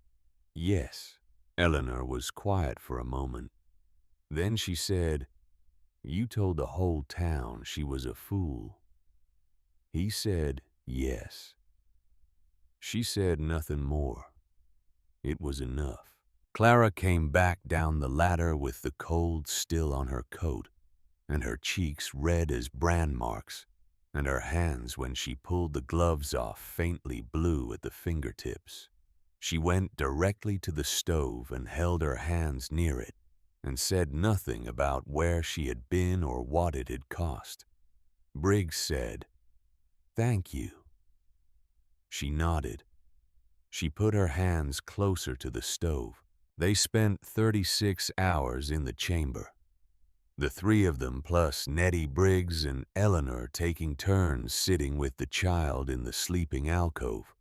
"Yes." Eleanor was quiet for a moment. Then she said, "You told the whole town she was a fool." He said, "Yes." She said nothing more. It was enough. Clara came back down the ladder with the cold still on her coat, and her cheeks red as brand marks, and her hands, when she pulled the gloves off, faintly blue at the fingertips. She went directly to the stove and held her hands near it, and said nothing about where she had been or what it had cost. Briggs said, "Thank you." She nodded. She put her hands closer to the stove. They spent 36 hours in the chamber. The 3 of them plus Nettie Briggs and Eleanor taking turns sitting with the child in the sleeping alcove.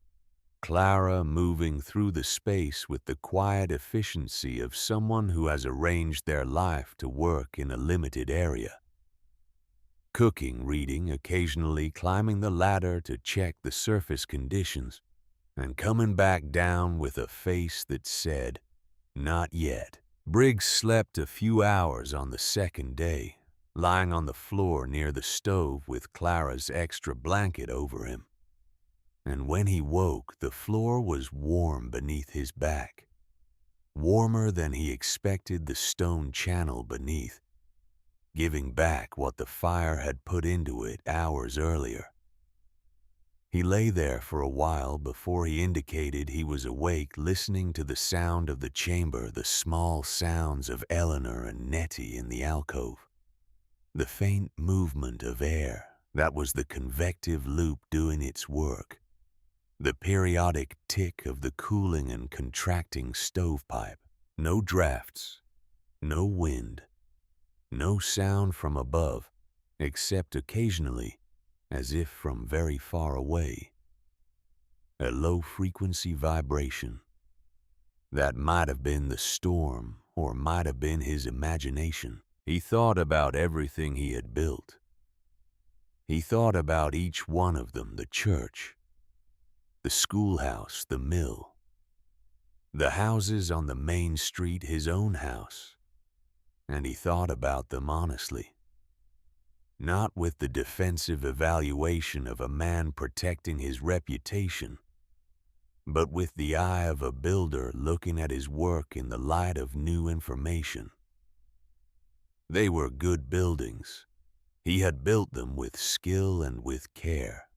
Clara moving through the space with the quiet efficiency of someone who has arranged their life to work in a limited area. Cooking, reading, occasionally climbing the ladder to check the surface conditions, and coming back down with a face that said, "Not yet." Briggs slept a few hours on the second day, lying on the floor near the stove with Clara's extra blanket over him. And when he woke, the floor was warm beneath his back, warmer than he expected the stone channel beneath, giving back what the fire had put into it hours earlier. He lay there for a while before he indicated he was awake, listening to the sound of the chamber, the small sounds of Eleanor and Nettie in the alcove, the faint movement of air that was the convective loop doing its work, the periodic tick of the cooling and contracting stovepipe. No drafts, no wind, no sound from above, except occasionally, as if from very far away, a low-frequency vibration. That might have been the storm, or might have been his imagination. He thought about everything he had built. He thought about each one of them, the church, the schoolhouse, the mill, the houses on the main street, his own house, and he thought about them honestly. Not with the defensive evaluation of a man protecting his reputation, but with the eye of a builder looking at his work in the light of new information. They were good buildings. He had built them with skill and with care,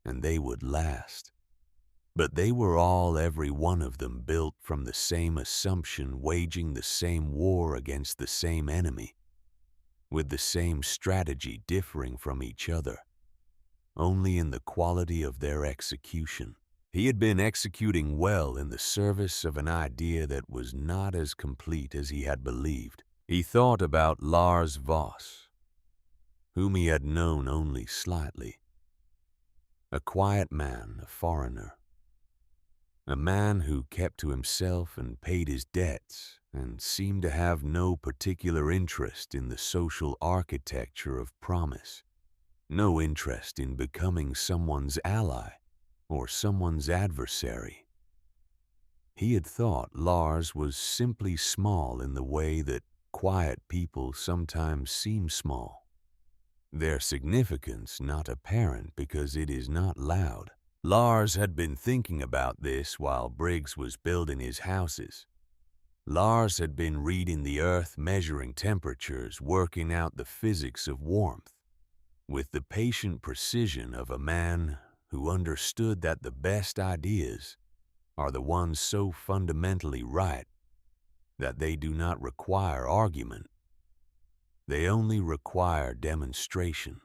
and they would last. But they were all, every one of them, built from the same assumption, waging the same war against the same enemy, with the same strategy differing from each other, only in the quality of their execution. He had been executing well in the service of an idea that was not as complete as he had believed. He thought about Lars Voss, whom he had known only slightly. A quiet man, a foreigner. A man who kept to himself and paid his debts and seemed to have no particular interest in the social architecture of promise. No interest in becoming someone's ally or someone's adversary. He had thought Lars was simply small in the way that quiet people sometimes seem small. Their significance not apparent because it is not loud. Lars had been thinking about this while Briggs was building his houses. Lars had been reading the earth, measuring temperatures, working out the physics of warmth, with the patient precision of a man who understood that the best ideas are the ones so fundamentally right that they do not require argument. They only require demonstration.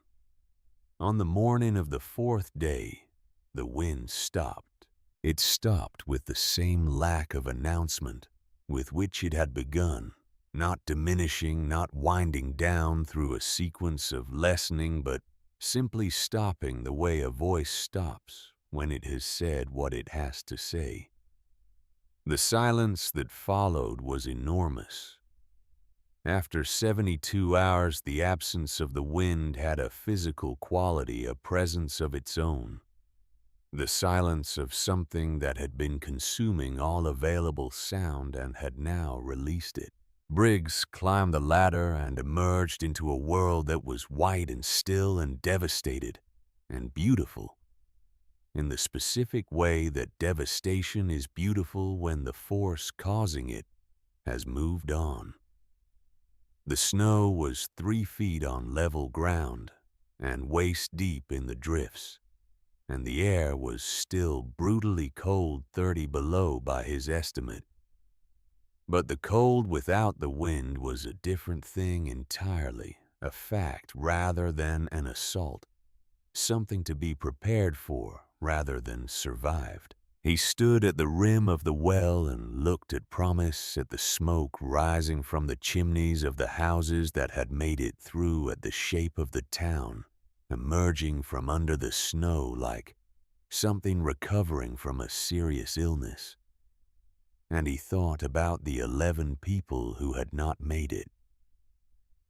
On the morning of the fourth day, the wind stopped. It stopped with the same lack of announcement with which it had begun, not diminishing, not winding down through a sequence of lessening, but simply stopping the way a voice stops when it has said what it has to say. The silence that followed was enormous. After 72 hours, the absence of the wind had a physical quality, a presence of its own. The silence of something that had been consuming all available sound and had now released it. Briggs climbed the ladder and emerged into a world that was white and still and devastated and beautiful, in the specific way that devastation is beautiful when the force causing it has moved on. The snow was 3 feet on level ground and waist deep in the drifts, and the air was still brutally cold, 30 below by his estimate. But the cold without the wind was a different thing entirely, a fact rather than an assault, something to be prepared for rather than survived. He stood at the rim of the well and looked at promise, at the smoke rising from the chimneys of the houses that had made it through, at the shape of the town, emerging from under the snow like something recovering from a serious illness. And he thought about the 11 people who had not made it,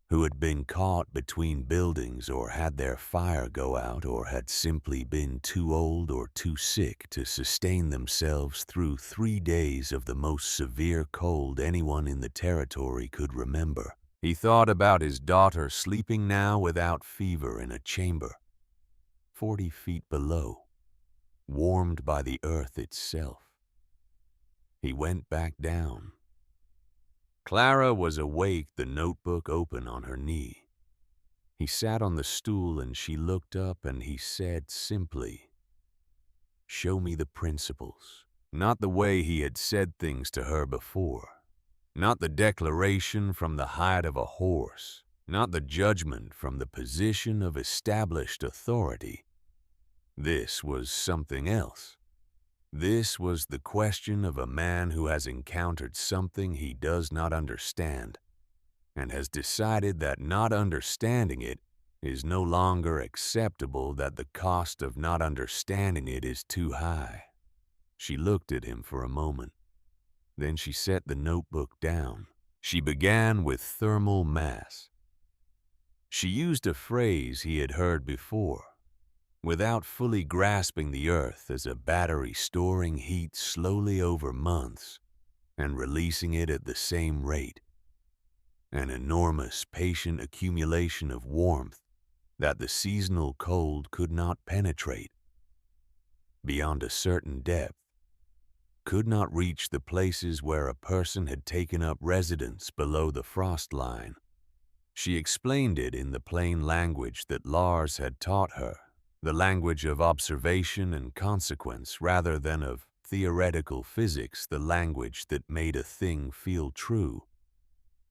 who had been caught between buildings or had their fire go out or had simply been too old or too sick to sustain themselves through 3 days of the most severe cold anyone in the territory could remember. He thought about his daughter sleeping now without fever in a chamber 40 feet below, warmed by the earth itself. He went back down. Clara was awake, the notebook open on her knee. He sat on the stool and she looked up and he said simply, "Show me the principles." Not the way he had said things to her before. Not the declaration from the height of a horse. Not the judgment from the position of established authority. This was something else. This was the question of a man who has encountered something he does not understand and has decided that not understanding it is no longer acceptable, that the cost of not understanding it is too high. She looked at him for a moment. Then she set the notebook down. She began with thermal mass. She used a phrase he had heard before. Without fully grasping the earth as a battery storing heat slowly over months and releasing it at the same rate. An enormous, patient accumulation of warmth that the seasonal cold could not penetrate. Beyond a certain depth, could not reach the places where a person had taken up residence below the frost line. She explained it in the plain language that Lars had taught her, the language of observation and consequence rather than of theoretical physics, the language that made a thing feel true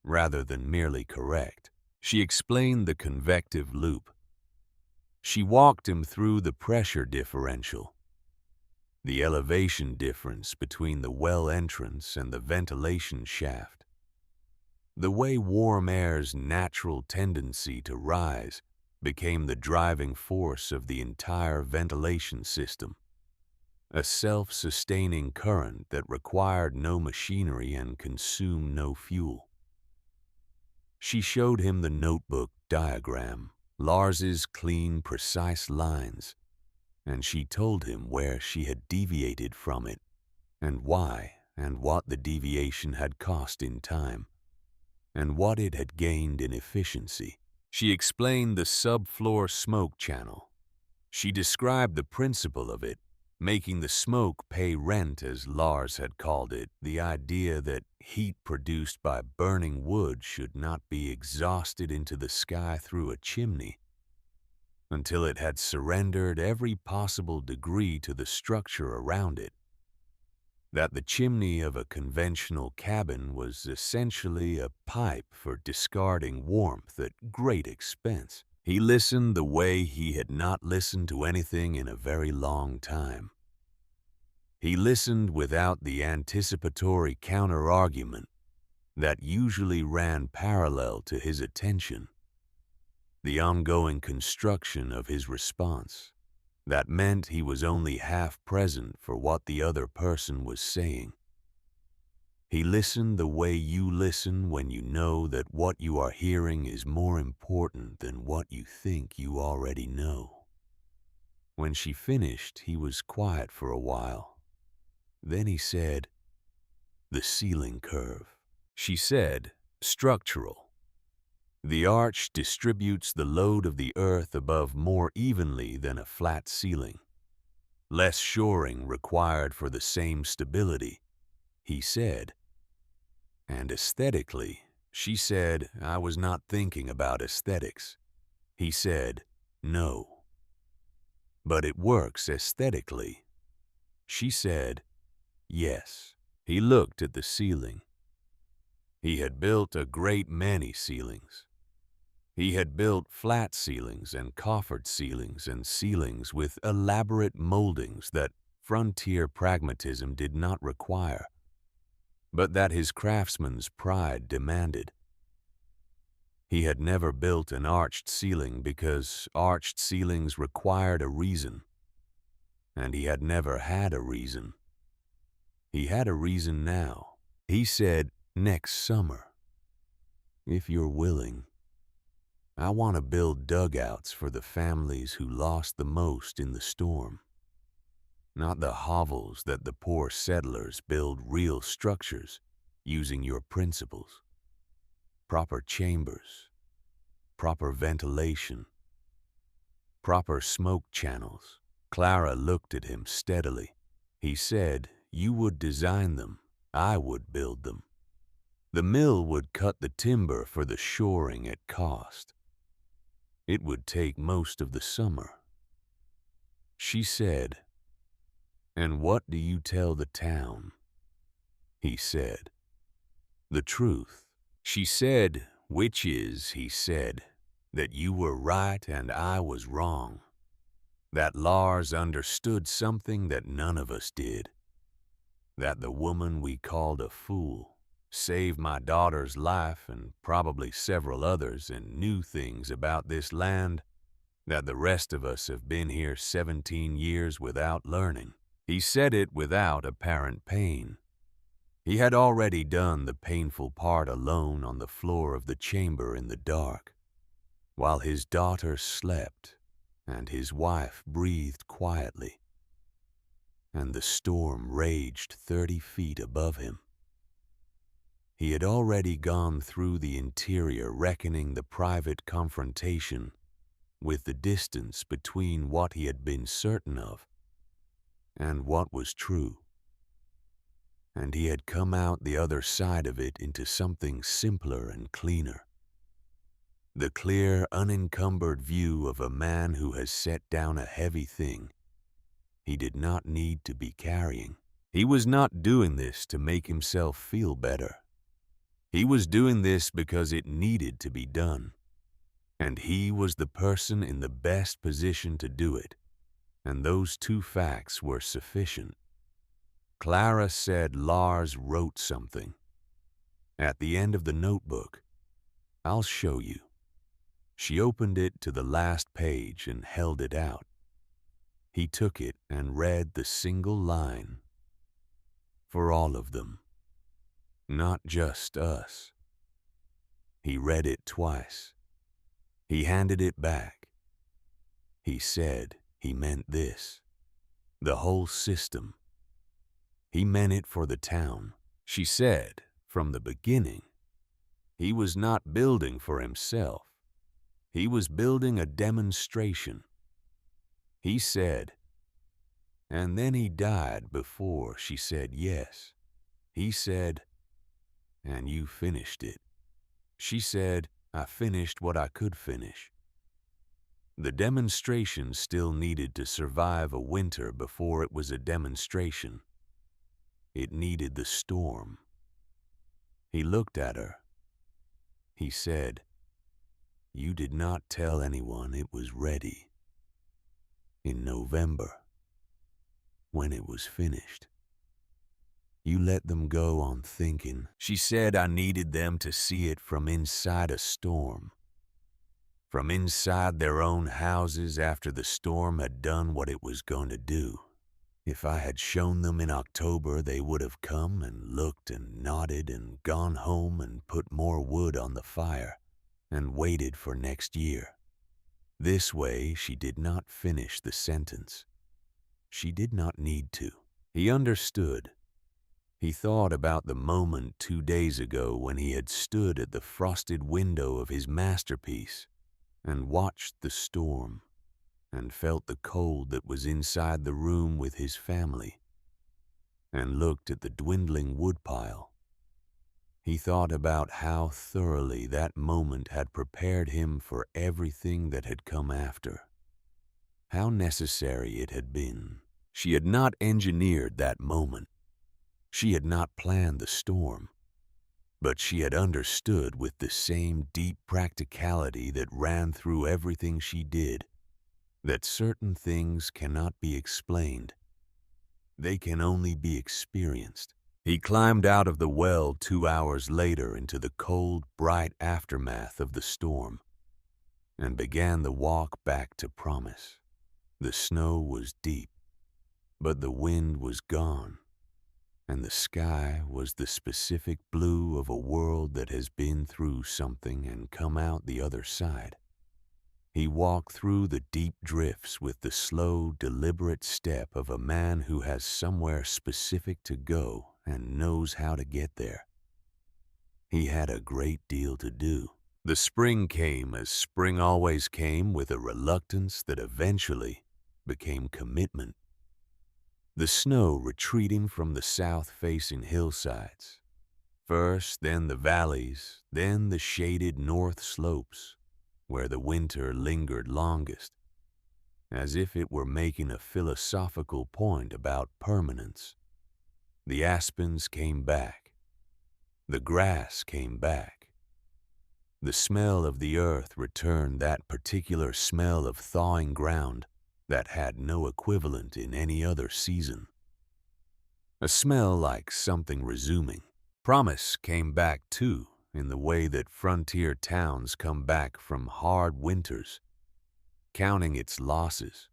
rather than merely correct. She explained the convective loop. She walked him through the pressure differential, the elevation difference between the well entrance and the ventilation shaft, the way warm air's natural tendency to rise became the driving force of the entire ventilation system, a self-sustaining current that required no machinery and consumed no fuel. She showed him the notebook diagram, Lars's clean, precise lines, and she told him where she had deviated from it, and why, and what the deviation had cost in time, and what it had gained in efficiency. She explained the subfloor smoke channel. She described the principle of it, making the smoke pay rent, as Lars had called it, the idea that heat produced by burning wood should not be exhausted into the sky through a chimney until it had surrendered every possible degree to the structure around it, that the chimney of a conventional cabin was essentially a pipe for discarding warmth at great expense. He listened the way he had not listened to anything in a very long time. He listened without the anticipatory counter-argument that usually ran parallel to his attention, the ongoing construction of his response. That meant he was only half present for what the other person was saying. He listened the way you listen when you know that what you are hearing is more important than what you think you already know. When she finished, he was quiet for a while. Then he said, "The ceiling curve." She said, "Structural. The arch distributes the load of the earth above more evenly than a flat ceiling. Less shoring required for the same stability," he said. And aesthetically, she said, "I was not thinking about aesthetics." He said, "No." "But it works aesthetically." She said, "Yes." He looked at the ceiling. He had built a great many ceilings. He had built flat ceilings and coffered ceilings and ceilings with elaborate moldings that frontier pragmatism did not require, but that his craftsman's pride demanded. He had never built an arched ceiling because arched ceilings required a reason, and he had never had a reason. He had a reason now. He said, "Next summer, if you're willing. I want to build dugouts for the families who lost the most in the storm. Not the hovels that the poor settlers build, real structures using your principles. Proper chambers, proper ventilation, proper smoke channels." Clara looked at him steadily. He said, "You would design them, I would build them. The mill would cut the timber for the shoring at cost. It would take most of the summer." She said, "And what do you tell the town?" He said, "The truth." She said, "Which is," he said, "that you were right and I was wrong. That Lars understood something that none of us did. That the woman we called a fool saved my daughter's life and probably several others and knew things about this land that the rest of us have been here 17 years without learning." He said it without apparent pain. He had already done the painful part alone on the floor of the chamber in the dark, while his daughter slept and his wife breathed quietly, and the storm raged 30 feet above him. He had already gone through the interior, reckoning the private confrontation with the distance between what he had been certain of and what was true. And he had come out the other side of it into something simpler and cleaner. The clear, unencumbered view of a man who has set down a heavy thing he did not need to be carrying. He was not doing this to make himself feel better. He was doing this because it needed to be done. And he was the person in the best position to do it. And those two facts were sufficient. Clara said Lars wrote something. At the end of the notebook, "I'll show you." She opened it to the last page and held it out. He took it and read the single line. "For all of them, not just us." He read it twice. He handed it back. He said he meant this. The whole system. He meant it for the town. She said, from the beginning, he was not building for himself. He was building a demonstration. He said, and then he died before she said yes. He said, "And you finished it." She said, "I finished what I could finish." The demonstration still needed to survive a winter before it was a demonstration. It needed the storm. He looked at her. He said, "You did not tell anyone it was ready." In November, when it was finished, you let them go on thinking. She said I needed them to see it from inside a storm. From inside their own houses after the storm had done what it was going to do. If I had shown them in October, they would have come and looked and nodded and gone home and put more wood on the fire and waited for next year. This way, she did not finish the sentence. She did not need to. He understood. He thought about the moment 2 days ago when he had stood at the frosted window of his masterpiece and watched the storm and felt the cold that was inside the room with his family and looked at the dwindling woodpile. He thought about how thoroughly that moment had prepared him for everything that had come after. How necessary it had been. She had not engineered that moment. She had not planned the storm. But she had understood with the same deep practicality that ran through everything she did that certain things cannot be explained. They can only be experienced. He climbed out of the well 2 hours later into the cold, bright aftermath of the storm and began the walk back to Promise. The snow was deep, but the wind was gone, and the sky was the specific blue of a world that has been through something and come out the other side. He walked through the deep drifts with the slow, deliberate step of a man who has somewhere specific to go and knows how to get there. He had a great deal to do. The spring came as spring always came, with a reluctance that eventually became commitment. The snow retreating from the south-facing hillsides. First, then the valleys, then the shaded north slopes, where the winter lingered longest, as if it were making a philosophical point about permanence. The aspens came back. The grass came back. The smell of the earth returned, that particular smell of thawing ground that had no equivalent in any other season. A smell like something resuming. Promise came back too, in the way that frontier towns come back from hard winters, counting its losses,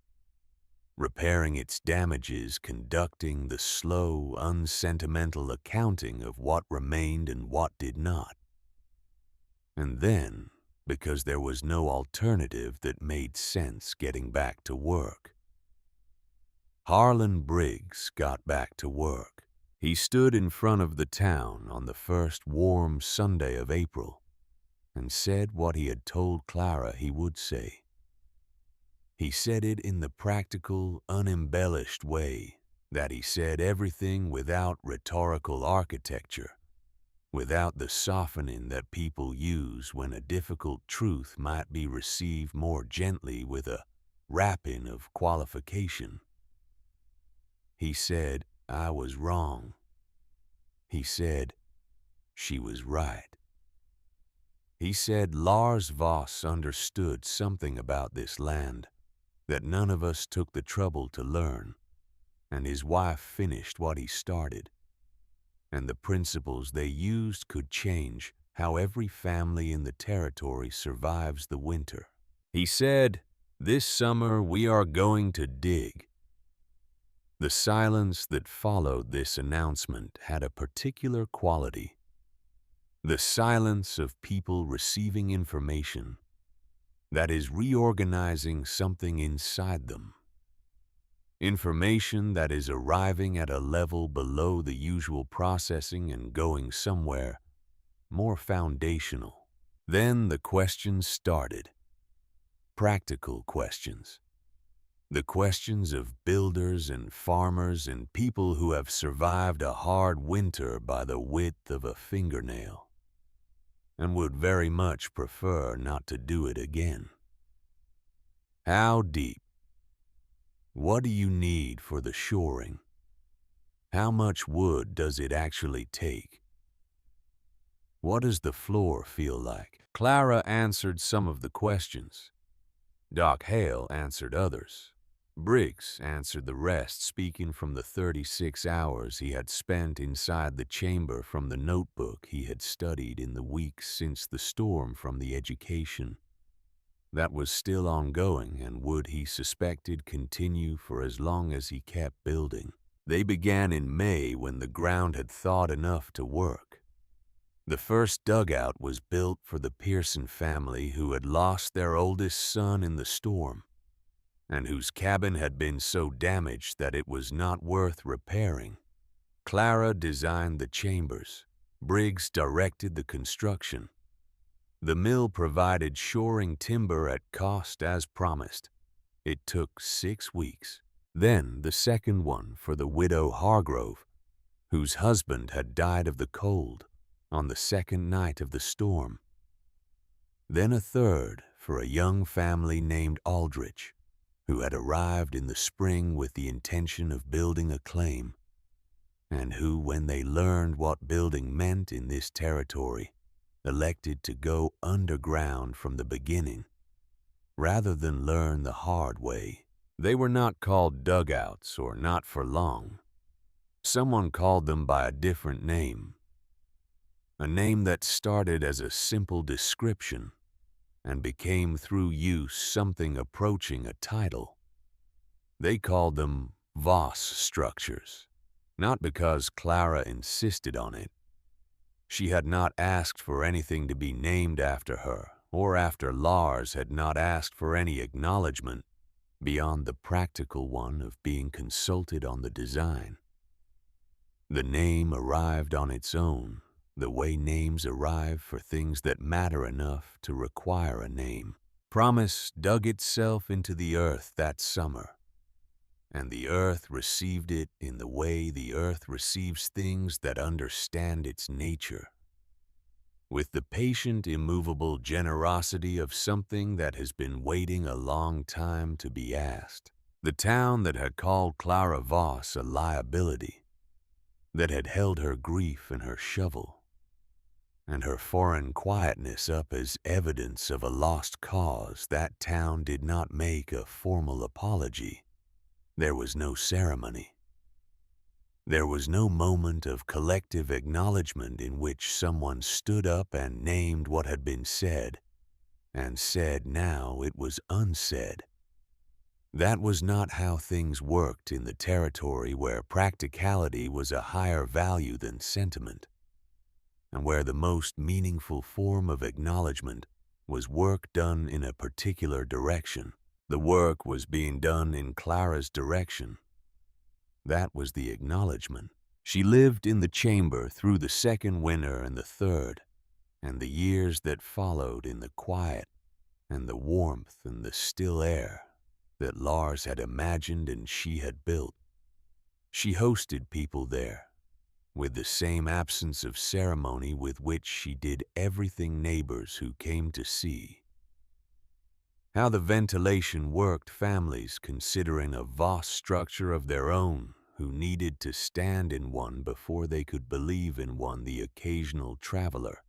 repairing its damages, conducting the slow, unsentimental accounting of what remained and what did not. And then, because there was no alternative that made sense, getting back to work. Harlan Briggs got back to work. He stood in front of the town on the first warm Sunday of April and said what he had told Clara he would say. He said it in the practical, unembellished way that he said everything without rhetorical architecture, without the softening that people use when a difficult truth might be received more gently with a wrapping of qualification. He said, I was wrong. He said, she was right. He said Lars Voss understood something about this land that none of us took the trouble to learn, and his wife finished what he started. And the principles they used could change how every family in the territory survives the winter. He said, this summer we are going to dig. The silence that followed this announcement had a particular quality. The silence of people receiving information that is reorganizing something inside them. Information that is arriving at a level below the usual processing and going somewhere more foundational. Then the questions started. Practical questions. The questions of builders and farmers and people who have survived a hard winter by the width of a fingernail and would very much prefer not to do it again. How deep? What do you need for the shoring? How much wood does it actually take? What does the floor feel like? Clara answered some of the questions. Doc Hale answered others. Briggs answered the rest, speaking from the 36 hours he had spent inside the chamber from the notebook he had studied in the weeks since the storm from the education that was still ongoing and would, he suspected, continue for as long as he kept building. They began in May when the ground had thawed enough to work. The first dugout was built for the Pearson family who had lost their oldest son in the storm, and whose cabin had been so damaged that it was not worth repairing. Clara designed the chambers. Briggs directed the construction. The mill provided shoring timber at cost as promised. It took 6 weeks. Then the second one for the widow Hargrove, whose husband had died of the cold on the second night of the storm. Then a third for a young family named Aldrich, who had arrived in the spring with the intention of building a claim, and who, when they learned what building meant in this territory, elected to go underground from the beginning, rather than learn the hard way. They were not called dugouts, or not for long. Someone called them by a different name, a name that started as a simple description and became through use something approaching a title. They called them Voss structures, not because Clara insisted on it. She had not asked for anything to be named after her, or after Lars had not asked for any acknowledgement beyond the practical one of being consulted on the design. The name arrived on its own, the way names arrive for things that matter enough to require a name. Promise dug itself into the earth that summer, and the earth received it in the way the earth receives things that understand its nature, with the patient, immovable generosity of something that has been waiting a long time to be asked. The town that had called Clara Voss a liability, that had held her grief and her shovel, and her foreign quietness up as evidence of a lost cause, that town did not make a formal apology. There was no ceremony. There was no moment of collective acknowledgement in which someone stood up and named what had been said, and said now it was unsaid. That was not how things worked in the territory where practicality was a higher value than sentiment, and where the most meaningful form of acknowledgement was work done in a particular direction. The work was being done in Clara's direction. That was the acknowledgement. She lived in the chamber through the second winter and the third, and the years that followed in the quiet and the warmth and the still air that Lars had imagined and she had built. She hosted people there, with the same absence of ceremony with which she did everything neighbors who came to see. How the ventilation worked families considering a vast structure of their own who needed to stand in one before they could believe in one, the occasional traveler,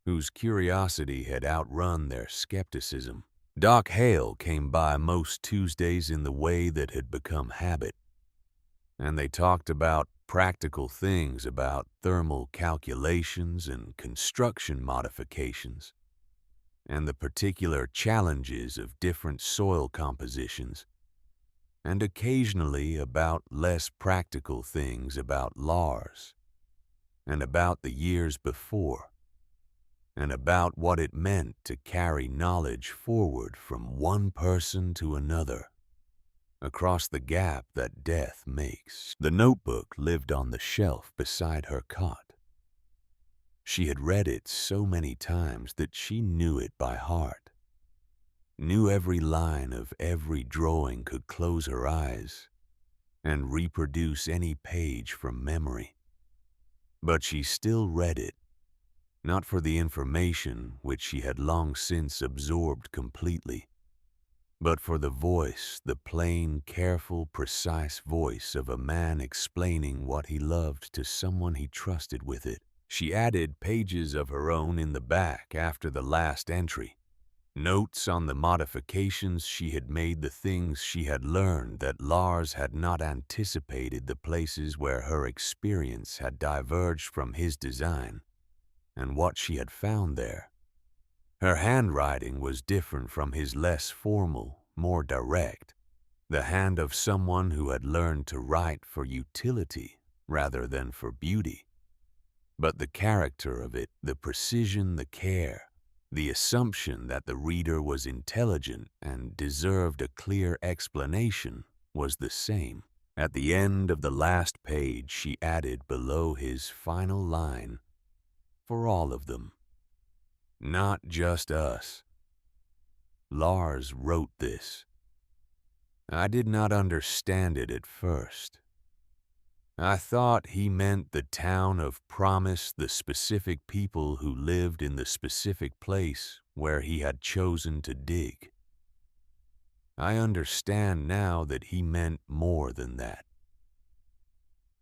whose curiosity had outrun their skepticism. Doc Hale came by most Tuesdays in the way that had become habit, and they talked about practical things, about thermal calculations and construction modifications, and the particular challenges of different soil compositions, and occasionally about less practical things, about Lars, and about the years before, and about what it meant to carry knowledge forward from one person to another, across the gap that death makes. The notebook lived on the shelf beside her cot. She had read it so many times that she knew it by heart, knew every line of every drawing, could close her eyes and reproduce any page from memory. But she still read it, not for the information which she had long since absorbed completely, but for the voice, the plain, careful, precise voice of a man explaining what he loved to someone he trusted with it. She added pages of her own in the back after the last entry, notes on the modifications she had made, the things she had learned that Lars had not anticipated, the places where her experience had diverged from his design, and what she had found there. Her handwriting was different from his, less formal, more direct, the hand of someone who had learned to write for utility rather than for beauty. But the character of it, the precision, the care, the assumption that the reader was intelligent and deserved a clear explanation was the same. At the end of the last page, she added below his final line, "For all of them, not just us. Lars wrote this. I did not understand it at first. I thought he meant the town of promise, the specific people who lived in the specific place where he had chosen to dig. I understand now that he meant more than that.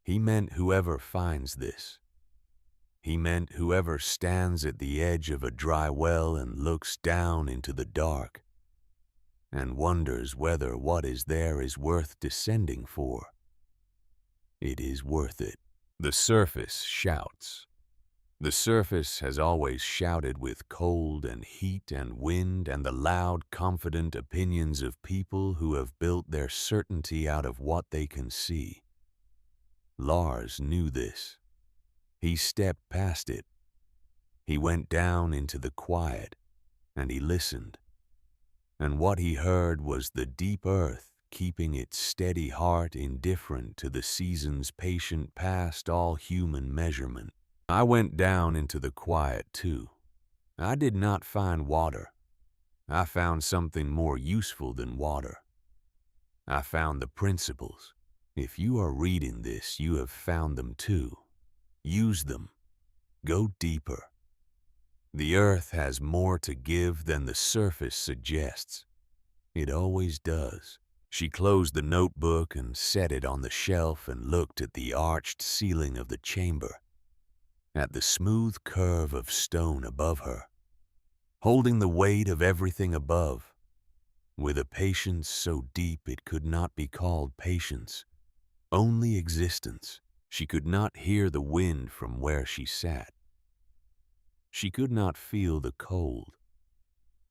He meant whoever finds this. He meant whoever stands at the edge of a dry well and looks down into the dark and wonders whether what is there is worth descending for. It is worth it." The surface shouts. The surface has always shouted with cold and heat and wind and the loud, confident opinions of people who have built their certainty out of what they can see. Lars knew this. He stepped past it. He went down into the quiet, and he listened. And what he heard was the deep earth keeping its steady heart indifferent to the seasons, patient past all human measurement. I went down into the quiet too. I did not find water. I found something more useful than water. I found the principles. If you are reading this, you have found them too. Use them. Go deeper. The earth has more to give than the surface suggests. It always does. She closed the notebook and set it on the shelf and looked at the arched ceiling of the chamber, at the smooth curve of stone above her, holding the weight of everything above, with a patience so deep it could not be called patience, only existence. She could not hear the wind from where she sat. She could not feel the cold.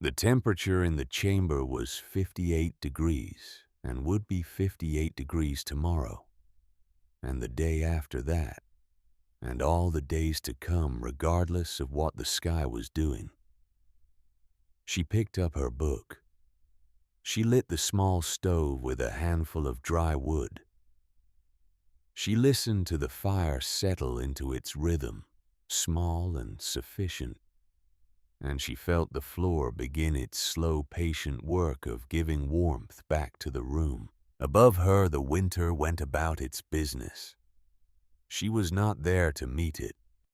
The temperature in the chamber was 58 degrees and would be 58 degrees tomorrow, and the day after that, and all the days to come, regardless of what the sky was doing. She picked up her book. She lit the small stove with a handful of dry wood. She listened to the fire settle into its rhythm, small and sufficient, and she felt the floor begin its slow, patient work of giving warmth back to the room. Above her, the winter went about its business. She was not there to meet it.